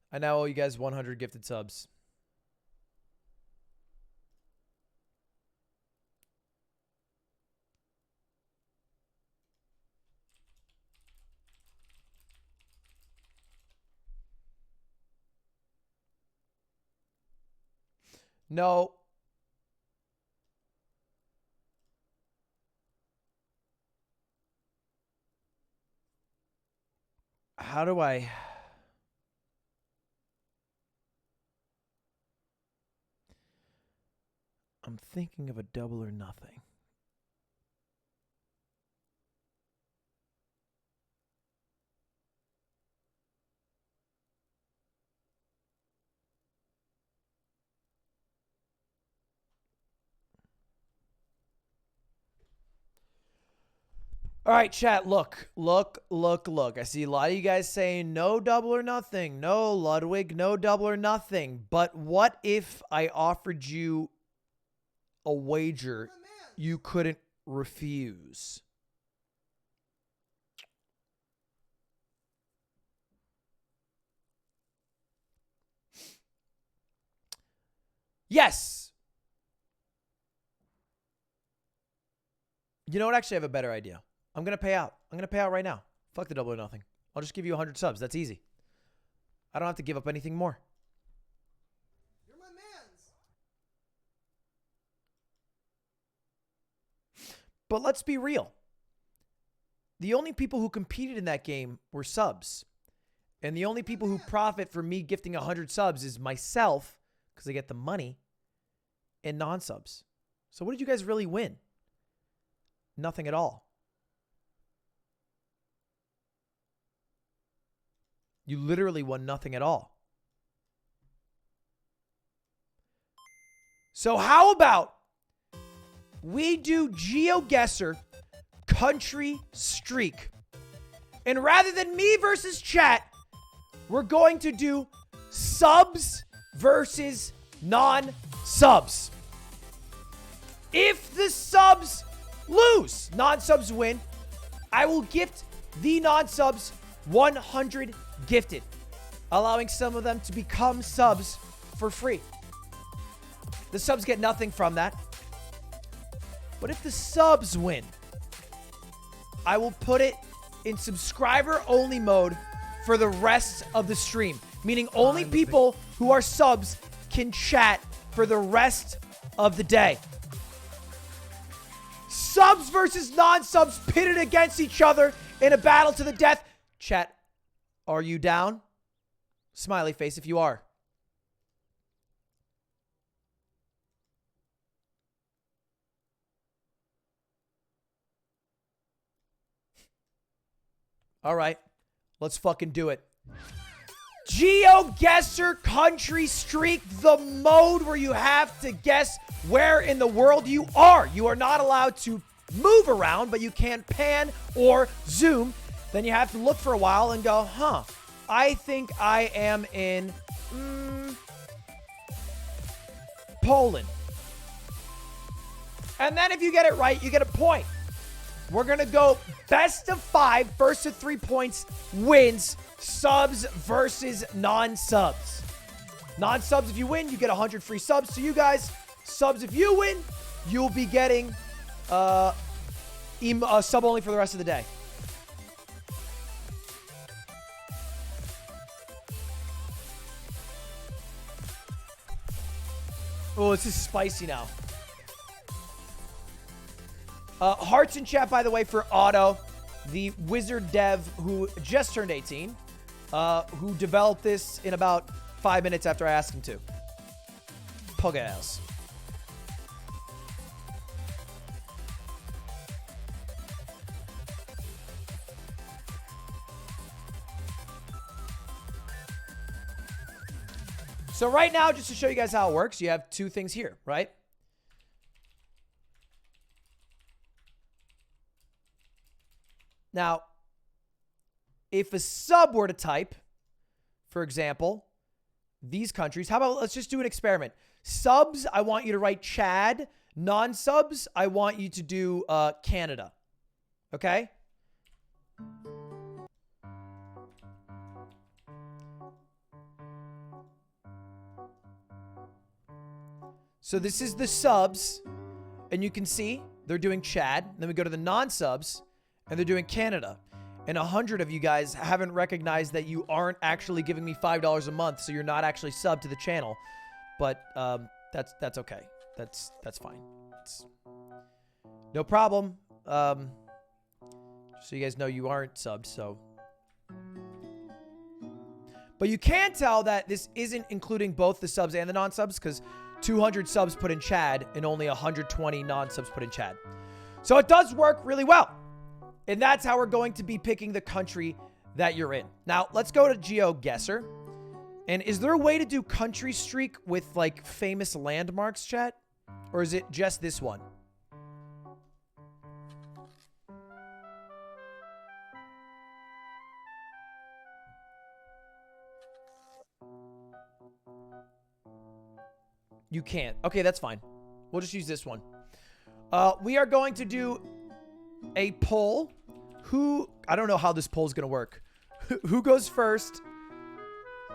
I now owe you guys 100 gifted subs. No. How do I... I'm thinking of a double or nothing. All right, chat, look. I see a lot of you guys saying no double or nothing. No, Ludwig, no double or nothing. But what if I offered you a wager you couldn't refuse? Yes. You know what? Actually, I have a better idea. I'm going to pay out. I'm going to pay out right now. Fuck the double or nothing. I'll just give you 100 subs. That's easy. I don't have to give up anything more. You're my mans. But let's be real. The only people who competed in that game were subs. And the only people who profit from me gifting 100 subs is myself, because I get the money, and non-subs. So what did you guys really win? Nothing at all. You literally won nothing at all. So how about we do GeoGuessr Country Streak? And rather than me versus chat, we're going to do subs versus non-subs. If the subs lose, non-subs win, I will gift the non-subs 100 gifted, allowing some of them to become subs for free. The subs get nothing from that. But if the subs win, I will put it in subscriber-only mode for the rest of the stream, meaning only people who are subs can chat for the rest of the day. Subs versus non-subs pitted against each other in a battle to the death. Chat, are you down? Smiley face if you are. All right, let's fucking do it. GeoGuessr Country Streak, the mode where you have to guess where in the world you are. You are not allowed to move around, but you can pan or zoom. Then you have to look for a while and go, huh, I think I am in Poland. And then if you get it right, you get a point. We're going to go best of 5. First to 3 points wins. Subs versus non-subs. Non-subs, if you win, you get 100 free subs to you guys. Subs, if you win, you'll be getting sub only for the rest of the day. Oh, this is spicy now. Hearts in chat, by the way, for Otto, the wizard dev who just turned 18, who developed this in about 5 minutes after I asked him to. Pogchamps. So right now, just to show you guys how it works, you have 2 things here, right? Now, if a sub were to type, for example, these countries, how about let's just do an experiment. Subs, I want you to write Chad. Non-subs, I want you to do Canada. Okay? So this is the subs, and you can see they're doing Chad. Then we go to the non-subs, and they're doing Canada. And 100 of you guys haven't recognized that you aren't actually giving me $5 a month, so you're not actually subbed to the channel. But that's okay. That's fine. It's no problem. So you guys know you aren't subbed, so. But you can tell that this isn't including both the subs and the non-subs, because 200 subs put in Chad and only 120 non-subs put in Chad. So it does work really well. And that's how we're going to be picking the country that you're in. Now, let's go to GeoGuessr. And is there a way to do country streak with, like, famous landmarks, chat? Or is it just this one? You can't. Okay, that's fine. We'll just use this one. We are going to do a poll. I don't know how this poll is going to work. Who goes first?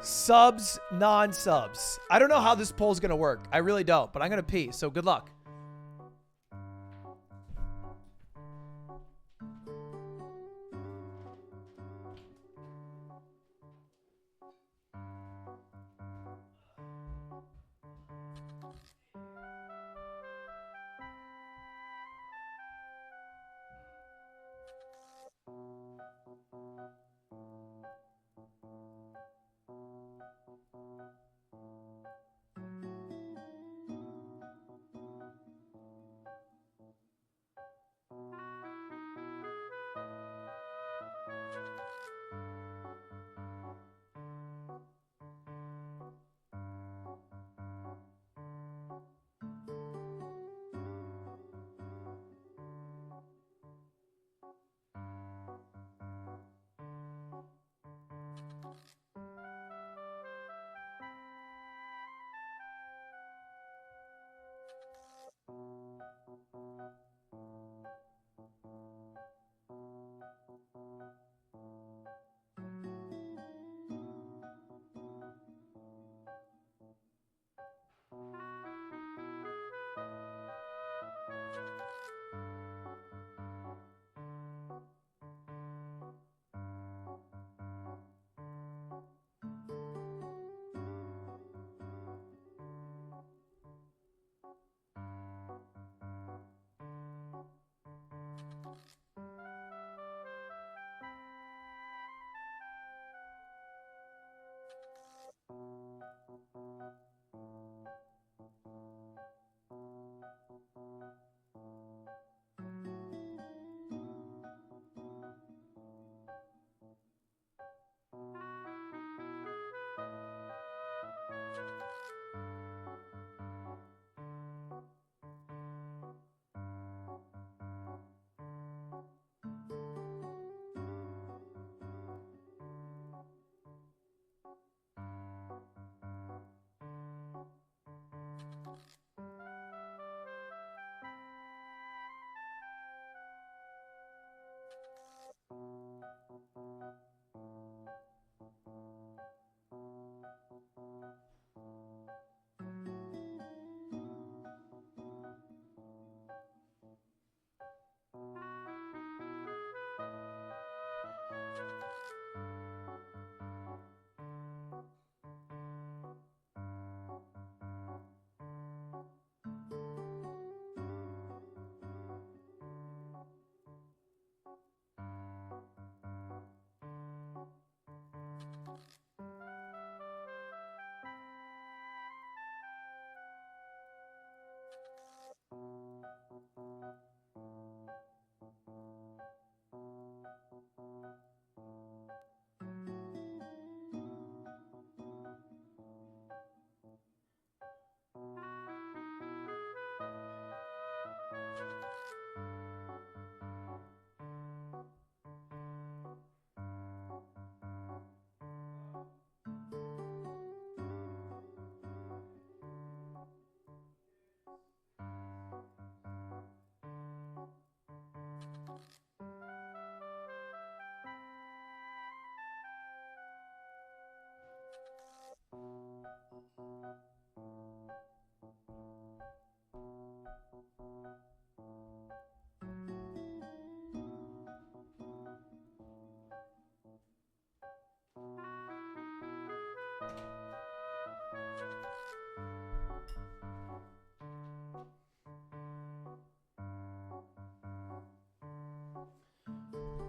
Subs, non-subs. I don't know how this poll is going to work. I really don't, but I'm going to pee, so good luck.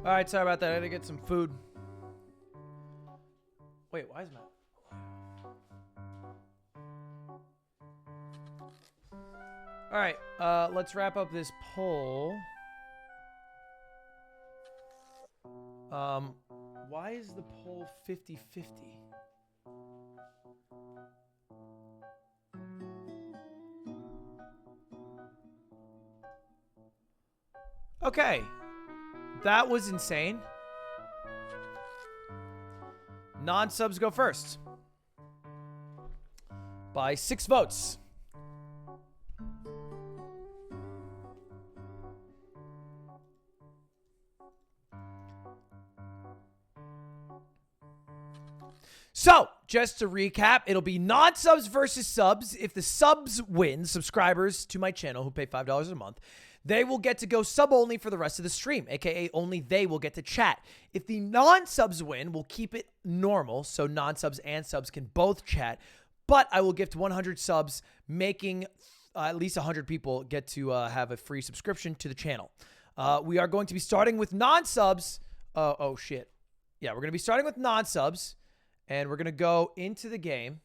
All right, sorry about that. I had to get some food. Wait, why is Matt? All right, let's wrap up this poll. Why is the poll 50-50? Okay. That was insane. Non-subs go first. By 6 votes. So, just to recap, it'll be non-subs versus subs. If the subs win, subscribers to my channel who pay $5 a month, they will get to go sub-only for the rest of the stream, aka only they will get to chat. If the non-subs win, we'll keep it normal, so non-subs and subs can both chat, but I will gift 100 subs, making at least 100 people get to have a free subscription to the channel. We are going to be starting with non-subs. Oh, shit. Yeah, we're going to be starting with non-subs, and we're going to go into the game.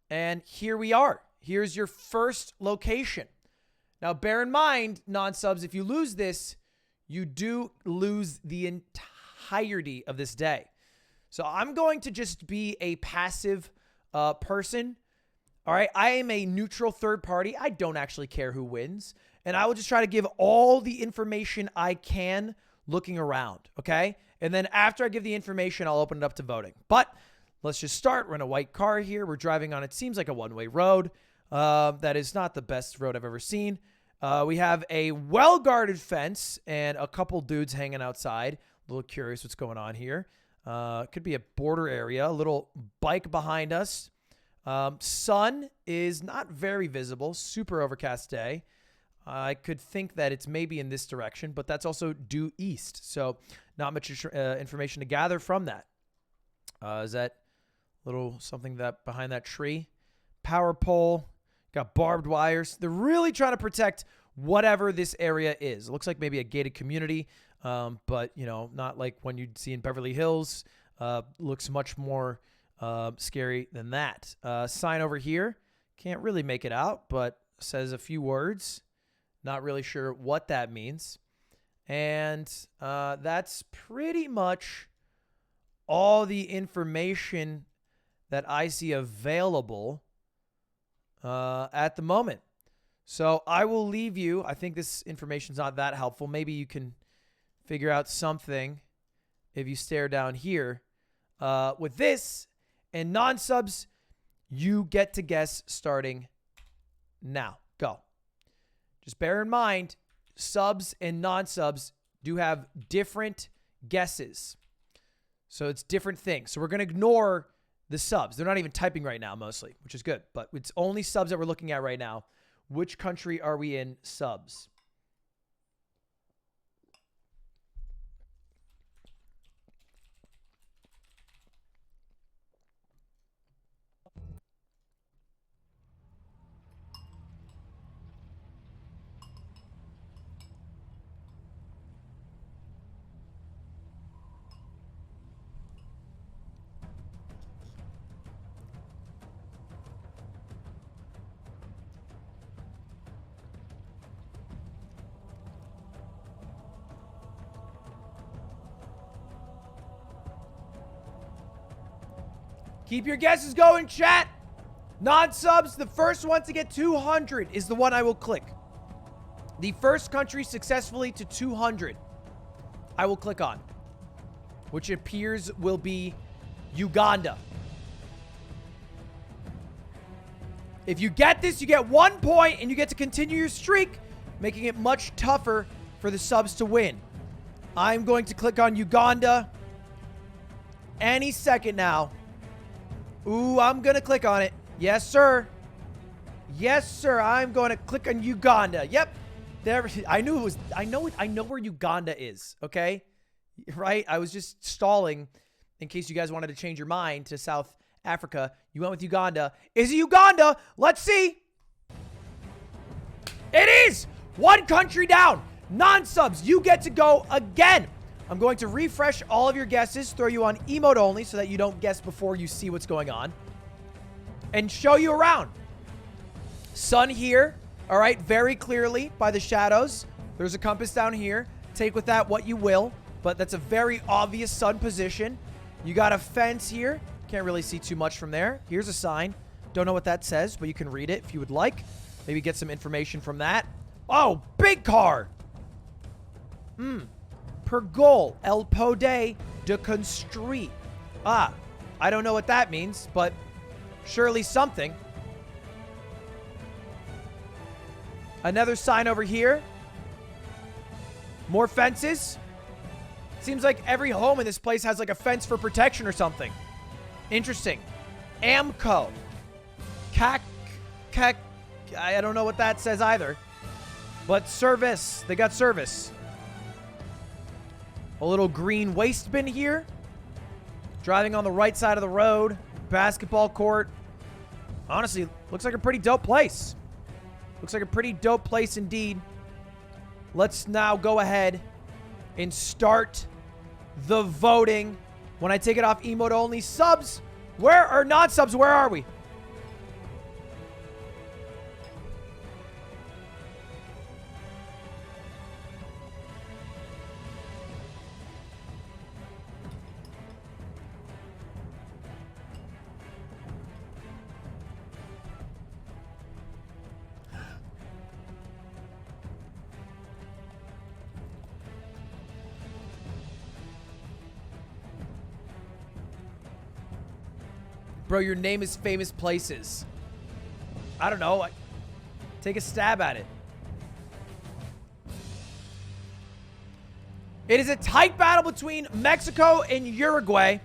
And here we are. Here's your first location. Now, bear in mind, non-subs, if you lose this, you do lose the entirety of this day. So I'm going to just be a passive person. All right. I am a neutral third party. I don't actually care who wins. And I will just try to give all the information I can looking around. Okay. And then after I give the information, I'll open it up to voting. But let's just start. We're in a white car here. We're driving on, it seems like a one-way road. That is not the best road I've ever seen. We have a well-guarded fence and a couple dudes hanging outside. A little curious what's going on here. Could be a border area. A little bike behind us. Sun is not very visible. Super overcast day. I could think that it's maybe in this direction, but that's also due east. So not much information to gather from that. Is that little something that behind that tree? Power pole. Got barbed wires. They're really trying to protect whatever this area is. It looks like maybe a gated community, but, you know, not like one you'd see in Beverly Hills. looks much more scary than that. Sign over here. Can't really make it out, but says a few words. Not really sure what that means. And that's pretty much all the information that I see available at the moment. So I will leave you. I think this information's not that helpful. Maybe you can figure out something if you stare down here. With this and non-subs, you get to guess starting now. Go. Just bear in mind, subs and non-subs do have different guesses. So it's different things. So we're going to ignore the subs. They're not even typing right now mostly, which is good. But it's only subs that we're looking at right now. Which country are we in subs? Keep your guesses going, chat. Non-subs, the first one to get 200 is the one I will click. The first country successfully to 200, I will click on, which appears will be Uganda. If you get this, you get 1 point, and you get to continue your streak, making it much tougher for the subs to win. I'm going to click on Uganda any second now. Ooh, I'm going to click on it. Yes, sir. Yes, sir. I'm going to click on Uganda. Yep. There. I knew it was. I know where Uganda is. Okay. Right. I was just stalling in case you guys wanted to change your mind to South Africa. You went with Uganda. Is it Uganda? Let's see. It is. One country down. Non-subs. You get to go again. I'm going to refresh all of your guesses, throw you on emote only so that you don't guess before you see what's going on, and show you around. Sun here, all right, very clearly by the shadows. There's a compass down here. Take with that what you will, but that's a very obvious sun position. You got a fence here. Can't really see too much from there. Here's a sign. Don't know what that says, but you can read it if you would like. Maybe get some information from that. Oh, big car. Per goal, el poder de construir. Ah, I don't know what that means, but surely something. Another sign over here. More fences. Seems like every home in this place has like a fence for protection or something. Interesting. Amco. I don't know what that says either. But service. They got service. A little green waste bin here. Driving on the right side of the road. Basketball court. Honestly, looks like a pretty dope place. Looks like a pretty dope place indeed. Let's now go ahead and start the voting. When I take it off emote only, subs, where are non-subs? Where are we? Bro, your name is famous places. I don't know. Take a stab at it. It is a tight battle between Mexico and Uruguay.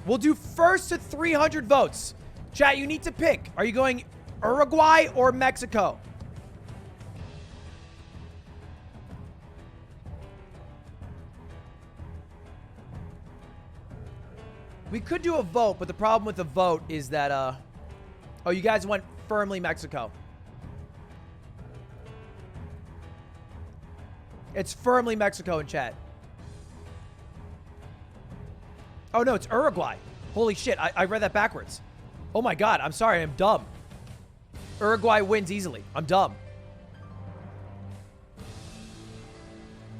We'll do first to 300 votes. Chat, you need to pick. Are you going Uruguay or Mexico? We could do a vote, but the problem with the vote is that, oh, you guys went firmly Mexico. It's firmly Mexico in chat. Oh, no, it's Uruguay. Holy shit, I read that backwards. Oh my god, I'm sorry, I'm dumb. Uruguay wins easily. I'm dumb.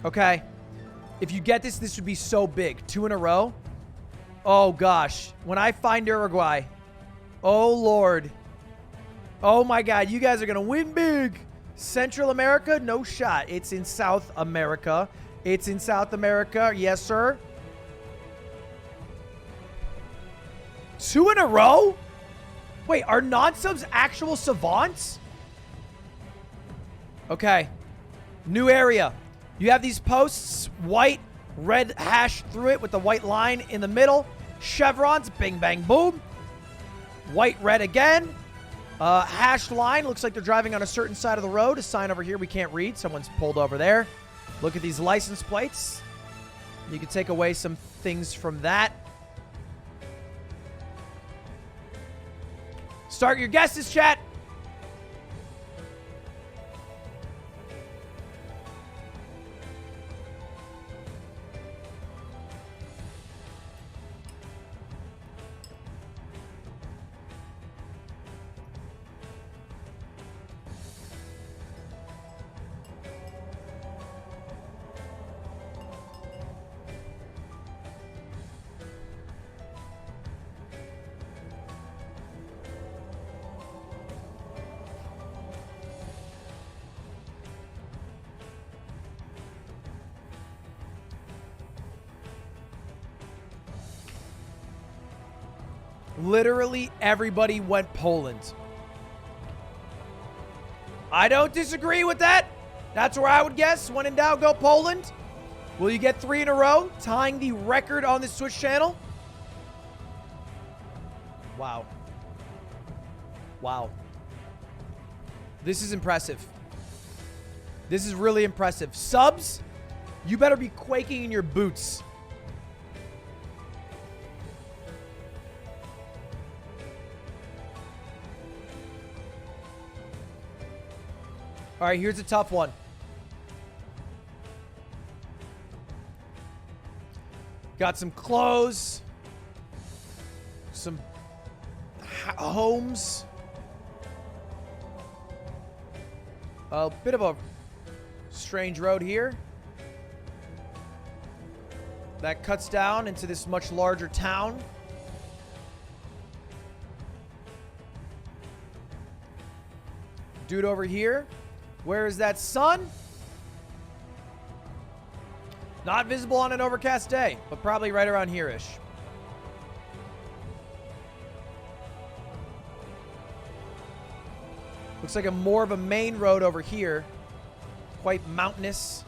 Okay. If you get this, this would be so big. 2 in a row. Oh gosh. When I find Uruguay. Oh lord. Oh my god, you guys are gonna win big. Central America? No shot. It's in South America. It's in South America. Yes, sir. 2 in a row? Wait, are non-subs actual savants? Okay. New area. You have these posts, white, red hash through it with the white line in the middle. Chevrons, bing, bang, boom. White, red again. Hashed line. Looks like they're driving on a certain side of the road. A sign over here we can't read. Someone's pulled over there. Look at these license plates. You can take away some things from that. Start your guesses, chat. Literally everybody went Poland. I don't disagree with that. That's where I would guess. When in doubt, go Poland. Will you get 3 in a row, tying the record on this Twitch channel? Wow. Wow. This is impressive. This is really impressive. Subs, you better be quaking in your boots. All right, here's a tough one. Got some clothes, some homes, a bit of a strange road here that cuts down into this much larger town. Dude over here. Where is that sun? Not visible on an overcast day, but probably right around here-ish. Looks like more of a main road over here. Quite mountainous.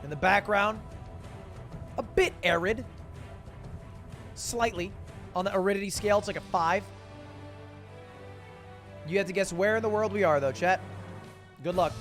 In the background, a bit arid. Slightly. On the aridity scale, it's like a 5. You have to guess where in the world we are, though, chat. Good luck.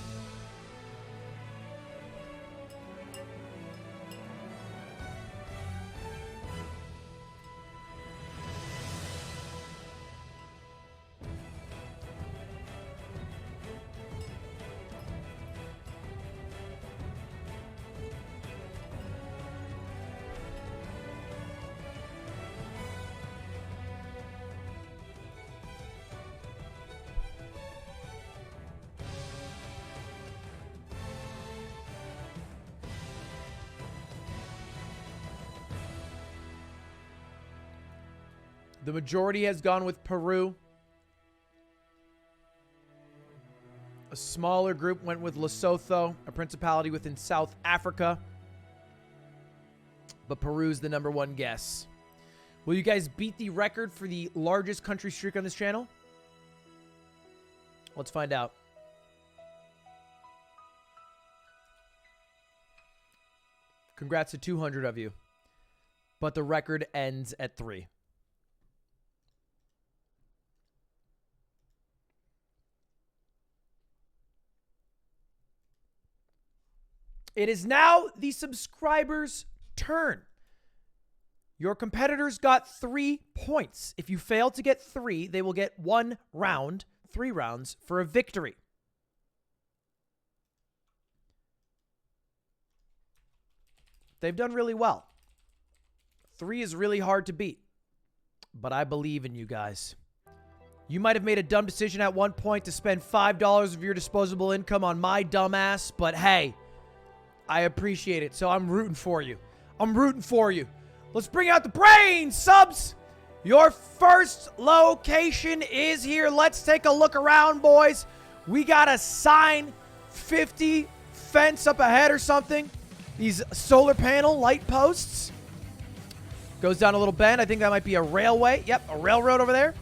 The majority has gone with Peru. A smaller group went with Lesotho, a principality within South Africa. But Peru's the #1 guess. Will you guys beat the record for the largest country streak on this channel? Let's find out. Congrats to 200 of you. But the record ends at 3. It is now the subscribers' turn. Your competitors got 3 points. If you fail to get 3, they will get 1 round, 3 rounds for a victory. They've done really well. 3 is really hard to beat. But I believe in you guys. You might have made a dumb decision at one point to spend $5 of your disposable income on my dumbass, but hey, I appreciate it, so I'm rooting for you. I'm rooting for you. Let's bring out the brains, subs! Your first location is here. Let's take a look around, boys. We got a sign 50 fence up ahead or something. These solar panel light posts. Goes down a little bend. I think that might be a railway. Yep, a railroad over there.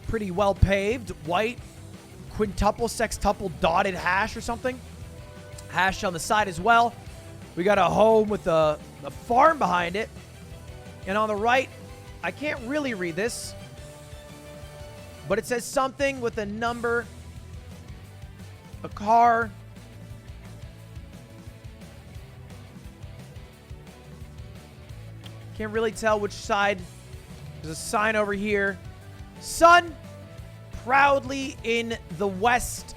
Pretty well paved. White, quintuple, sextuple, dotted hash or something. Hash on the side as well. We got a home with a farm behind it. And on the right, I can't really read this, but it says something with a number, a car. Can't really tell which side. There's a sign over here. Sun, proudly in the west.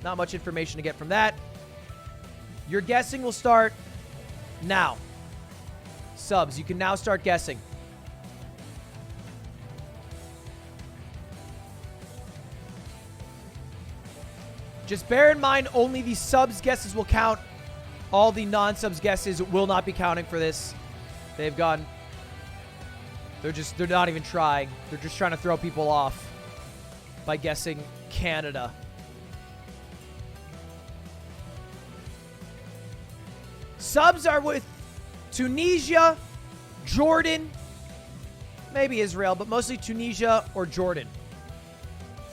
Not much information to get from that. Your guessing will start now. Subs, you can now start guessing. Just bear in mind, only the subs guesses will count. All the non-subs guesses will not be counting for this. They've gone. They're not even trying. They're just trying to throw people off by guessing Canada. Subs are with Tunisia, Jordan, maybe Israel, but mostly Tunisia or Jordan.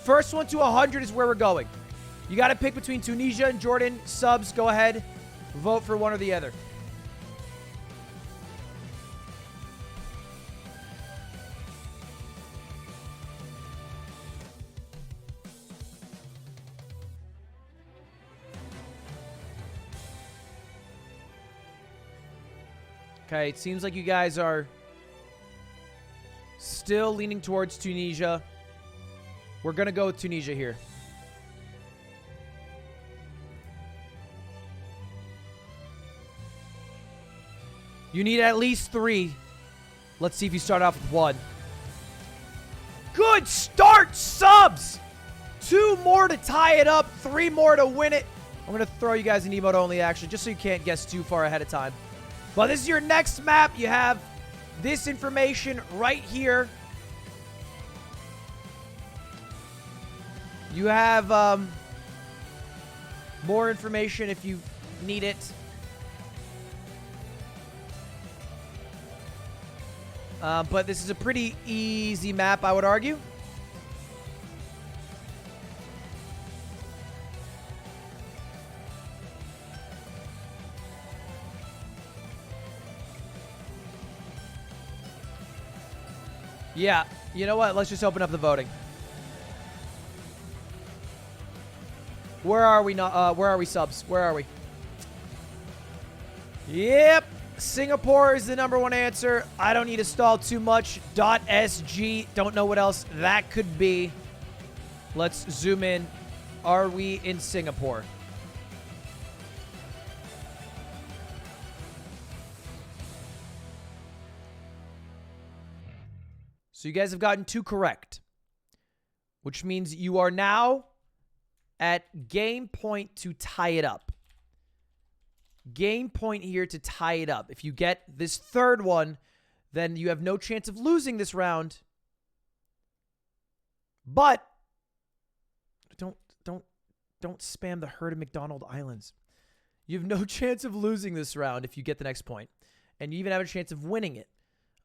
First one to 100 is where we're going. You got to pick between Tunisia and Jordan. Subs, go ahead. Vote for one or the other. Okay, it seems like you guys are still leaning towards Tunisia. We're going to go with Tunisia here. You need at least 3. Let's see if you start off with 1. Good start, subs! 2 more to tie it up. 3 more to win it. I'm going to throw you guys an emote only action just so you can't guess too far ahead of time. But this is your next map. You have this information right here. You have more information if you need it. But this is a pretty easy map, I would argue. Yeah, you know what? Let's just open up the voting. Where are we not? Where are we, subs? Where are we? Yep, Singapore is the #1 answer. I don't need to stall too much. .sg, don't know what else that could be. Let's zoom in. Are we in Singapore? So you guys have gotten 2 correct, which means you are now at game point to tie it up. Game point here to tie it up. If you get this 3rd one, then you have no chance of losing this round. But don't spam the herd of McDonald Islands. You have no chance of losing this round if you get the next point, and you even have a chance of winning it.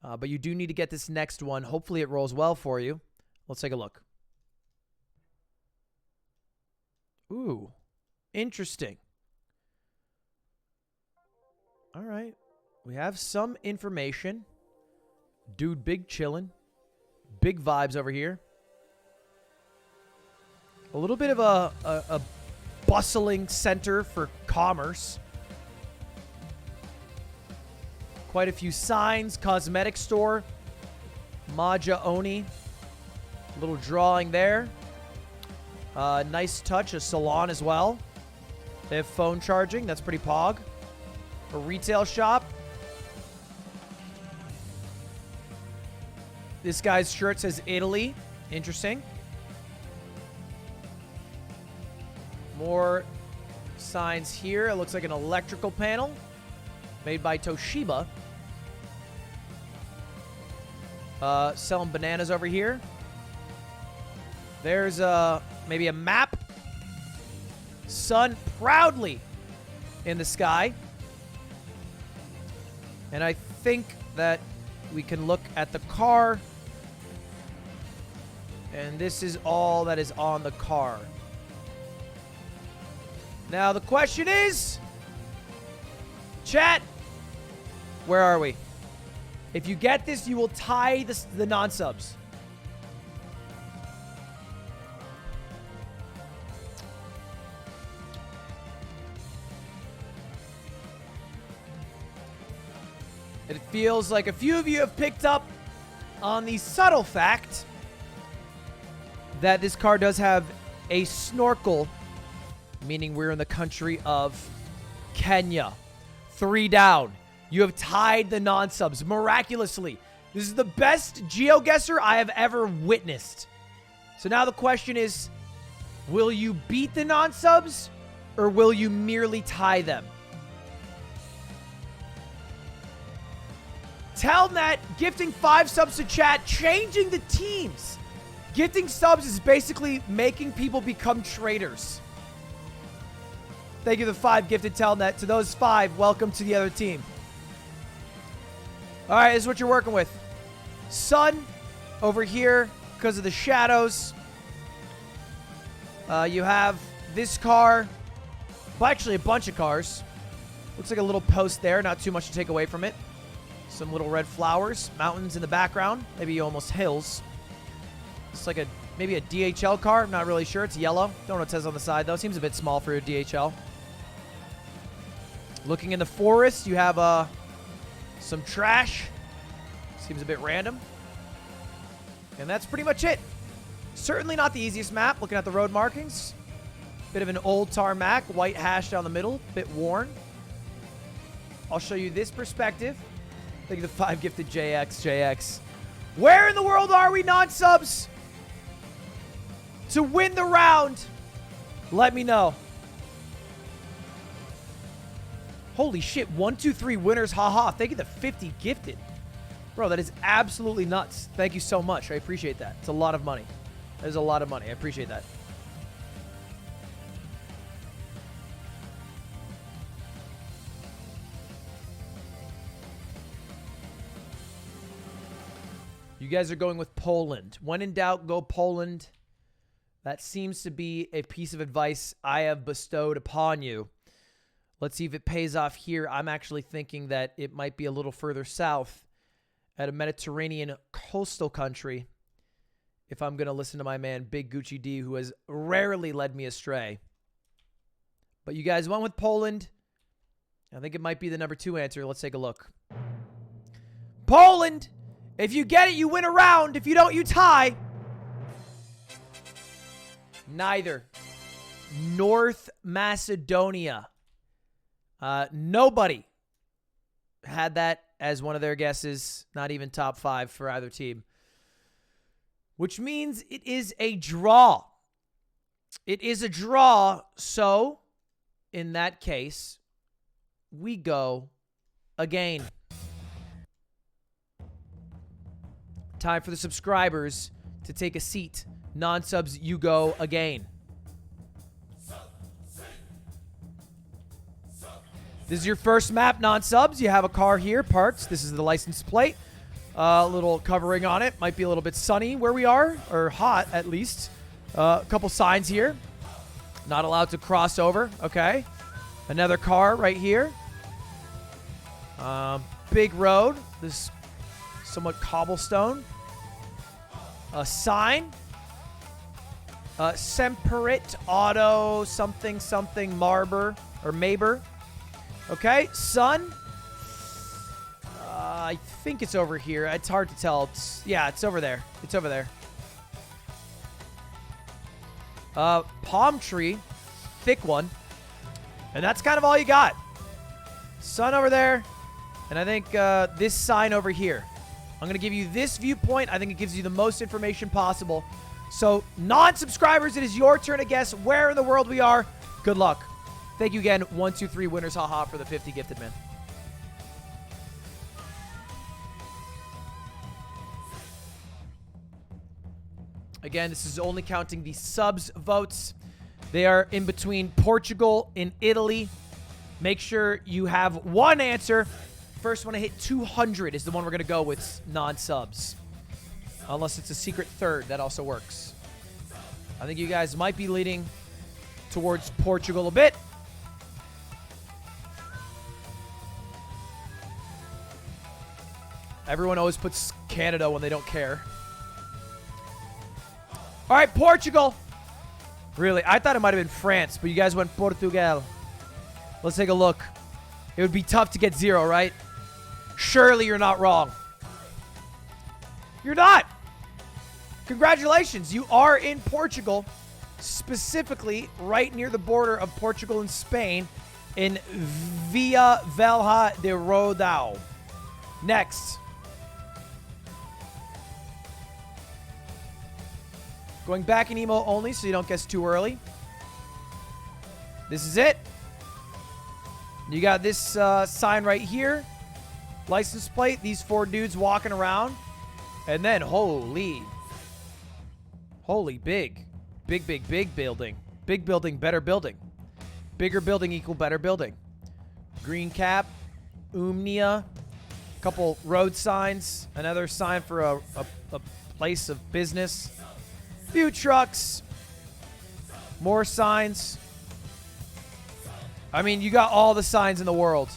But you do need to get this next one. Hopefully it rolls well for you. Let's take a look. Ooh, interesting. All right. We have some information. Dude, big chillin'. Big vibes over here. A little bit of a bustling center for commerce. Quite a few signs. Cosmetic store. Maja Oni. Little drawing there. Nice touch. A salon as well. They have phone charging. That's pretty pog. A retail shop. This guy's shirt says Italy. Interesting. More signs here. It looks like an electrical panel made by Toshiba. Selling bananas over here. There's maybe a map. Sun proudly in the sky. And I think that we can look at the car. And this is all that is on the car. Now the question is, chat, where are we? If you get this, you will tie the non-subs. It feels like a few of you have picked up on the subtle fact that this car does have a snorkel, meaning we're in the country of Kenya. 3 down. You have tied the non-subs miraculously. This is the best GeoGuessr I have ever witnessed. So now the question is, will you beat the non-subs or will you merely tie them? Telnet gifting 5 subs to chat, changing the teams. Gifting subs is basically making people become traitors. Thank you for the 5 gifted Telnet. To those 5, welcome to the other team. All right, this is what you're working with. Sun over here because of the shadows. You have this car. Well, actually, a bunch of cars. Looks like a little post there. Not too much to take away from it. Some little red flowers. Mountains in the background. Maybe almost hills. It's like maybe a DHL car. I'm not really sure. It's yellow. Don't know what it says on the side, though. Seems a bit small for a DHL. Looking in the forest, you have some trash. Seems a bit random. And that's pretty much it. Certainly not the easiest map. Looking at the road markings. Bit of an old tarmac. White hash down the middle. Bit worn. I'll show you this perspective. Thank you for the 5 gifted JX. Where in the world are we, non-subs? To win the round, let me know. Holy shit, 1, 2, 3 winners, haha. Thank you for the 50 gifted. Bro, that is absolutely nuts. Thank you so much. I appreciate that. It's a lot of money. That is a lot of money. I appreciate that. You guys are going with Poland. When in doubt, go Poland. That seems to be a piece of advice I have bestowed upon you. Let's see if it pays off here. I'm actually thinking that it might be a little further south at a Mediterranean coastal country if I'm going to listen to my man Big Gucci D, who has rarely led me astray. But you guys went with Poland. I think it might be the number 2 answer. Let's take a look. Poland! If you get it, you win a round. If you don't, you tie. Neither. North Macedonia. Nobody had that as one of their guesses. Not even top 5 for either team. Which means it is a draw. It is a draw. So, in that case, we go again. Time for the subscribers to take a seat. Non-subs, you go again. This is your first map, non-subs. You have a car here parked. This is the license plate. A little covering on it. Might be a little bit sunny where we are, or hot at least. A couple signs here. Not allowed to cross over. Okay. Another car right here. Big road. This somewhat cobblestone. A sign. Semperit Auto something Marber or Maber. Okay, sun. I think it's over here. It's hard to tell. It's over there. It's over there. Palm tree. Thick one. And that's kind of all you got. Sun over there. And I think this sign over here. I'm going to give you this viewpoint. I think it gives you the most information possible. So, non-subscribers, it is your turn to guess where in the world we are. Good luck. Thank you again, 1, 2, 3 winners, haha, for the 50 gifted, man. Again, this is only counting the subs votes. They are in between Portugal and Italy. Make sure you have one answer. First one to hit 200 is the one we're going to go with, non-subs. Unless it's a secret third, that also works. I think you guys might be leaning towards Portugal a bit. Everyone always puts Canada when they don't care. All right, Portugal. Really, I thought it might have been France, but you guys went Portugal. Let's take a look. It would be tough to get 0, right? Surely you're not wrong. You're not. Congratulations. You are in Portugal, specifically right near the border of Portugal and Spain in Via Velha de Rodao. Next. Going back in emo only so you don't guess too early. This is it. You got this sign right here. License plate. These 4 dudes walking around. And then, holy big. Big building. Big building, better building. Bigger building equal better building. Green cap. Umnia. Couple road signs. Another sign for a place of business. Few trucks. More signs. I mean, you got all the signs in the world.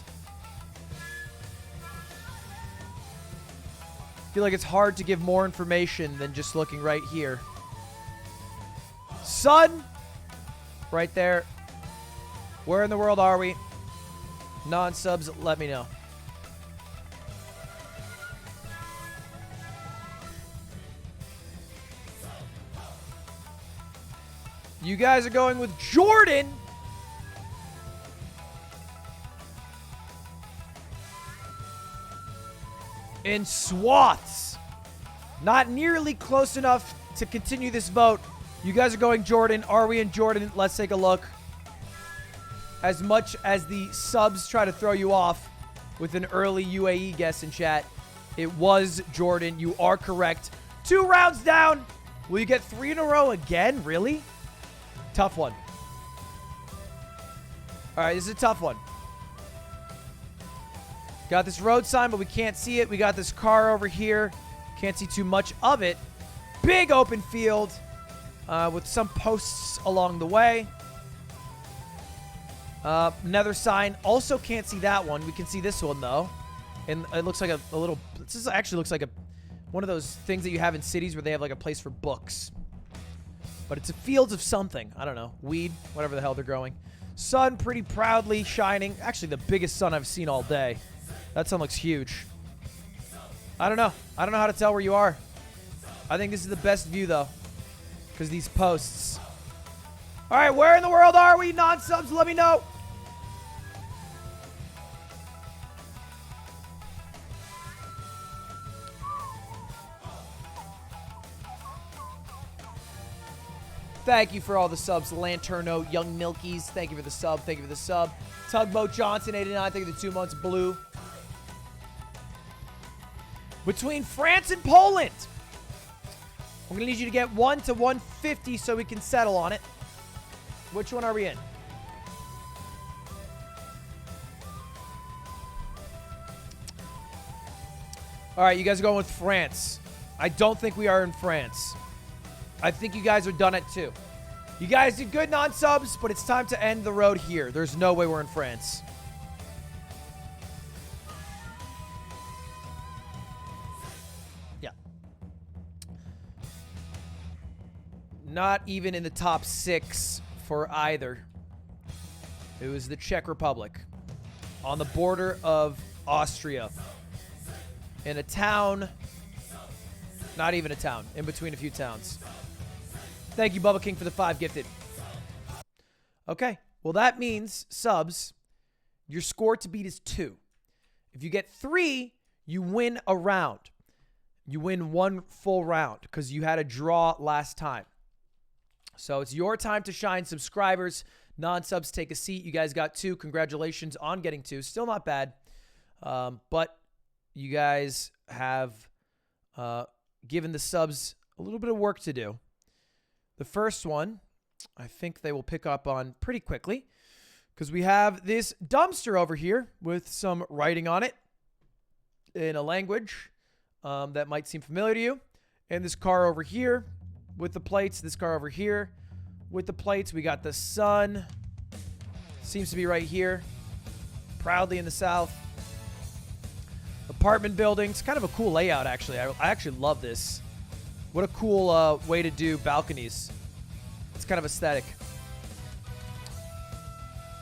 I feel like it's hard to give more information than just looking right here. Sun. Right there. Where in the world are we? Non-subs, let me know. You guys are going with Jordan. In swaths. Not nearly close enough to continue this vote. You guys are going Jordan. Are we in Jordan? Let's take a look. As much as the subs try to throw you off with an early UAE guess in chat, it was Jordan. You are correct. 2 rounds down. Will you get 3 in a row again? Really? Tough one. All right, this is a tough one. Got this road sign, but we can't see it. We got this car over here. Can't see too much of it. Big open field with some posts along the way. Another sign. Also can't see that one. We can see this one, though. And it looks like a little... This actually looks like one of those things that you have in cities where they have like a place for books. But it's a fields of something. I don't know. Weed. Whatever the hell they're growing. Sun pretty proudly shining. Actually, the biggest sun I've seen all day. That sun looks huge. I don't know. I don't know how to tell where you are. I think this is the best view, though. Because these posts. All right, where in the world are we? Non-subs, let me know. Thank you for all the subs. Lanterno, Young Milkies, thank you for the sub. Thank you for the sub. Tugboat Johnson, 89, thank you for the 2 months. Blue. Between France and Poland. I'm going to need you to get 1 to 150 so we can settle on it. Which one are we in? All right, you guys are going with France. I don't think we are in France. I think you guys are done at 2. You guys did good non-subs, but it's time to end the road here. There's no way we're in France. Yeah. Not even in the top 6 for either. It was the Czech Republic. On the border of Austria. In a town... Not even a town. In between a few towns. Thank you, Bubba King, for the 5 gifted. Okay. Well, that means, subs, your score to beat is 2. If you get 3, you win a round. You win 1 full round because you had a draw last time. So it's your time to shine, subscribers. Non-subs, take a seat. You guys got 2. Congratulations on getting 2. Still not bad. But you guys have given the subs a little bit of work to do. The first one, I think they will pick up on pretty quickly because we have this dumpster over here with some writing on it in a language that might seem familiar to you. And this car over here with the plates. This car over here with the plates. We got the sun. Seems to be right here. Proudly in the south. Apartment buildings. Kind of a cool layout, actually. I actually love this. What a cool way to do balconies. It's kind of aesthetic.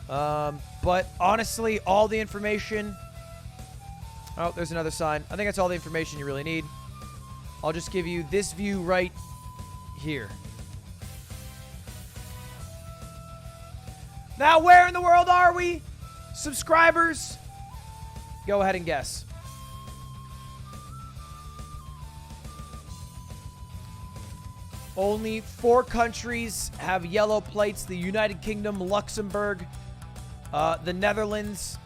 But honestly, all the information... Oh, there's another sign. I think that's all the information you really need. I'll just give you this view right here. Now, where in the world are we? Subscribers? Go ahead and guess. Only 4 countries have yellow plates. The United Kingdom, Luxembourg, the Netherlands,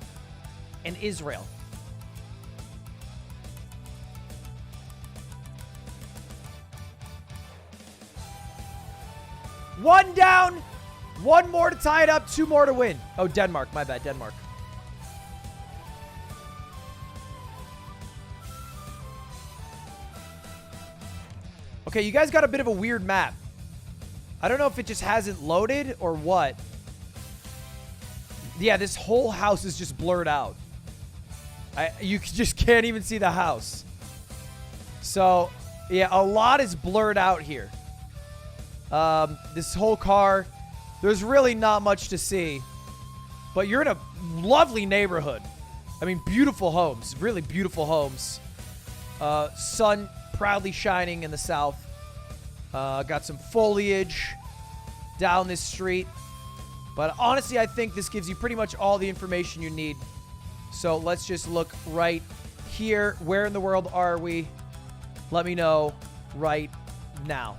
and Israel. One down, 1 more to tie it up, 2 more to win. Oh, Denmark. My bad, Denmark. Okay, you guys got a bit of a weird map. I don't know if it just hasn't loaded or what. Yeah, this whole house is just blurred out. You just can't even see the house. So, yeah, a lot is blurred out here. This whole car, there's really not much to see. But you're in a lovely neighborhood. I mean, beautiful homes. Really beautiful homes. Sun proudly shining in the south. Got some foliage down this street. But honestly, I think this gives you pretty much all the information you need. So let's just look right here. Where in the world are we? Let me know right now.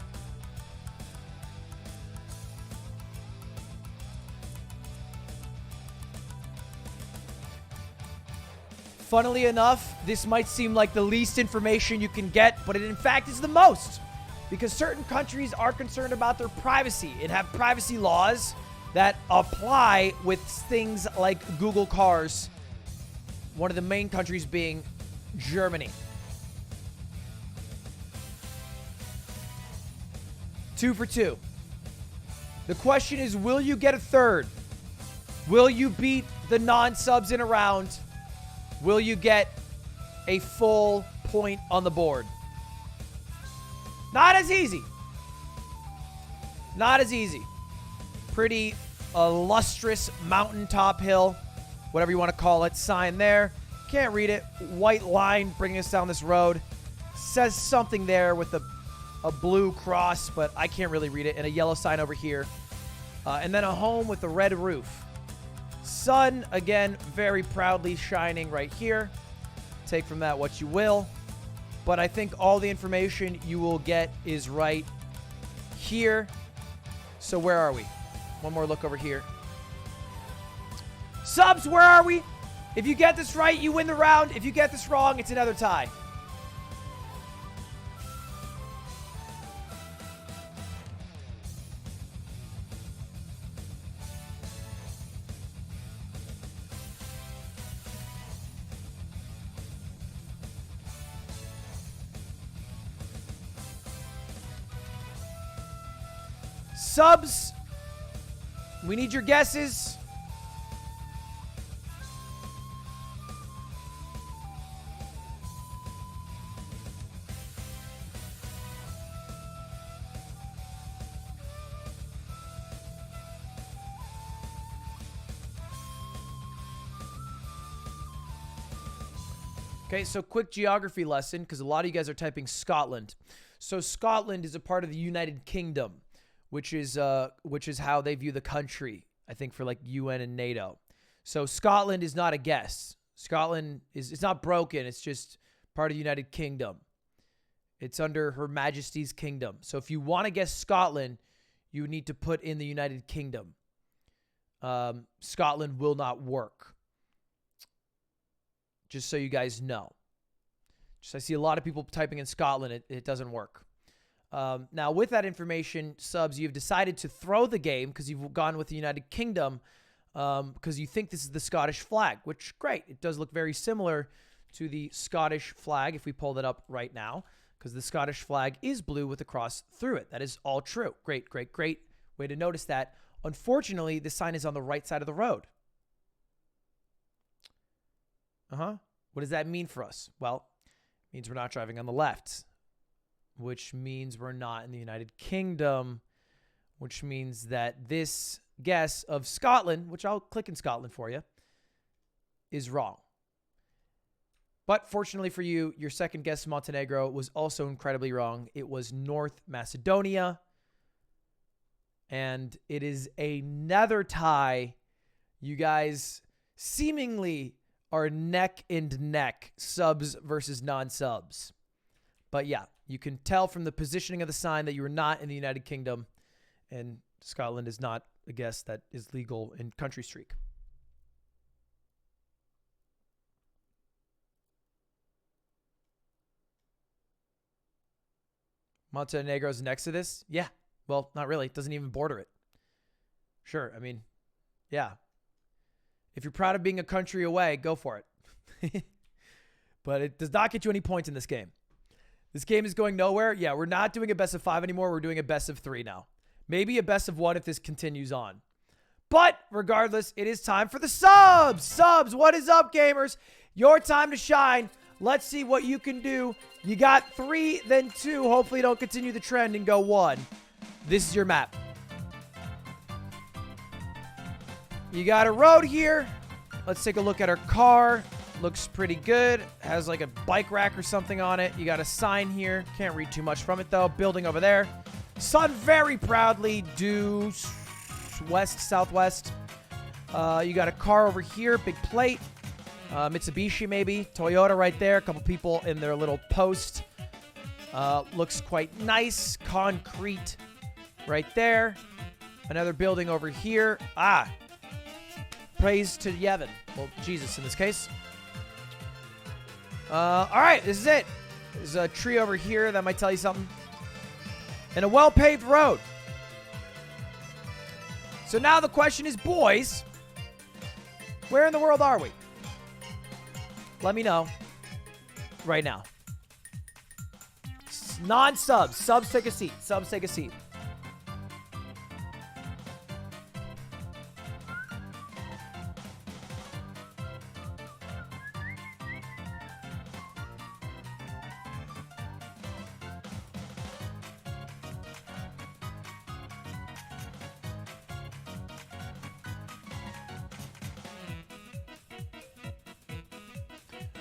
Funnily enough, this might seem like the least information you can get, but it in fact is the most. Because certain countries are concerned about their privacy and have privacy laws that apply with things like Google cars. One of the main countries being Germany. 2 for 2. The question is, will you get a third? Will you beat the non-subs in a round? Will you get a full point on the board? Not as easy. Not as easy. Pretty illustrious mountaintop hill, whatever you want to call it. Sign there. Can't read it. White line bringing us down this road. Says something there with a blue cross, but I can't really read it. And a yellow sign over here. And then a home with a red roof. Sun, again, very proudly shining right here. Take from that what you will. But I think all the information you will get is right here. So where are we? One more look over here. Subs, where are we? If you get this right, you win the round. If you get this wrong, it's another tie. Subs, we need your guesses. Okay, so quick geography lesson, because a lot of you guys are typing Scotland. So Scotland is a part of the United Kingdom, which is how they view the country, I think, for like UN and NATO. So Scotland is not a guess. Scotland is, it's not broken. It's just part of the United Kingdom. It's under Her Majesty's Kingdom. So if you want to guess Scotland, you need to put in the United Kingdom. Scotland will not work. Just so you guys know. I see a lot of people typing in Scotland. It doesn't work. Now, with that information, subs, you've decided to throw the game because you've gone with the United Kingdom because you think this is the Scottish flag, which, great. It does look very similar to the Scottish flag if we pull that up right now, because the Scottish flag is blue with a cross through it. That is all true. Great, great, great way to notice that. Unfortunately, this sign is on the right side of the road. What does that mean for us? Well, it means we're not driving on the left, which means we're not in the United Kingdom, which means that this guess of Scotland, which I'll click in Scotland for you, is wrong. But fortunately for you, your second guess, Montenegro, was also incredibly wrong. It was North Macedonia. And it is another tie. You guys seemingly are neck and neck, subs versus non-subs. But yeah, you can tell from the positioning of the sign that you are not in the United Kingdom. And Scotland is not a guess that is legal in Country Streak. Montenegro's next to this? Yeah. Well, not really. It doesn't even border it. Sure. I mean, yeah. If you're proud of being a country away, go for it. But it does not get you any points in this game. This game is going nowhere. Yeah, we're not doing a best of 5 anymore. We're doing a best of 3 now. Maybe a best of 1 if this continues on. But regardless, it is time for the subs. Subs, what is up, gamers? Your time to shine. Let's see what you can do. You got 3, then 2. Hopefully you don't continue the trend and go 1. This is your map. You got a road here. Let's take a look at our car. Looks pretty good. Has like a bike rack or something on it. You got a sign here. Can't read too much from it though. Building over there. Sun very proudly due west, southwest. You got a car over here. Big plate. Mitsubishi maybe. Toyota right there. A couple people in their little post. Looks quite nice. Concrete right there. Another building over here. Praise to Yevon. Well, Jesus in this case. All right, this is it. There's a tree over here that might tell you something. And a well-paved road. So now the question is, boys, where in the world are we? Let me know right now. Non-subs. Subs take a seat. Subs take a seat.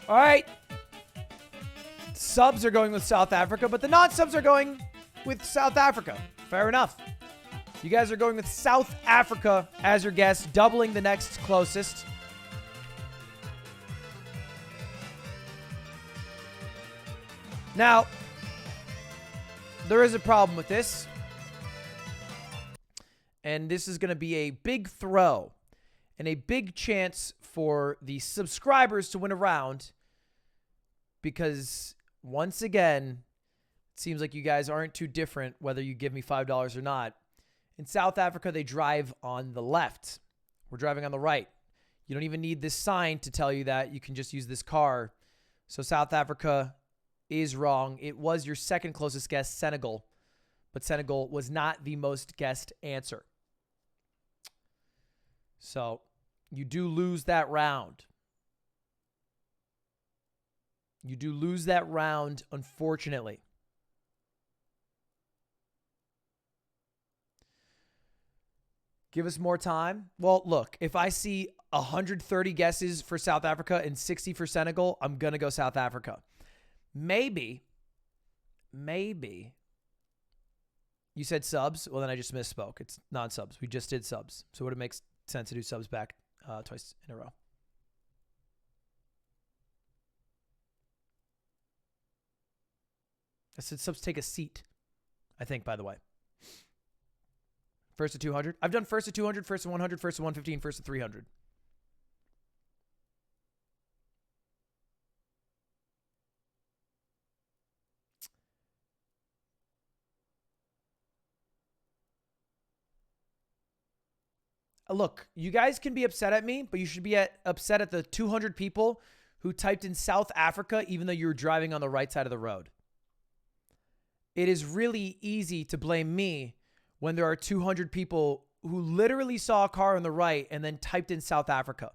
All right. Subs are going with South Africa, but the non-subs are going with South Africa. Fair enough. You guys are going with South Africa as your guess, doubling the next closest. Now, there is a problem with this. And this is going to be a big throw and a big chance for the subscribers to win a round, because once again, it seems like you guys aren't too different whether you give me $5 or not. In South Africa, they drive on the left. We're driving on the right. You don't even need this sign to tell you that. You can just use this car. So South Africa is wrong. It was your second closest guess, Senegal, but Senegal was not the most guessed answer. So you do lose that round. You do lose that round, unfortunately. Give us more time. Well, look, if I see 130 guesses for South Africa and 60 for Senegal, I'm going to go South Africa. Maybe. You said subs? Well, then I just misspoke. It's non-subs. We just did subs. So would it make sense to do subs back twice in a row? I said subs take a seat, I think, by the way. First to 200. I've done first to 200, first to 100, first to 115, first to 300. Look, you guys can be upset at me, but you should be upset at the 200 people who typed in South Africa even though you were driving on the right side of the road. It is really easy to blame me when there are 200 people who literally saw a car on the right and then typed in South Africa.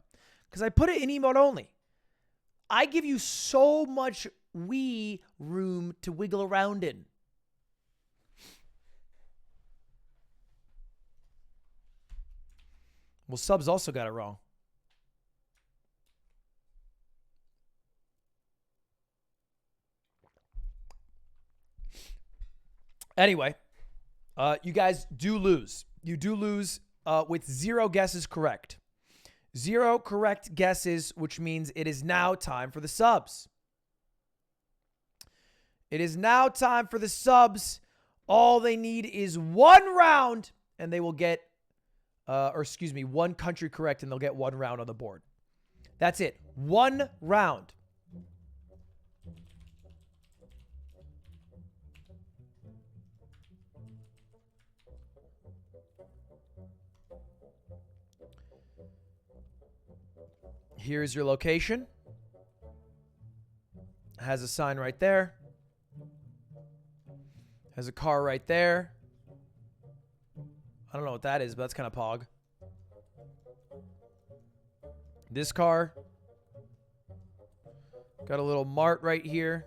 Because I put it in emote only. I give you so much wee room to wiggle around in. Well, subs also got it wrong. Anyway, you guys do lose. You do lose with 0 guesses correct. 0 correct guesses, which means it is now time for the subs. It is now time for the subs. All they need is 1 round, and they will get, or excuse me, 1 country correct, and they'll get 1 round on the board. That's it. 1 round. Here's your location. Has a sign right there. Has a car right there. I don't know what that is, but that's kind of pog. This car. Got a little mart right here.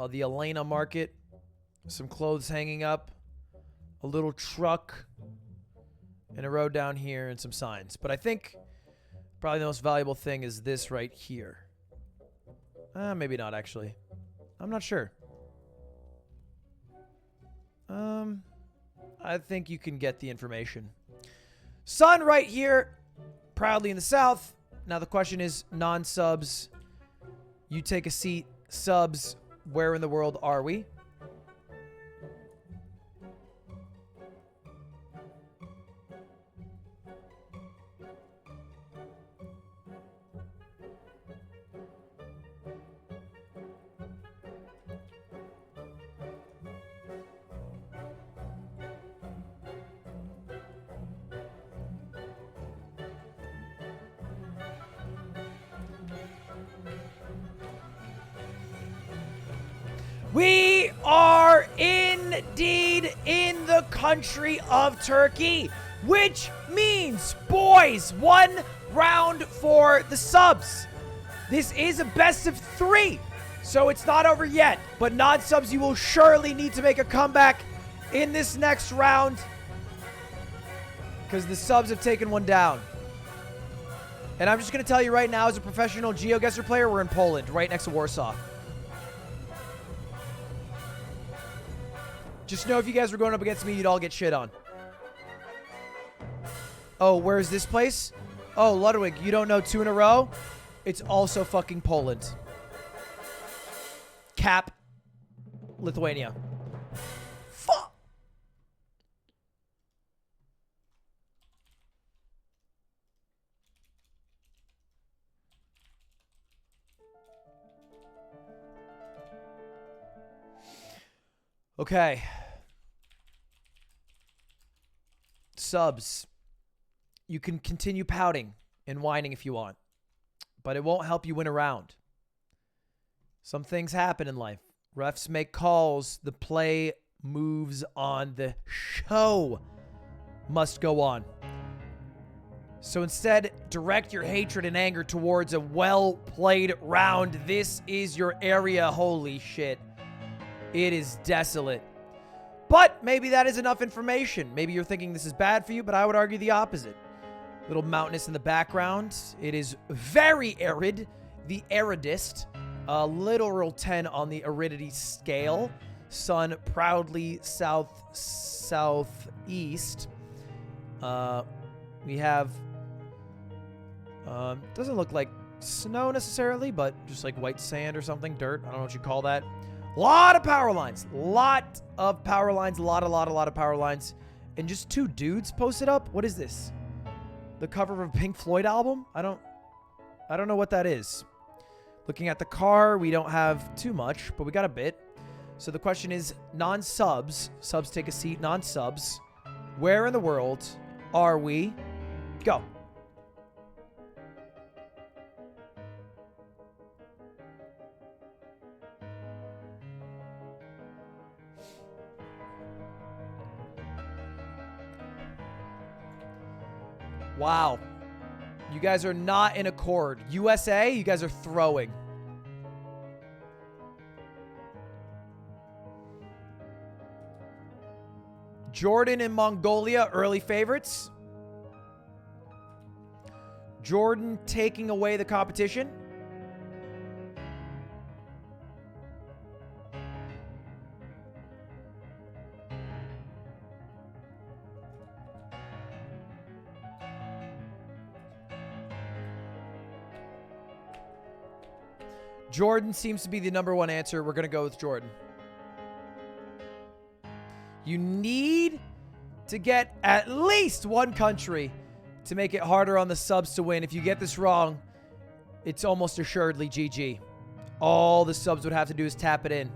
The Elena Market. Some clothes hanging up. A little truck. And a road down here and some signs. But I think probably the most valuable thing is this right here. Maybe not, actually. I'm not sure. I think you can get the information. Sun right here. Proudly in the south. Now the question is, non-subs. You take a seat. Subs, where in the world are we? We are indeed in the country of Turkey, which means, boys, 1 round for the subs. This is a best of 3, so it's not over yet. But non-subs, you will surely need to make a comeback in this next round because the subs have taken 1 down. And I'm just going to tell you right now, as a professional GeoGuessr player, we're in Poland, right next to Warsaw. Just know if you guys were going up against me, you'd all get shit on. Oh, where's this place? Oh, Ludwig, you don't know 2 in a row? It's also fucking Poland. Cap. Lithuania. Fuck. Okay. Subs. You can continue pouting and whining if you want, but it won't help you win a round. Some things happen in life. Refs make calls. The play moves on. The show must go on. So instead, direct your hatred and anger towards a well-played round. This is your area. Holy shit. It is desolate. But maybe that is enough information. Maybe you're thinking this is bad for you, but I would argue the opposite. Little mountainous in the background. It is very arid. The aridest. Literal 10 on the aridity scale. Sun proudly southeast. We have... doesn't look like snow necessarily, but just like white sand or something, dirt. I don't know what you call that. Lot of power lines. Lot of power lines. A lot of power lines. And just 2 dudes posted up. What is this? The cover of a Pink Floyd album? I don't know what that is. Looking at the car, we don't have too much, but we got a bit. So the question is, non-subs. Subs take a seat. Non-subs. Where in the world are we? Go. Wow. You guys are not in accord. USA, you guys are throwing. Jordan and Mongolia, early favorites. Jordan taking away the competition. Jordan seems to be the #1 answer. We're going to go with Jordan. You need to get at least 1 country to make it harder on the subs to win. If you get this wrong, it's almost assuredly GG. All the subs would have to do is tap it in.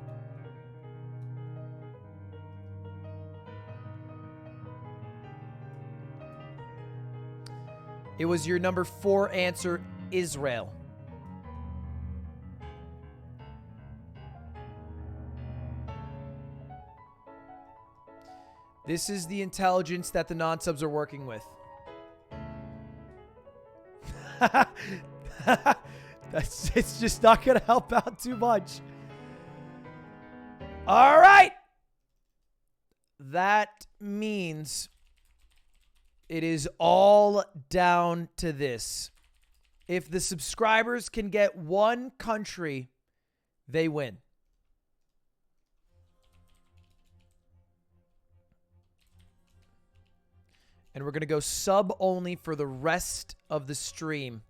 It was your #4 answer, Israel. This is the intelligence that the non-subs are working with. It's just not going to help out too much. All right. That means it is all down to this. If the subscribers can get 1 country, they win. And we're going to go sub only for the rest of the stream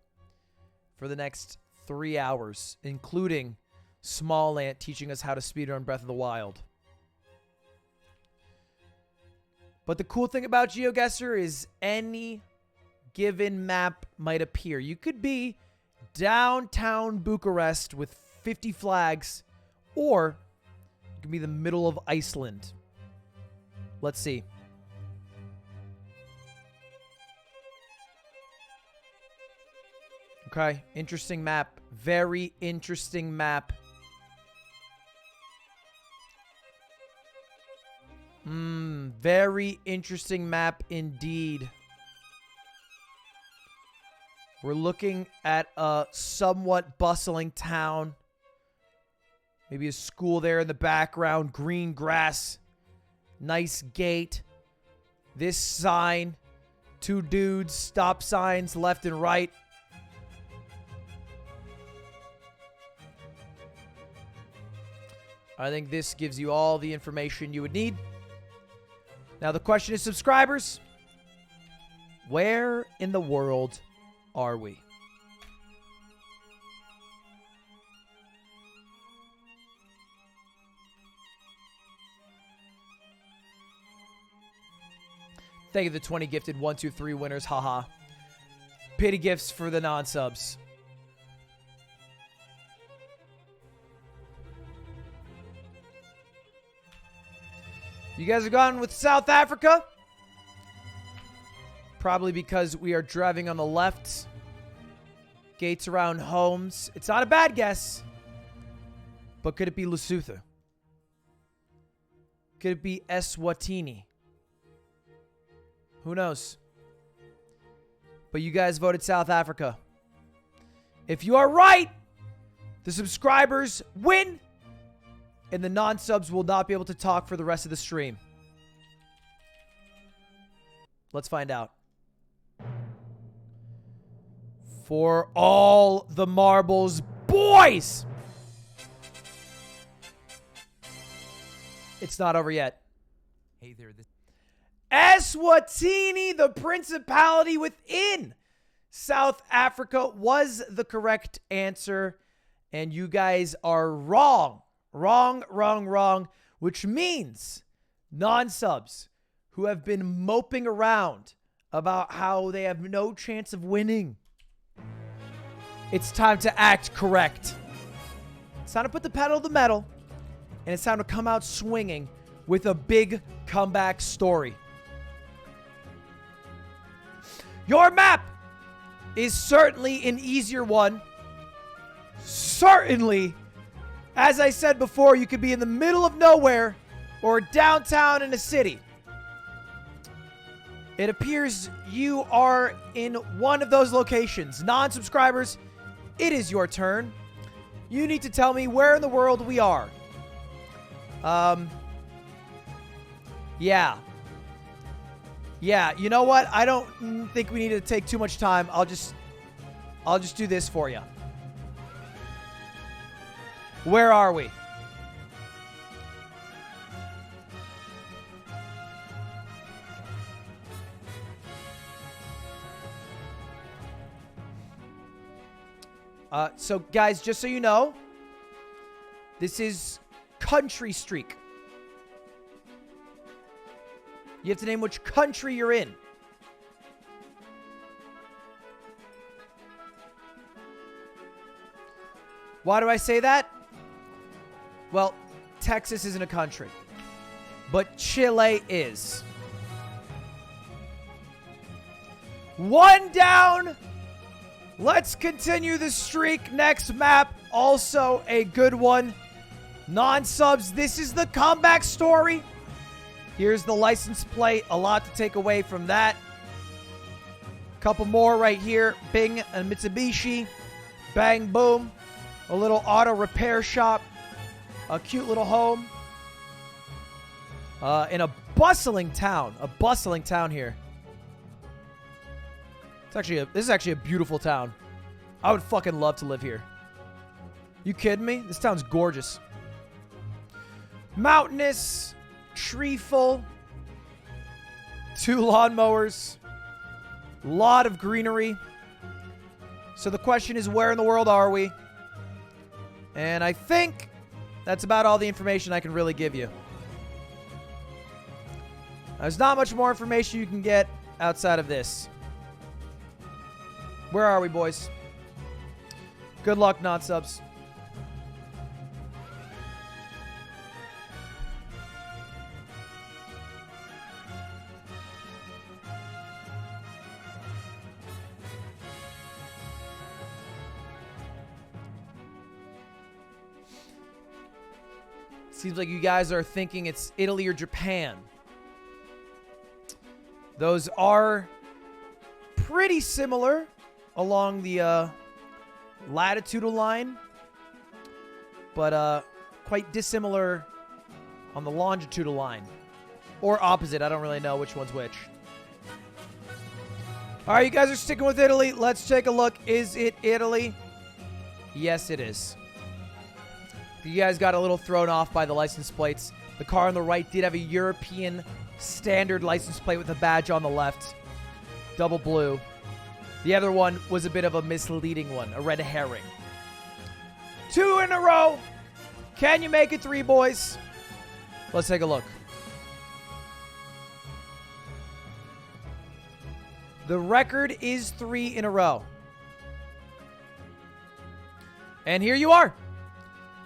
for the next 3 hours, including Small Ant teaching us how to speedrun Breath of the Wild. But the cool thing about GeoGuessr is any given map might appear. You could be downtown Bucharest with 50 flags, or you could be the middle of Iceland. Let's see. Okay, interesting map. Very interesting map. Very interesting map indeed. We're looking at a somewhat bustling town. Maybe a school there in the background. Green grass. Nice gate. This sign. 2 dudes. Stop signs left and right. I think this gives you all the information you would need. Now the question is, subscribers, where in the world are we? Thank you to the 20 gifted 1, 2, 3 winners. Haha. Pity gifts for the non-subs. You guys have gone with South Africa? Probably because we are driving on the left. Gates around homes. It's not a bad guess. But could it be Lesotho? Could it be Eswatini? Who knows? But you guys voted South Africa. If you are right, the subscribers win. And the non-subs will not be able to talk for the rest of the stream. Let's find out. For all the marbles, boys! It's not over yet. Hey there, Eswatini, the principality within South Africa was the correct answer. And you guys are wrong. Wrong. Which means non-subs who have been moping around about how they have no chance of winning, it's time to act correct. It's time to put the pedal to the metal, and it's time to come out swinging with a big comeback story. Your map is certainly an easier one. Certainly. As I said before, you could be in the middle of nowhere or downtown in a city. It appears you are in one of those locations. Non-subscribers, it is your turn. You need to tell me where in the world we are. Yeah, you know what? I don't think we need to take too much time. I'll just do this for you. Where are we? So guys, just so you know, this is country streak. You have to name which country you're in. Why do I say that? Well, Texas isn't a country, but Chile is. One down. Let's continue the streak. Next map, also a good one. Non-subs, this is the comeback story. Here's the license plate. A lot to take away from that. Couple more right here. Bing and Mitsubishi. Bang, boom. A little auto repair shop. A cute little home. In a bustling town. A bustling town here. This is actually a beautiful town. I would fucking love to live here. You kidding me? This town's gorgeous. Mountainous. Tree full. 2 lawnmowers. Lot of greenery. So the question is, where in the world are we? And I think that's about all the information I can really give you. There's not much more information you can get outside of this. Where are we, boys? Good luck, non-subs. Seems like you guys are thinking it's Italy or Japan. Those are pretty similar along the latitudinal line, but quite dissimilar on the longitudinal line. Or opposite. I don't really know which one's which. All right, you guys are sticking with Italy. Let's take a look. Is it Italy? Yes, it is. You guys got a little thrown off by the license plates. The car on the right did have a European standard license plate with a badge on the left. Double blue. The other one was a bit of a misleading one, a red herring. 2 in a row. Can you make it 3, boys? Let's take a look. The record is 3 in a row. And here you are.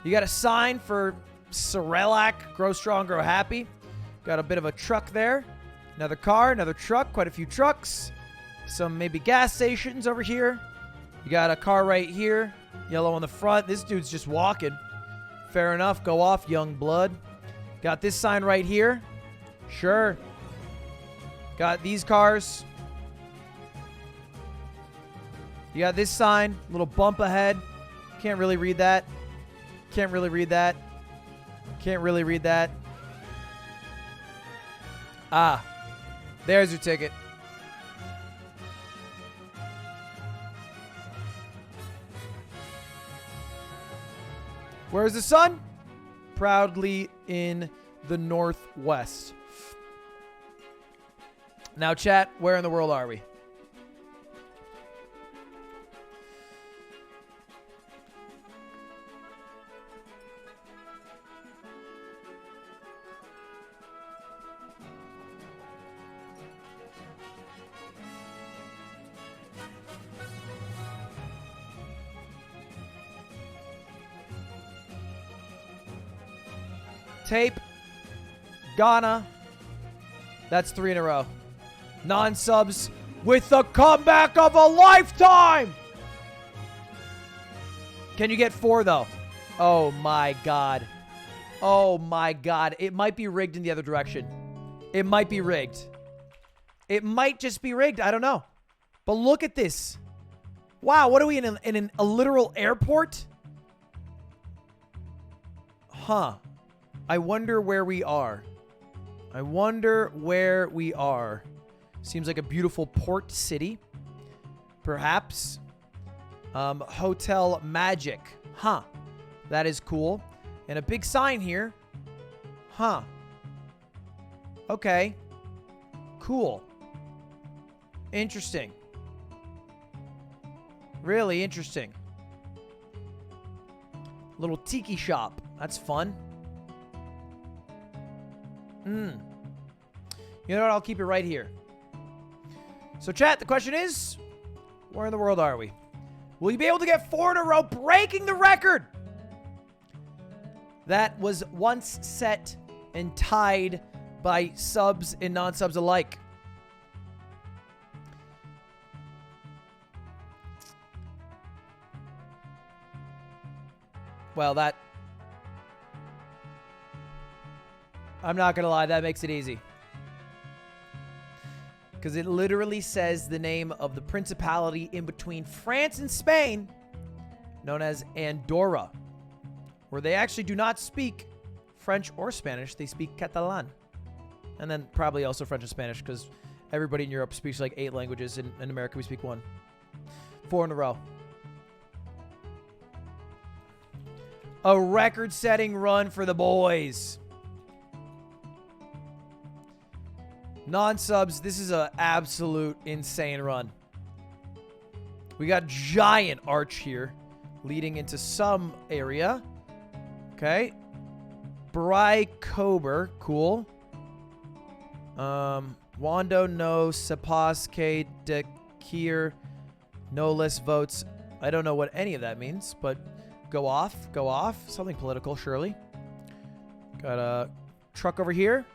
You got a sign for Cerelac, Grow Strong, Grow Happy. Got a bit of a truck there. Another car, another truck, quite a few trucks. Some maybe gas stations over here. You got a car right here. Yellow on the front. This dude's just walking. Fair enough. Go off, young blood. Got this sign right here. Sure. Got these cars. You got this sign. Little bump ahead. Can't really read that. Can't really read that. Can't really read that. Ah. There's your ticket. Where's the sun? Proudly in the northwest. Now, chat, where in the world are we? Tape. Ghana. That's 3 in a row. Non-subs with the comeback of a lifetime. Can you get 4, though? Oh, my God. Oh, my God. It might be rigged in the other direction. It might be rigged. It might just be rigged. I don't know. But look at this. Wow, what are we in a literal airport? Huh. I wonder where we are. I wonder where we are. Seems like a beautiful port city. Perhaps. Hotel Magic. Huh. That is cool. And a big sign here. Huh. Okay. Cool. Interesting. Really interesting. Little tiki shop. That's fun. You know what? I'll keep it right here. So chat, the question is, where in the world are we? Will you be able to get 4 in a row, breaking the record that was once set and tied by subs and non-subs alike? Well, that... I'm not gonna lie, that makes it easy. Because it literally says the name of the principality in between France and Spain, known as Andorra, where they actually do not speak French or Spanish. They speak Catalan. And then probably also French and Spanish, because everybody in Europe speaks like 8 languages. In America, we speak 1. 4 in a row. A record-setting run for the boys. Non-subs, this is an absolute insane run. We got giant arch here, leading into some area. Okay. Bry Kober, cool. Wando no Sepas K de Kier, no less votes. I don't know what any of that means, but go off. Something political, surely. Got a truck over here.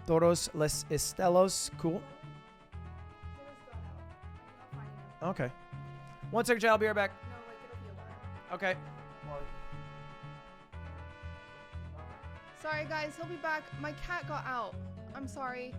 Todos les Estelos. Cool. Okay. 1 second, chat. I'll be right back. Okay. Sorry, guys. He'll be back. My cat got out. I'm sorry.